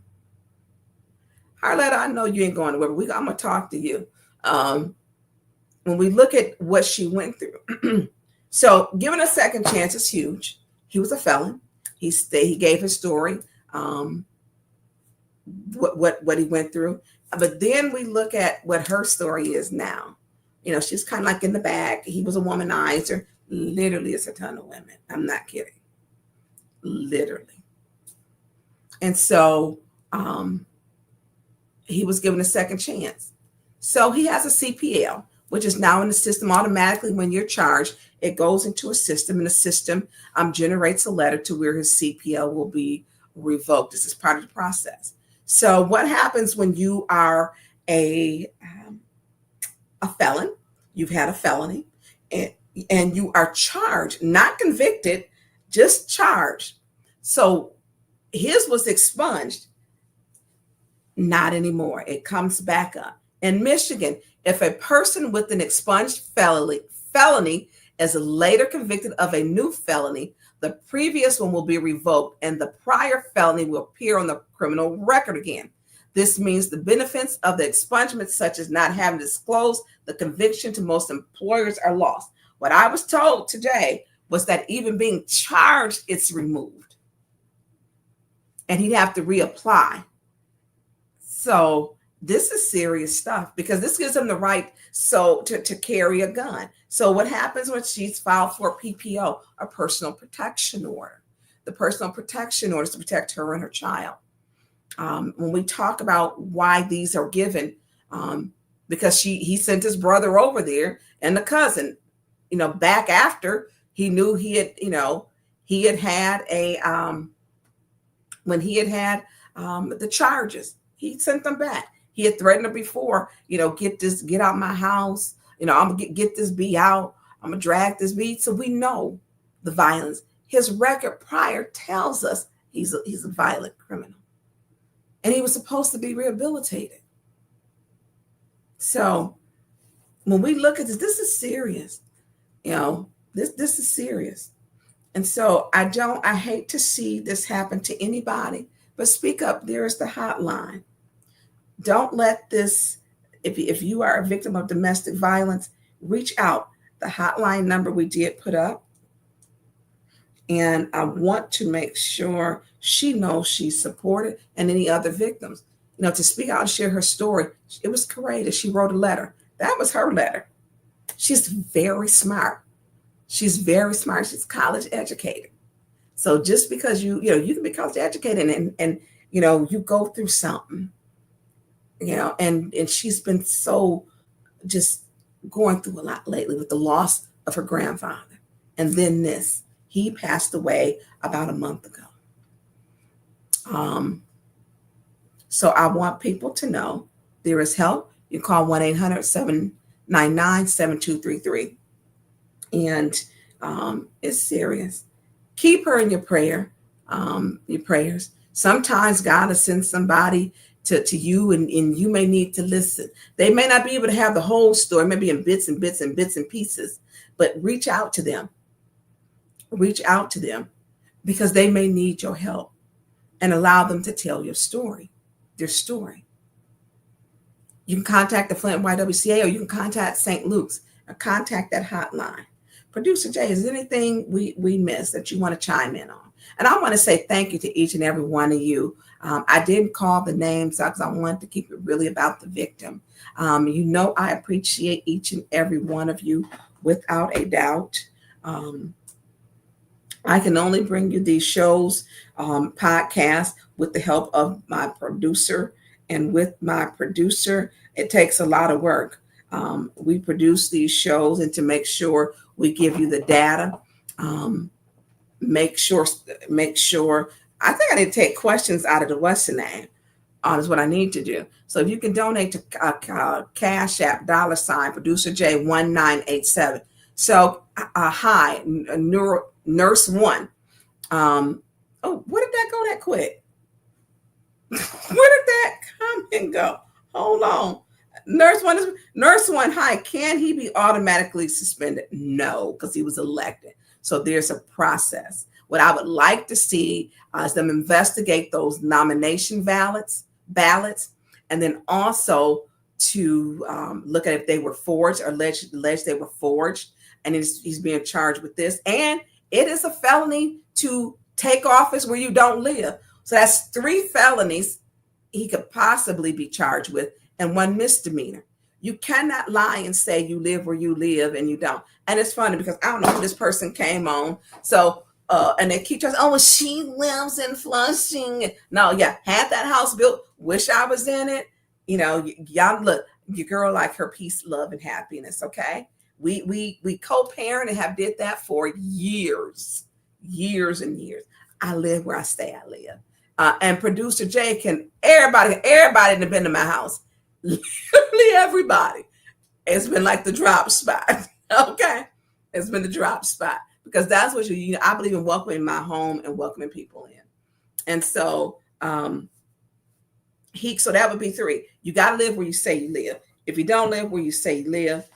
I know you ain't going anywhere, but I'm gonna talk to you. when we look at what she went through, so giving a second chance is huge. He was a felon. He gave his story, what he went through. But then we look at what her story is now. You know, she's kind of like in the back. He was a womanizer. Literally, it's a ton of women. I'm not kidding. Literally. And so he was given a second chance. So he has a CPL, which is now in the system automatically. When you're charged, it goes into a system, and the system generates a letter to where his CPL will be revoked. This is part of the process. So what happens when you are a felon? You've had a felony, and you are charged, not convicted, just charged. So his was expunged. Not anymore. It comes back up. In Michigan, if a person with an expunged felony is later convicted of a new felony, the previous one will be revoked and the prior felony will appear on the criminal record again. This means the benefits of the expungement, such as not having disclosed the conviction to most employers, are lost. What I was told today was that even being charged, it's removed. And he'd have to reapply. So this is serious stuff, because this gives him the right to carry a gun. So what happens when she's filed for a PPO, a personal protection order? The personal protection order is to protect her and her child. When we talk about why these are given, because he sent his brother over there and the cousin, back after he knew he had the charges, he sent them back. He had threatened her before, get out my house. I'm gonna get this B out. I'm gonna drag this B. So we know the violence. His record prior tells us he's a violent criminal, and he was supposed to be rehabilitated. So when we look at this is serious. This is serious. And so I hate to see this happen to anybody, but speak up. There is the hotline. Don't let this, if you are a victim of domestic violence, reach out. The hotline number we did put up. And I want to make sure she knows she's supported, and any other victims, to speak out and share her story. It was courageous. She wrote a letter. That was her letter. She's very smart. She's very smart. She's college educated. So just because you can be college educated and you go through something, and she's been so just going through a lot lately with the loss of her grandfather. And then this, he passed away about a month ago. So I want people to know there is help. You call 1-800-799-7233. And it's serious. Keep her in your prayers. Sometimes God will send somebody to you, and you may need to listen. They may not be able to have the whole story, maybe in bits and pieces, but reach out to them. Reach out to them, because they may need your help, and allow them to tell their story. You can contact the Flint YWCA, or you can contact St. Luke's, or contact that hotline. Producer Jay, is there anything we missed that you want to chime in on? And I want to say thank you to each and every one of you. I didn't call the names because I wanted to keep it really about the victim. I appreciate each and every one of you without a doubt. I can only bring you these shows, podcasts, with the help of my producer. And with my producer, it takes a lot of work. We produce these shows, and to make sure we give you the data, make sure. I think I need to take questions out of the Western name. Is what I need to do. So if you can donate to Cash App $ Producer J 1987. So hi, Nurse One. Where did that go that quick? Where did that comment go? Hold on. Nurse One. Hi, can he be automatically suspended? No, because he was elected. So there's a process. What I would like to see is them investigate those nomination ballots, and then also look at if they were forged or alleged they were forged, and he's being charged with this. And it is a felony to take office where you don't live. So that's 3 felonies he could possibly be charged with and 1 misdemeanor. You cannot lie and say you live where you live and you don't. And it's funny because I don't know who this person came on. So, and they keep telling, oh, she lives in Flushing. No, yeah, had that house built. Wish I was in it. You know, y'all look, your girl like her peace, love, and happiness. Okay. We co-parent and have did that for years and years. I live where I say I live. And producer Jay can, everybody that have been to my house, literally everybody. It's been like the drop spot. Okay. It's been the drop spot because that's what I believe in welcoming my home and welcoming people in. And so, so that would be 3. You got to live where you say you live. If you don't live where you say you live,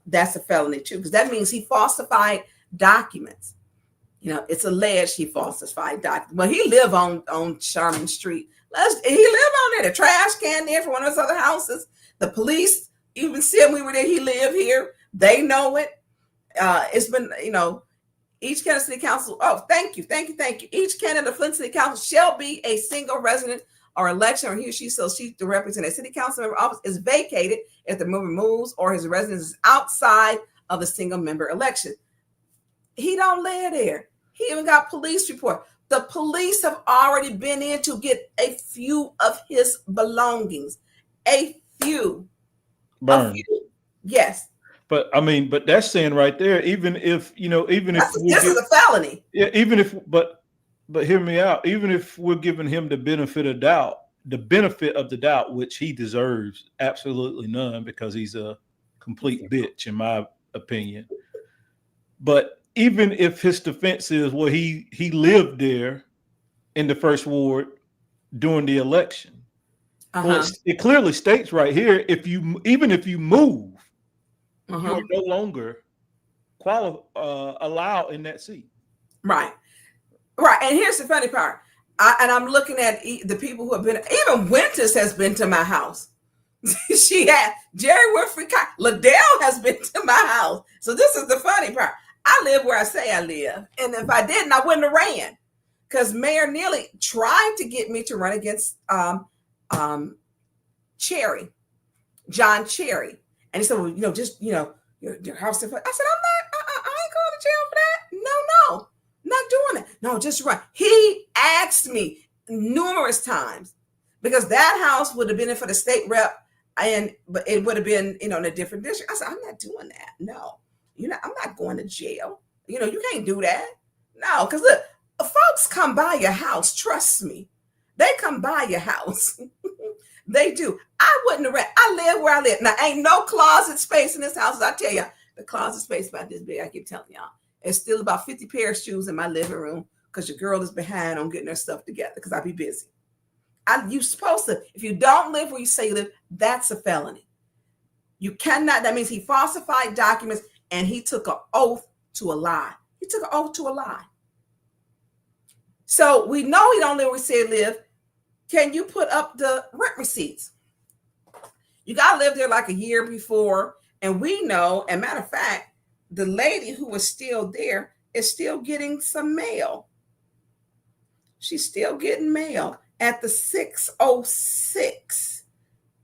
that's a felony too, because that means he falsified documents. You know, it's alleged he falsified documents. Well, he lived on Sherman Street. He lived on there. The trash can there for one of his other houses. The police even said we were there. He lived here. They know it. It's been, you know, each Canada City Council. Oh, thank you. Each Canada Flint City Council shall be a single resident or election, or he or she so she to represent a city council member office is vacated if the member moves or his residence is outside of the single member election. He don't live there. He even got police report. The police have already been in to get a few of his belongings. A few. Burn. Yes. But I mean, but that's saying right there, even if, you know, even if this is a felony. Yeah, even if, but hear me out. Even if we're giving him the benefit of the doubt, which he deserves absolutely none because he's a complete bitch, in my opinion. But even if his defense is, well, he lived there in the first ward during the election. Well, it clearly states right here, even if you move, you are no longer allowed in that seat. Right. And here's the funny part. I'm looking at the people who have been, even Winters has been to my house. She had, Jerry Winfrey, Liddell has been to my house. So this is the funny part. I live where I say I live. And if I didn't, I wouldn't have ran. Because Mayor Neely tried to get me to run against John Cherry. And he said, well, you know, just, you know, your house. I said, I ain't going to jail for that. No, not doing it. No, just run. He asked me numerous times because that house would have been in for the state rep, but it would have been, you know, in a different district. I said, I'm not doing that. No, I'm not going to jail. You know, you can't do that. No, because look, folks come by your house. Trust me, they come by your house. They do. I wouldn't have ran. I live where I live. Now, ain't no closet space in this house. I tell you, the closet space about this big. I keep telling y'all. It's still about 50 pair of shoes in my living room because your girl is behind on getting her stuff together because I be busy. You supposed to, if you don't live where you say you live, that's a felony. You cannot, that means he falsified documents and he took an oath to a lie. He took an oath to a lie. So we know he don't live where he say he live. Can you put up the rent receipts? You got to live there like a year before. And we know, and matter of fact, the lady who was still there is still getting some mail. She's still getting mail at the 606.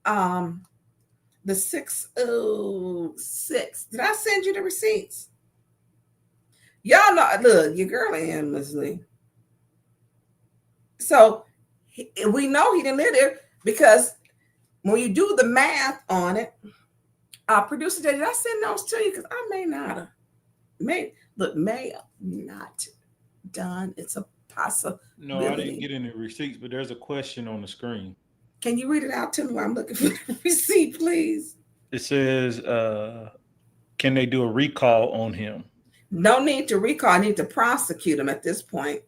The 606. Did I send you the receipts? Y'all know, look, your girl Ann Leslie. So we know he didn't live there because when you do the math on it, producer, did I send those to you? Because I may not have. May have not done. It's a possibility. No, I didn't get any receipts, but there's a question on the screen. Can you read it out to me while I'm looking for the receipt, please? It says, can they do a recall on him? No need to recall. I need to prosecute him at this point.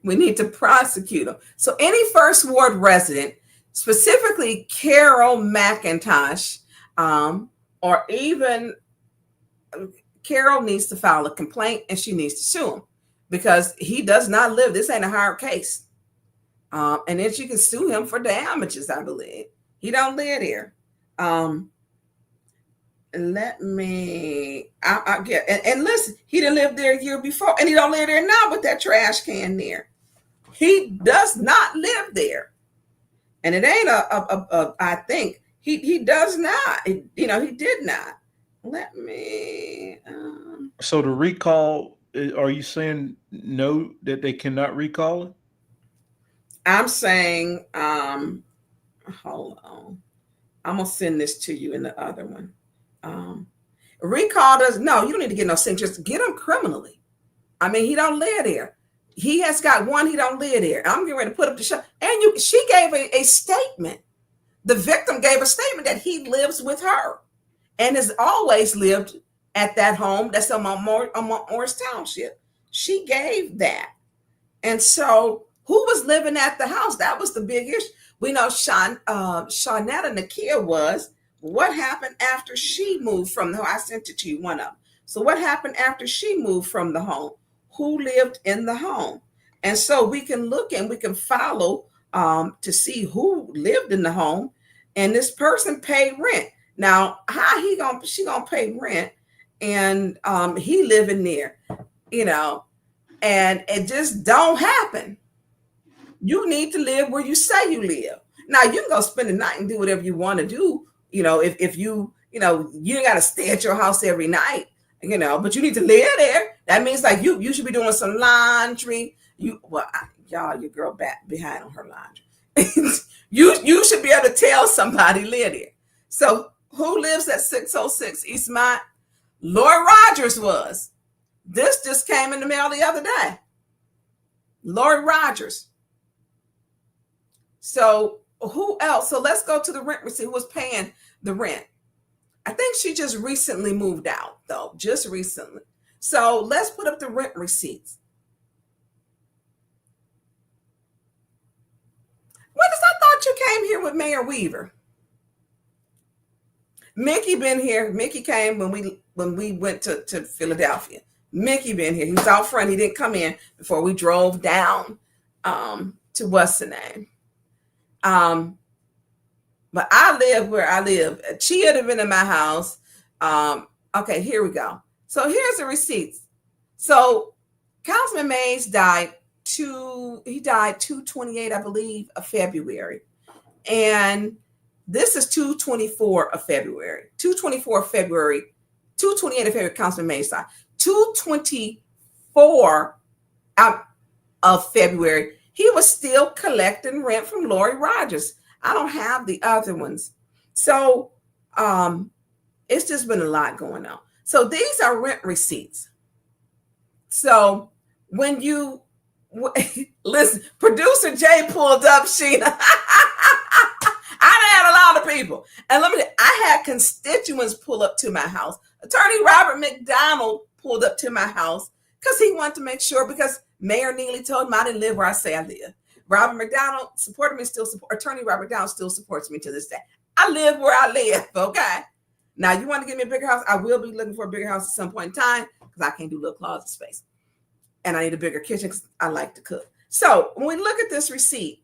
We need to prosecute him. So any first ward resident, specifically Carol McIntosh, or even Carol needs to file a complaint and she needs to sue him because he does not live. This ain't a hard case. And then she can sue him for damages, I believe. He don't live there. Let me, I get, and listen, he didn't live there a year before, and he don't live there now with that trash can there. He does not live there. And it ain't I think he does not, he did not. Let me. So the recall, are you saying no, that they cannot recall it? I'm saying, hold on. I'm going to send this to you in the other one. Recall does, no, you don't need to get no signature. Just get him criminally. I mean, he don't live there. He has got one, he don't live there. I'm getting ready to put up the show. And she gave a statement. The victim gave a statement that he lives with her and has always lived at that home that's on Morris Township. She gave that. And so who was living at the house? That was the big issue. We know Shawnetta Nakia was. What happened after she moved from the home? I sent it to you, one of them. So what happened after she moved from the home? Who lived in the home? And so we can look and we can follow to see who lived in the home. And this person paid rent. Now, how she gonna pay rent and he living there, and it just don't happen. You need to live where you say you live. Now you can go spend the night and do whatever you want to do. If you ain't got to stay at your house every night, but you need to live there. That means like you should be doing some laundry. Your girl back behind on her laundry. you should be able to tell somebody live there. So who lives at 606 East Mott? Lori Rogers was. This just came in the mail the other day. Lori Rogers. So who else? So let's go to the rent receipt. Who was paying the rent? I think she just recently moved out, though. Just recently. So let's put up the rent receipts. I thought you came here with Mayor Weaver. Mickey been here. Mickey came when we went to Philadelphia. Mickey been here. He was out front. He didn't come in before we drove down to what's the name. But I live where I live. She had been in my house. Okay, here we go. So here's the receipts. So Councilman Mays died 2/28, I believe, of February. And this is 2/24 of February. 2/24 of February. 2/28 of February, Councilman Mays died. 2/24 of February, he was still collecting rent from Lori Rogers. I don't have the other ones. So it's just been a lot going on. So these are rent receipts. So when you listen, producer Jay pulled up Sheena. I had a lot of people. And I had constituents pull up to my house. Attorney Robert McDonald pulled up to my house because he wanted to make sure, because Mayor Neely told him I didn't live where I say I live. Robert McDonald supported me, Attorney Robert McDonald still supports me to this day. I live where I live, okay? Now, you want to give me a bigger house? I will be looking for a bigger house at some point in time because I can't do little closet space. And I need a bigger kitchen because I like to cook. So when we look at this receipt,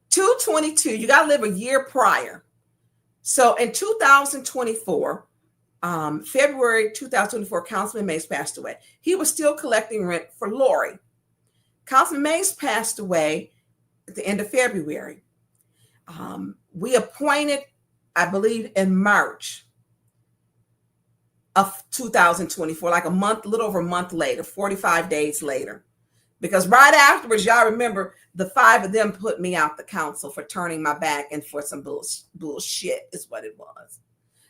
2/22, you got to live a year prior. So in 2024, February 2024, Councilman Mays passed away. He was still collecting rent for Lori. Councilman Mays passed away at the end of February. We appointed, I believe, in March of 2024, like a little over a month later, 45 days later. Because right afterwards, y'all remember, the 5 of them put me out the council for turning my back and for some bullshit is what it was.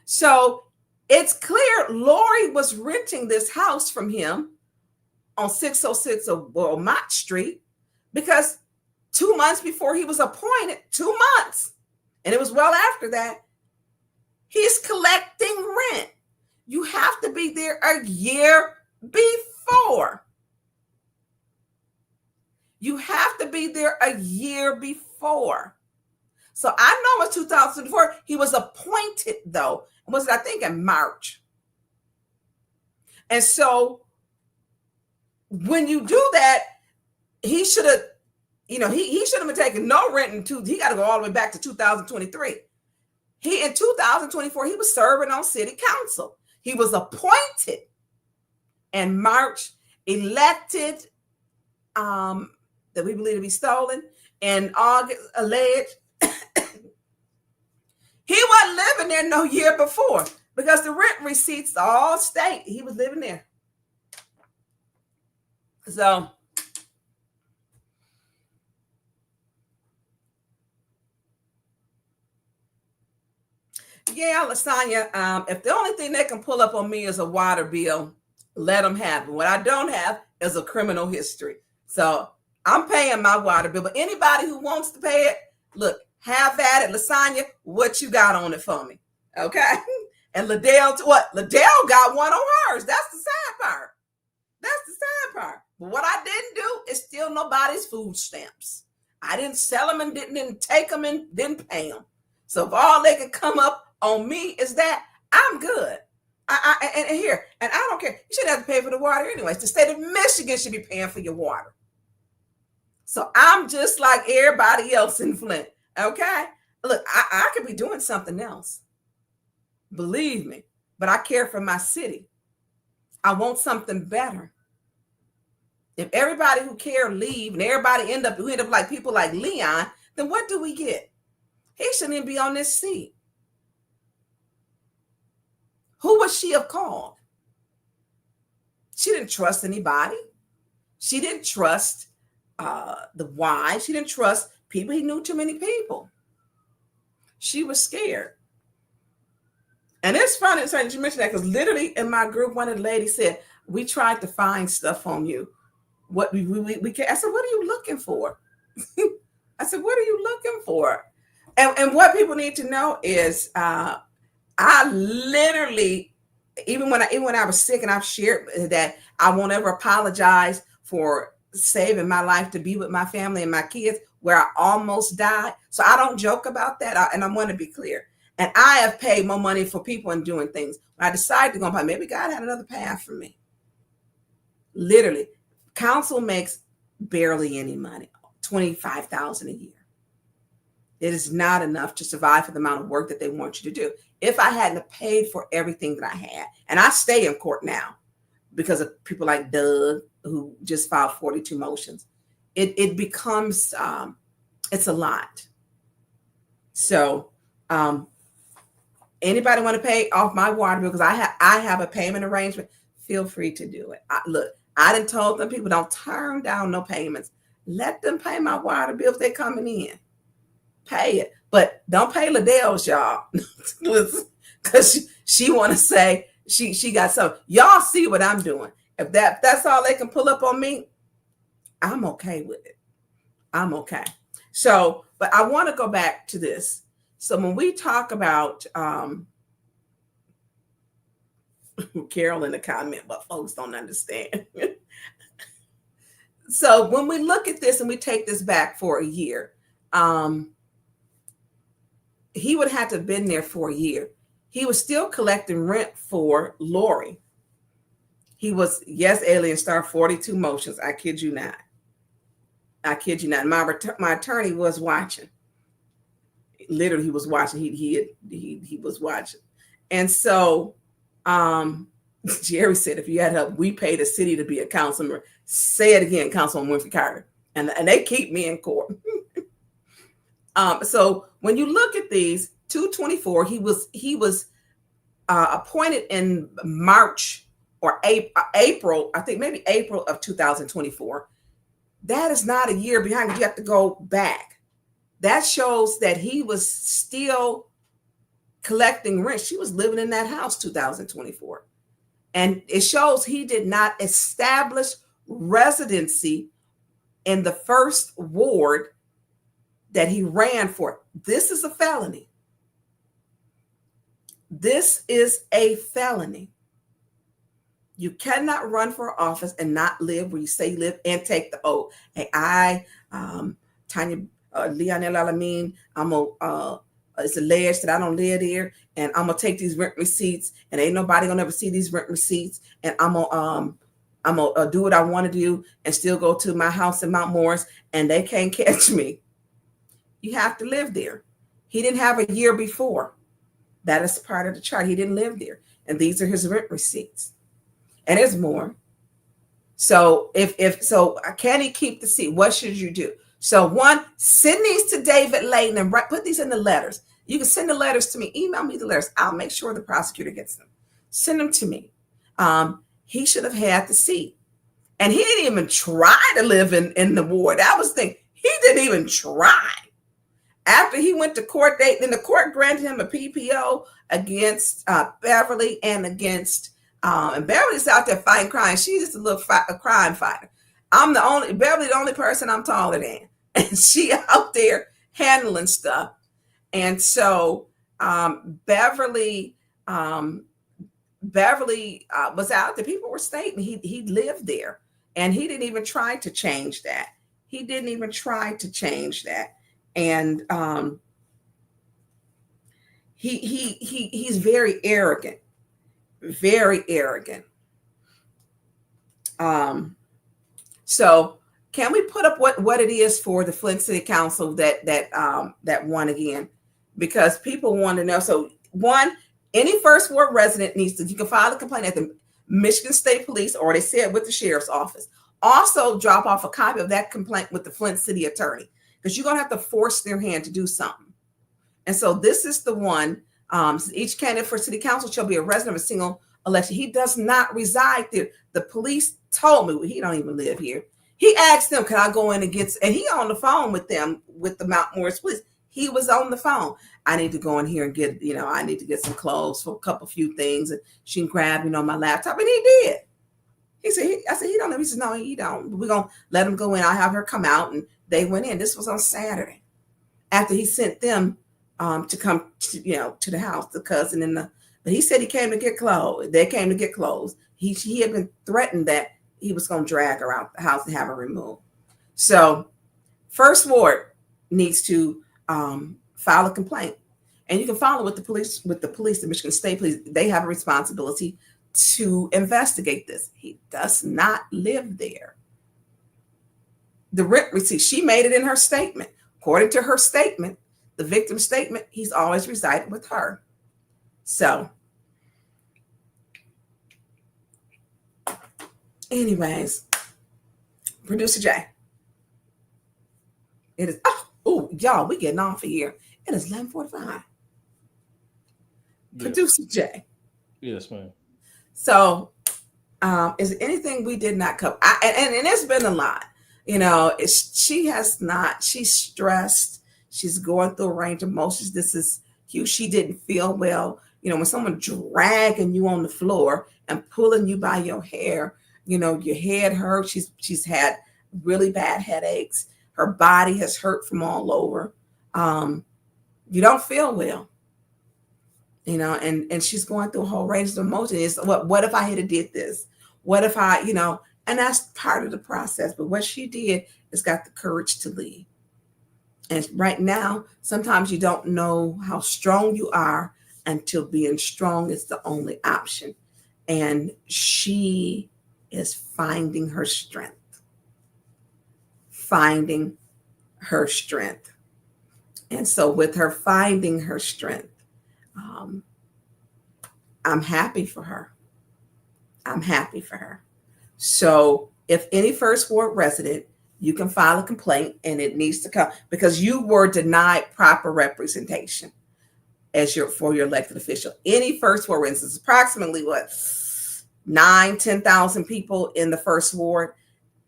So it's clear Lori was renting this house from him on 606 of Mott Street because 2 months before he was appointed, 2 months, and it was well after that, he's collecting rent. You have to be there a year before. You have to be there a year before. So I know it's 2004. He was appointed, though. Was it, I think, in March. And so when you do that, he should have he should have been taking no rent he got to go all the way back to 2023. In 2024, he was serving on city council. He was appointed in March, elected, that we believe to be stolen, in August, alleged. He wasn't living there no year before because the rent receipts all state he was living there. So yeah, Lasagna, if the only thing they can pull up on me is a water bill, let them have it. What I don't have is a criminal history. So I'm paying my water bill, but anybody who wants to pay it, look, have at it. Lasagna, what you got on it for me? Okay. And Liddell, Liddell got one on hers. That's the sad part. But what I didn't do is steal nobody's food stamps. I didn't sell them and didn't take them and didn't pay them. So if all they could come up on me is that, I'm good. And I don't care. You shouldn't have to pay for the water anyways. The state of Michigan should be paying for your water. So I'm just like everybody else in Flint. Okay. Look, I could be doing something else. Believe me. But I care for my city. I want something better. If everybody who care leave and everybody end up like people like Leon, then what do we get? He shouldn't even be on this seat. Who would she have called? She didn't trust anybody. She didn't trust the wives. She didn't trust people. He knew too many people. She was scared. And it's funny that you mentioned that because literally in my group, one of the ladies said, we tried to find stuff on you. What we can. I said, what are you looking for? I said, what are you looking for? And what people need to know is I literally, even when I was sick, and I've shared that I won't ever apologize for saving my life to be with my family and my kids where I almost died. So I don't joke about that. And I want to be clear. And I have paid more money for people and doing things. When I decided to go on, maybe God had another path for me. Literally, council makes barely any money, $25,000 a year. It is not enough to survive for the amount of work that they want you to do. If I hadn't paid for everything that I had, and I stay in court now because of people like Doug, who just filed 42 motions, it becomes, it's a lot. So anybody want to pay off my water bill, because I have a payment arrangement, feel free to do it. I done told them, people don't turn down no payments. Let them pay my water bill if they're coming in. Pay it, but don't pay Liddell's, y'all, because she want to say she got something. Y'all see what I'm doing. If that's all they can pull up on me, I'm okay with it. I'm okay. So, but I want to go back to this. So when we talk about Carol in the comment, but folks don't understand. So when we look at this and we take this back for a year, he would have to have been there for a year. He was still collecting rent for Lori. He was, yes, Alien Star, 42 motions. I kid you not. I kid you not. My attorney was watching. Literally, he was watching. He was watching. And so Jerry said, if you had help, we pay the city to be a councilman. Say it again, Councilman Winfrey Carter. And they keep me in court. So when you look at these, 224, he was appointed in March or April, I think maybe April of 2024. That is not a year behind. You have to go back. That shows that he was still collecting rent. She was living in that house 2024. And it shows he did not establish residency in the first ward that he ran for. This is a felony. This is a felony. You cannot run for office and not live where you say you live and take the oath. Hey, Tanya Leonel Alamin, it's alleged that I don't live here, and I'm gonna take these rent receipts, and ain't nobody gonna ever see these rent receipts, and I'm gonna I'm gonna do what I want to do and still go to my house in Mount Morris, and they can't catch me. You have to live there. He didn't have a year before. That is part of the chart. He didn't live there, and these are his rent receipts, and there's more. So if so, can he keep the seat? What should you do? So one, send these to David Layton and put these in the letters. You can send the letters to me. Email me the letters. I'll make sure the prosecutor gets them. Send them to me. He should have had the seat. And he didn't even try to live in the ward. That was the thing. He didn't even try. After he went to court, then the court granted him a PPO against Beverly and against, and Beverly's out there fighting crime. She's just a crime fighter. Beverly, the only person I'm taller than. And she out there handling stuff. And so Beverly was out there. People were stating he lived there, and he didn't even try to change that. And he's very arrogant, So can we put up what it is for the Flint City Council that won again? Because people want to know. So one, any first ward resident you can file a complaint at the Michigan State Police, or they say it with the sheriff's office. Also drop off a copy of that complaint with the Flint City attorney, because you're going to have to force their hand to do something. And so this is the one. Each candidate for city council shall be a resident of a single election. He does not reside there. The police told me he don't even live here. He asked them, can I go in and and he on the phone with them, with the Mount Morris police. He was on the phone. I need to go in here and get, I need to get some clothes for a few things. And she can grab, my laptop. And he did. I said, he don't know. He said, no, he don't. We're going to let him go in. I'll have her come out. And they went in. This was on Saturday. After he sent them to come, to the house, the cousin but he said he came to get clothes. They came to get clothes. He had been threatened that he was going to drag her out the house and have her removed. So First Ward needs to file a complaint, and you can file it with the police, the Michigan State Police. They have a responsibility to investigate this. He does not live there. The rent receipt, she made it in her statement. According to her statement, the victim's statement, he's always resided with her. So anyways, Producer Jay. It is, y'all, we getting off of here. It is 11:45. Yes. Producer Jay. Yes, ma'am. So is there anything we did not cover? And it's been a lot. She's stressed. She's going through a range of emotions. This is huge. She didn't feel well. When someone dragging you on the floor and pulling you by your hair, your head hurts. She's had really bad headaches. Her body has hurt from all over. You don't feel well, and she's going through a whole range of emotions. What if I had did this? What if I, and that's part of the process. But what she did is got the courage to leave. And right now, sometimes you don't know how strong you are until being strong is the only option. And she is finding her strength. And so with her finding her strength, I'm happy for her. So if any First Ward resident, you can file a complaint, and it needs to come because you were denied proper representation for your elected official. Any First Ward residents, approximately 10,000 people in the First Ward.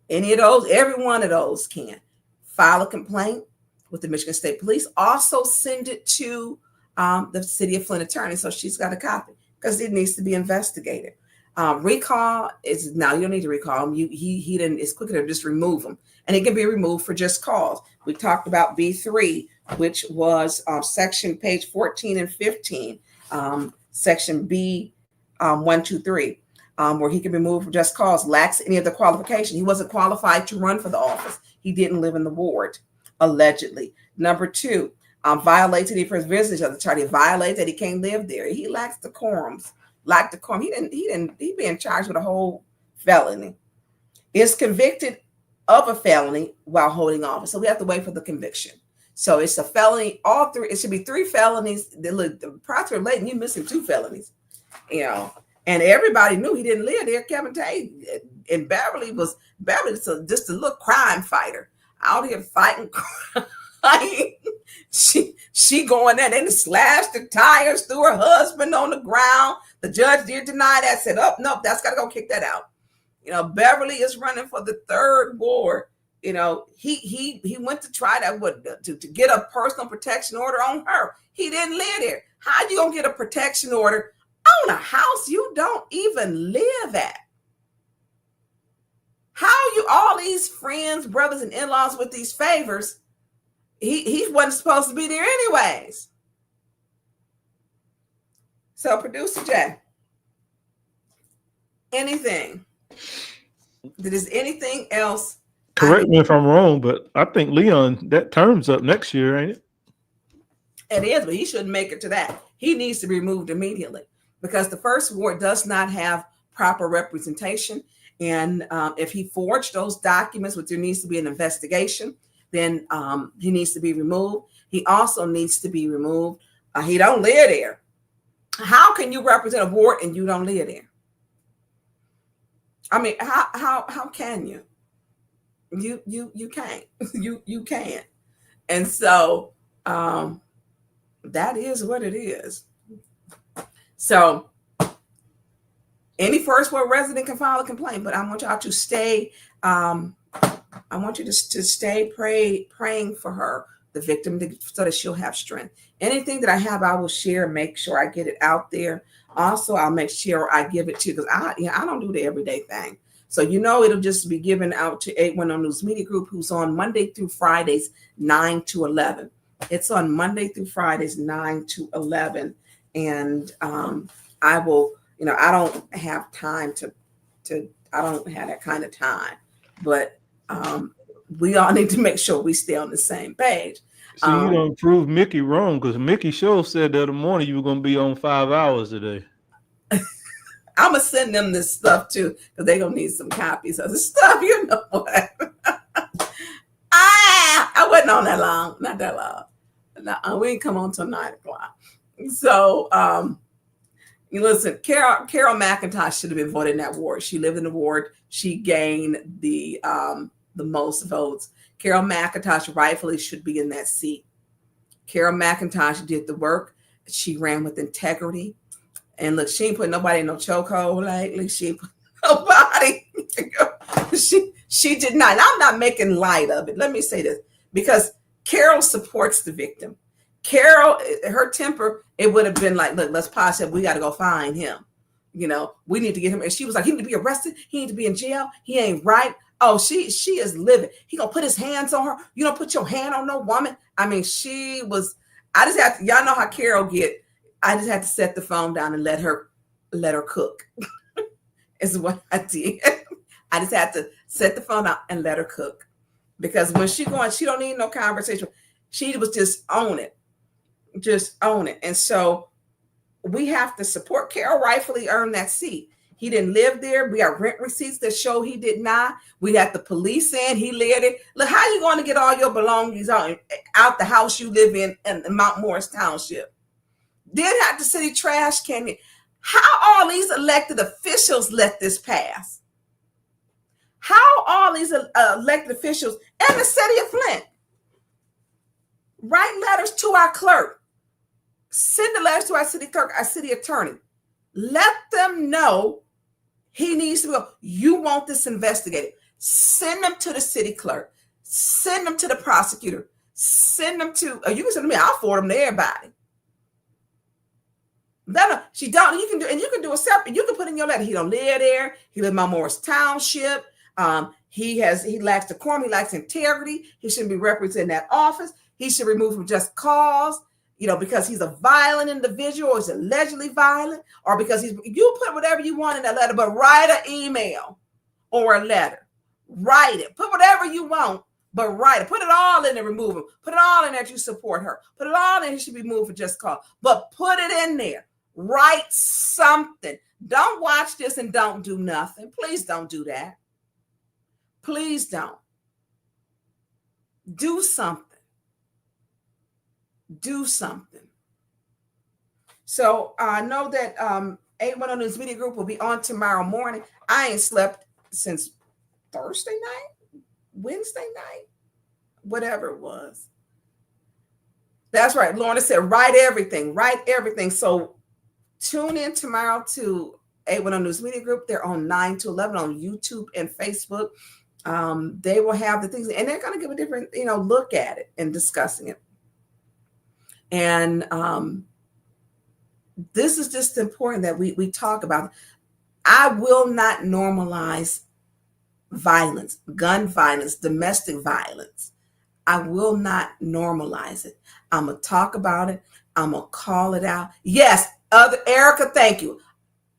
Any of those, every one of those can file a complaint with the Michigan State Police. Also send it to the City of Flint attorney, so she's got a copy because it needs to be investigated. Recall is now you don't need to recall him. He didn't. It's quicker to just remove him, and it can be removed for just cause. We talked about B3, which was section page 14 and 15, section B 123. Where he can be removed for just cause, lacks any of the qualification. He wasn't qualified to run for the office. He didn't live in the ward, allegedly. Number 2, violates any of his visits of the charter. He violates that he can't live there. He lacks decorum. He being charged with a whole felony. is convicted of a felony while holding office. So we have to wait for the conviction. So it's a felony. All three. It should be 3 felonies. The prosecutor Layton, you missing 2 felonies. And everybody knew he didn't live there. Kevin Tate and Beverly was just a little crime fighter out here fighting crime. She going there and slashed the tires through her husband on the ground. The judge did deny that. Said, "Oh no, that's got to go kick that out." Beverly is running for the 3rd ward. He went to try to get a personal protection order on her. He didn't live there. How you gonna get a protection order on a house you don't even live at? How you all these friends, brothers, and in-laws with these favors? He wasn't supposed to be there anyways. So, Producer Jay, anything? There's anything else? Correct me if I'm wrong, but I think Leon, that term's up next year, ain't it? It is, but he shouldn't make it to that. He needs to be removed immediately because the 1st ward does not have proper representation. And if he forged those documents, which there needs to be an investigation, then he needs to be removed. He also needs to be removed. He don't live there. How can you represent a ward and you don't live there? I mean, how can you? You can't. You can't. And so that is what it is. So any first ward resident can file a complaint, but I want y'all to stay. I want you to stay praying for her, the victim, so that she'll have strength. Anything that I have, I will share. Make sure I get it out there. Also, I'll make sure I give it to you because I don't do the everyday thing. So it'll just be given out to 810 News Media Group, who's on Monday through Fridays, 9 to 11. It's on Monday through Fridays, 9 to 11. And I will, I don't have time I don't have that kind of time. But we all need to make sure we stay on the same page. So you don't prove Mickey wrong because Mickey Show said the other morning you were going to be on 5 hours today. I'm going to send them this stuff too because they're going to need some copies of the stuff. You know what? I wasn't on that long. Not that long. No, we didn't come on till 9 o'clock. So, you listen, Carol McIntosh should have been voted in that ward. She lived in the ward. She gained the most votes. Carol McIntosh rightfully should be in that seat. Carol McIntosh did the work. She ran with integrity. And look, she ain't put nobody in no chokehold lately. She ain't put nobody. She did not. And I'm not making light of it. Let me say this, because Carol supports the victim. Carol, her temper, it would have been like, look, let's pause it. We got to go find him. We need to get him. And she was like, he need to be arrested. He need to be in jail. He ain't right. Oh, she is livid. He gonna put his hands on her. You don't put your hand on no woman. I mean, she was. I just have to. Y'all know how Carol get. I just had to set the phone down and let her cook. Is what I did. I just had to set the phone out and let her cook, because when she going, she don't need no conversation. She was just on it. And so we have to support. Carol rightfully earned that seat. He didn't live there. We got rent receipts that show he did not. We got the police saying he lived it. Look, how you going to get all your belongings out the house you live in Mount Morris Township? Then have the city trash can. How all these elected officials let this pass? How all these elected officials and the city of Flint write letters to our clerk, send the letters to our city clerk, our city attorney, let them know he needs to go. You want this investigated? Send them to the city clerk. Send them to the prosecutor. Send them to. You can send them to me. I'll forward them to everybody. She don't. You can do, and you can do a separate. You can put in your letter. He don't live there. He lives in Mount Morris Township. He lacks decorum. He lacks integrity. He shouldn't be representing that office. He should remove from just cause. Because he's a violent individual, or is allegedly violent, or because you put whatever you want in that letter, but write an email or a letter. Write it. Put whatever you want, but write it. Put it all in and remove him. Put it all in that you support her. Put it all in he should be moved for just cause. But put it in there. Write something. Don't watch this and don't do nothing. Please don't do that. Please don't. Do something. Do something. So I know that 810 News Media Group will be on tomorrow morning. I ain't slept since Thursday night, Wednesday night, whatever it was. That's right. Lorna said, write everything, write everything. So tune in tomorrow to 810 News Media Group. They're on 9 to 11 on YouTube and Facebook. They will have the things, and they're going to give a different, look at it and discussing it. And this is just important that we talk about. I will not normalize violence, gun violence, domestic violence. I will not normalize it. I'm going to talk about it. I'm going to call it out. Yes, Erica, thank you.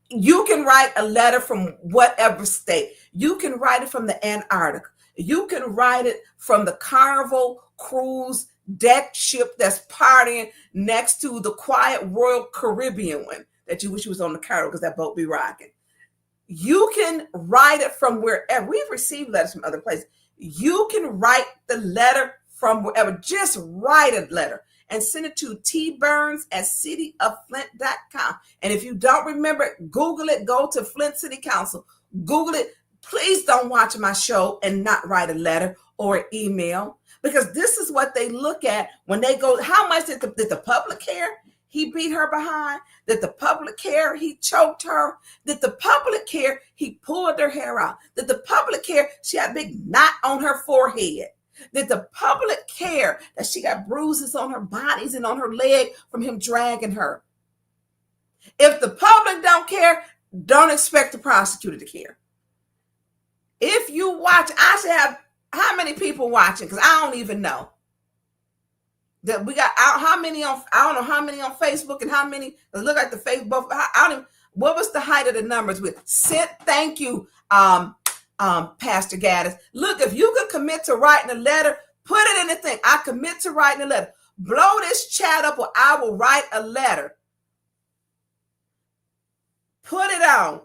You can write a letter from whatever state. You can write it from the Antarctica. You can write it from the Carnival Cruise deck ship that's partying next to the quiet Royal Caribbean one that you wish was on the Carnival because that boat be rocking. You can write it from wherever. We've received letters from other places. You can write the letter from wherever. Just write a letter and send it to tburns@cityofflint.com. And if you don't remember, Google it, go to Flint City Council, Google it. Please don't watch my show and not write a letter or an email, because this is what they look at when they go, how much did the public care? He beat her behind? Did the public care he choked her? Did the public care he pulled her hair out? Did the public care she had a big knot on her forehead? Did the public care that she got bruises on her bodies and on her leg from him dragging her? If the public don't care, don't expect the prosecutor to care. If you watch, I should have how many people watching? Because I don't even know. That we got how many on, I don't know how many on Facebook and how many, it look like the Facebook, I don't even, what was the height of the numbers with? Thank you, Pastor Gaddis. Look, if you could commit to writing a letter, put it in the thing. I commit to writing a letter. Blow this chat up or I will write a letter. Put it on.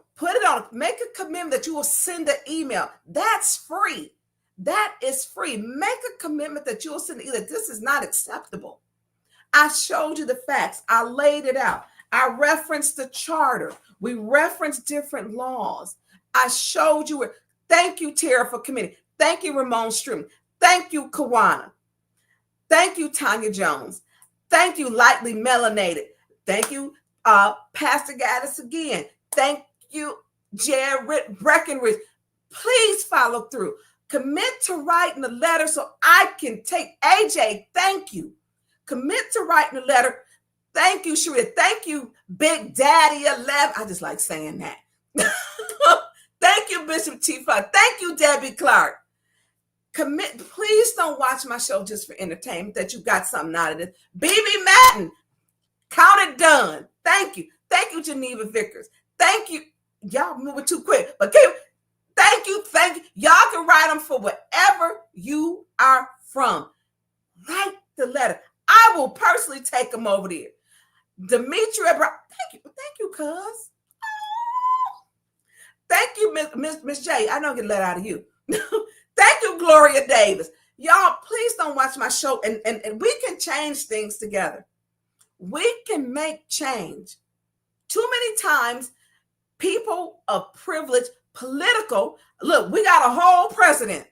Make a commitment that you will send an email. That's free. That is free. Make a commitment that you will send either. This is not acceptable. I showed you the facts. I laid it out. I referenced the charter. We referenced different laws. I showed you it. Thank you, Tara, for committing. Thank you, Ramon Strum. Thank you, Kawana. Thank you, Tanya Jones. Thank you, Lightly Melanated. Thank you, Pastor Gaddis again. Thank you, Jared Breckenridge. Please follow through. Commit to writing a letter so I can take AJ. Thank you. Commit to writing a letter. Thank you, Sharita. Thank you, Big Daddy 11. I just like saying that. Thank you, Bishop T. Flood. Thank you, Debbie Clark. Commit. Please don't watch my show just for entertainment, that you got something out of this. BB Madden. Count it done. Thank you. Thank you, Geneva Vickers. Thank you. Y'all moving too quick. But thank you. Y'all can write them for wherever you are from. Write the letter. I will personally take them over there. Demetria, thank you, cuz. Thank you, Miss J. I don't get let out of you. Thank you, Gloria Davis. Y'all, please don't watch my show, and we can change things together. We can make change. Too many times, people of privilege, political, look, we got a whole president,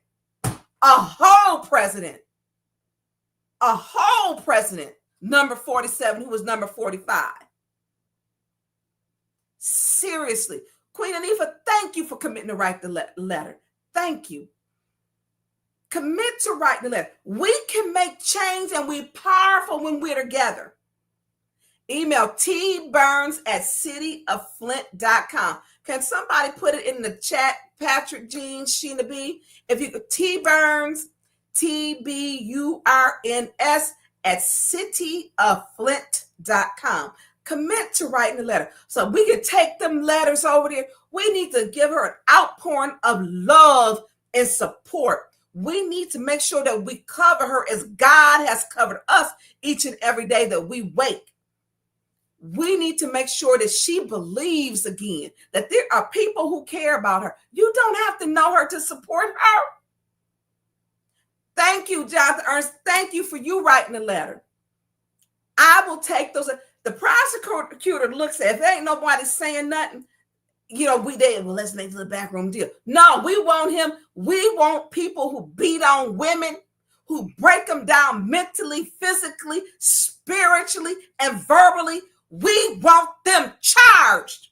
number 47, who was number 45. Seriously. Queen Anifa, thank you for committing to write the letter. Thank you. Commit to write the letter. We can make change, and we're powerful when we're together. Email tburns@cityofflint.com. Can somebody put it in the chat? Patrick, Jean, Sheena B. If you could, tburns, TBURNS @cityofflint.com. Commit to writing a letter so we can take them letters over there. We need to give her an outpouring of love and support. We need to make sure that we cover her as God has covered us each and every day that we wake. We need to make sure that she believes again, that there are people who care about her. You don't have to know her to support her. Thank you, Jonathan Ernst. Thank you for you writing the letter. I will take those. The prosecutor looks at, if there ain't nobody saying nothing, let's make the backroom deal. No, we want him. We want people who beat on women, who break them down mentally, physically, spiritually, and verbally. We want them charged.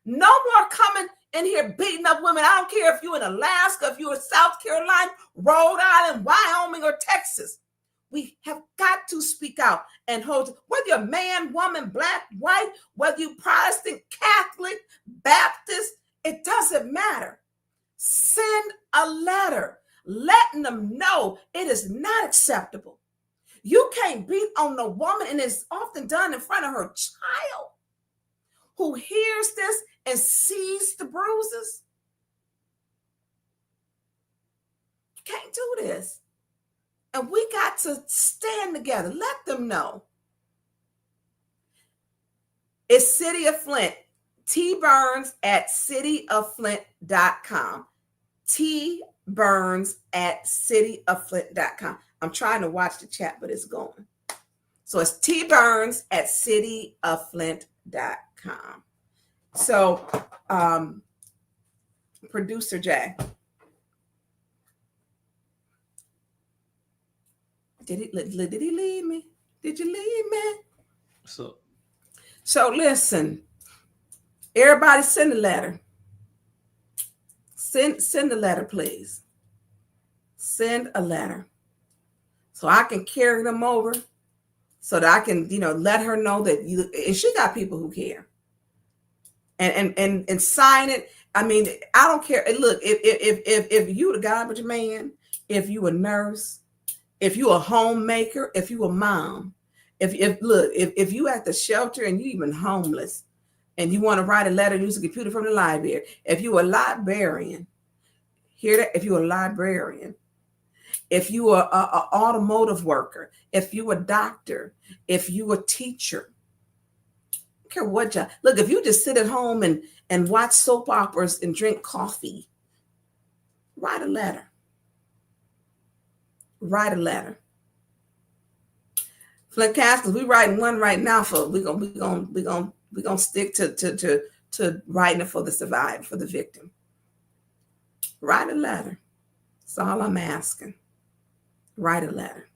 No more coming in here beating up women. I don't care if you're in Alaska, if you're in South Carolina, Rhode Island, Wyoming, or Texas. We have got to speak out and hold, whether you're man, woman, black, white, whether you Protestant, Catholic, Baptist, it doesn't matter. Send a letter letting them know it is not acceptable. You can't beat on a woman, and it's often done in front of her child who hears this and sees the bruises. You can't do this. And we got to stand together. Let them know. It's City of Flint. T. Burns at cityofflint.com. T. Burns at cityofflint.com. I'm trying to watch the chat, but it's going. So it's T. Burns at cityofflint.com. So, Producer Jay. Did he leave me? Did you leave me? So listen, everybody send a letter. Send a letter, please. Send a letter. So I can carry them over, so that I can, let her know that and she got people who care. And sign it. I mean, I don't care. Look, if you the garbage man, if you a nurse, if you a homemaker, if you a mom, if you at the shelter and you even homeless and you want to write a letter, use a computer from the library. If you a librarian, hear that? If you a librarian, if you are a automotive worker, if you a doctor, if you a teacher, I don't care what job. Look, if you just sit at home and watch soap operas and drink coffee, write a letter. Write a letter. Flint Castles, we writing one right now for we gonna stick to writing it for the survivor, for the victim. Write a letter. That's all I'm asking. Write a letter.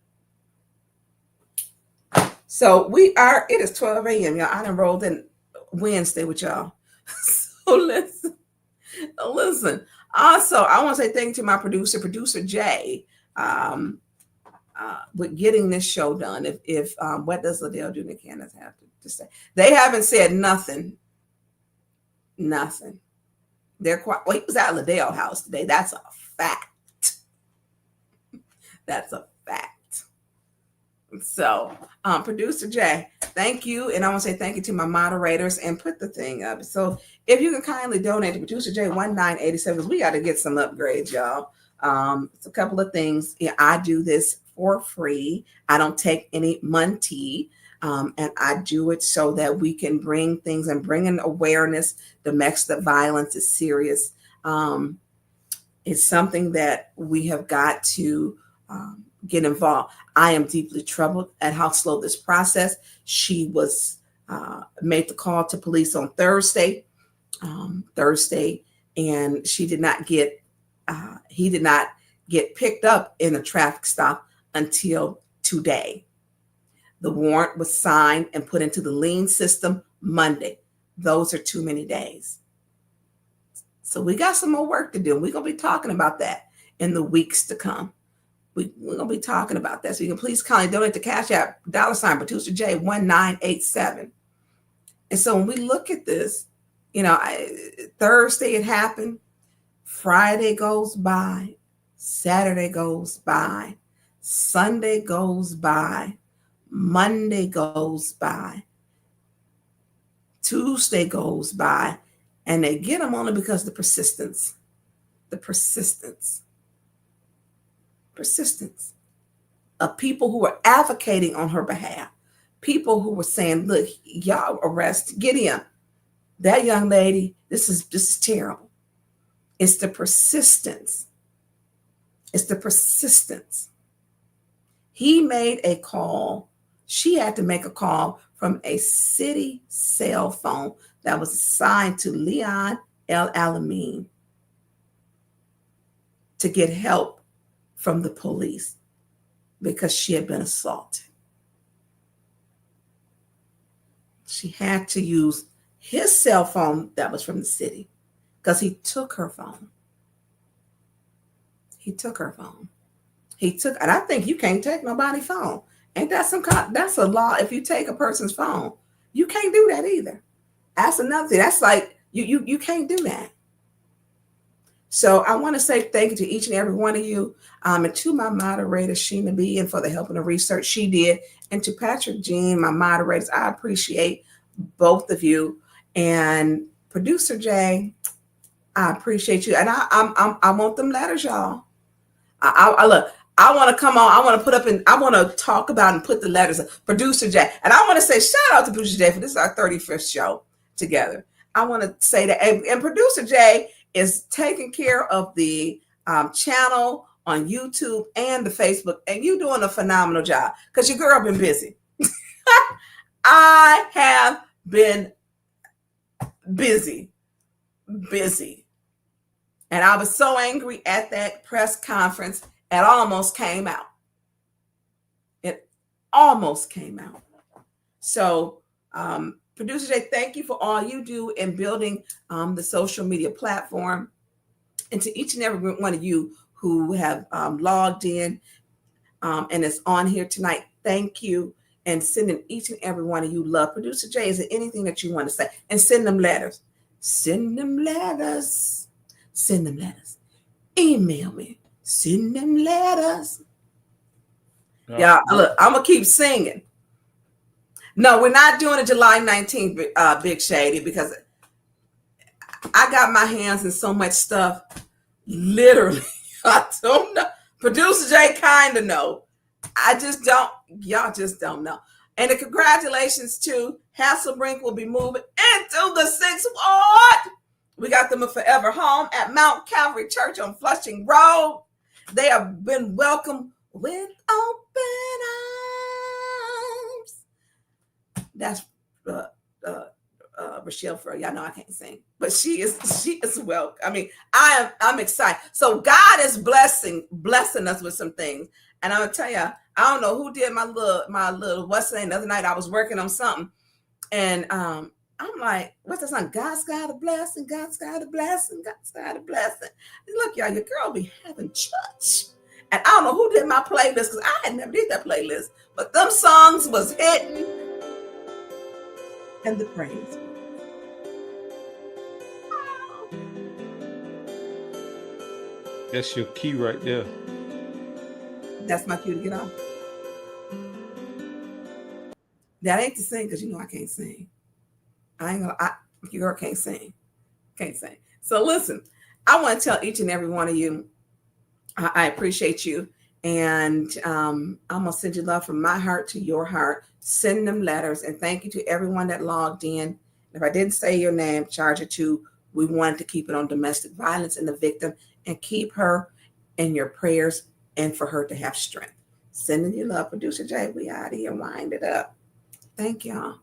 So it is 12 a.m. Y'all. I done rolled in Wednesday with y'all. So listen. Also, I want to say thank you to my producer Jay, with getting this show done. If what does Liddell do? Candace have to say? They haven't said nothing. Nothing. They're quite. Well, he was at Liddell house today. That's a fact. That's a fact. So, producer Jay, thank you, and I want to say thank you to my moderators and put the thing up. So, if you can kindly donate to producer Jay 1987, we got to get some upgrades, y'all. It's a couple of things. Yeah, I do this for free. I don't take any money, and I do it so that we can bring things and bring in awareness. Domestic violence is serious. It's something that we have got to get involved. I am deeply troubled at how slow this process. She was made the call to police on Thursday, and she did not get. He did not get picked up in a traffic stop until today. The warrant was signed and put into the lien system Monday. Those are too many days. So we got some more work to do. We're going to be talking about that in the weeks to come. We're going to be talking about that. So you can please kindly donate to Cash App, $ producer J 1987. And so when we look at this, Thursday it happened. Friday goes by, Saturday goes by, Sunday goes by, Monday goes by, Tuesday goes by, and they get them only because the persistence of people who were advocating on her behalf, people who were saying, look, y'all arrest, get him. That young lady, this is terrible. It's the persistence. It's the persistence He made a call. She had to make a call from a city cell phone that was assigned to Leon L. Alamin to get help from the police because she had been assaulted. She had to use his cell phone that was from the city because he took her phone. He took her phone. And I think you can't take nobody's phone. Ain't that that's a law? If you take a person's phone, you can't do that either. That's another thing. That's like, you can't do that. So I want to say thank you to each and every one of you, and to my moderator, Sheena B, and for the help and the research she did, and to Patrick Jean, my moderators. I appreciate both of you, and producer Jay, I appreciate you, and I want them letters, y'all. I look. I want to come on. I want to put up and I want to talk about and put the letters of Producer Jay. And I want to say shout out to Producer Jay for this is our 35th show together. I want to say that, and Producer Jay is taking care of the channel on YouTube and the Facebook, and you doing a phenomenal job because your girl been busy. I have been busy. And I was so angry at that press conference, it almost came out. So, Producer Jay, thank you for all you do in building the social media platform. And to each and every one of you who have logged in and is on here tonight, thank you. And sending each and every one of you love. Producer Jay, is there anything that you want to say? And send them letters. Send them letters. Email me. Send them letters. Yeah, look, I'm going to keep singing. No, we're not doing it July 19th, Big Shady, because I got my hands in so much stuff. Literally, I don't know. Producer Jay kind of know. I just don't. Y'all just don't know. And the congratulations to Hasselbrink will be moving into the 6th Ward. We got them a forever home at Mount Calvary Church on Flushing Road. They have been welcomed with open arms. That's Rochelle Furr. Y'all know I can't sing, but she is welcome. I mean, I'm excited. So God is blessing us with some things. And I'm gonna tell you, I don't know who did my little what's the name the other night. I was working on something, and I'm like, what's that song? God's got a blessing, God's got a blessing, God's got a blessing. And look, y'all, your girl be having church. And I don't know who did my playlist because I had never did that playlist, but them songs was hitting. And the praise. That's your key right there. That's my cue to get off. That ain't to sing because you know I can't sing. Your girl can't sing. So listen, I want to tell each and every one of you, I appreciate you. And I'm going to send you love from my heart to your heart. Send them letters. And thank you to everyone that logged in. If I didn't say your name, charge it to, we wanted to keep it on domestic violence and the victim and keep her in your prayers and for her to have strength. Sending you love, Producer Jay. We out of here. Wind it up. Thank y'all.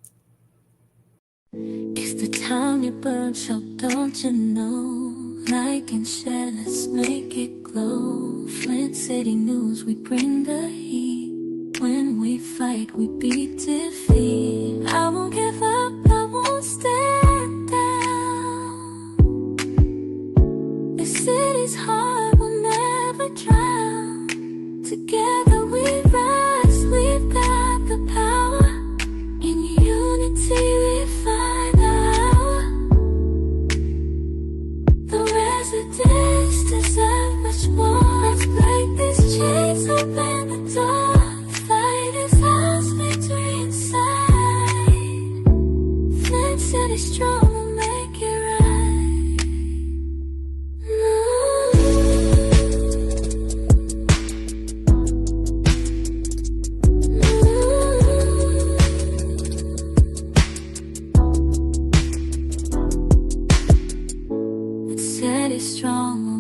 It's the time you burn, so don't you know? Like and share, let's make it glow. Flint City News, we bring the heat. When we fight, we beat defeat. I won't give up, I won't stand down. The city's heart will never drown. Together we rise, we've got the power. In unity we find out. The residents deserve much more. Let's break these chains, open the door. Fight is ours, victory inside. Flint City strong, we'll make it right. Flint City strong.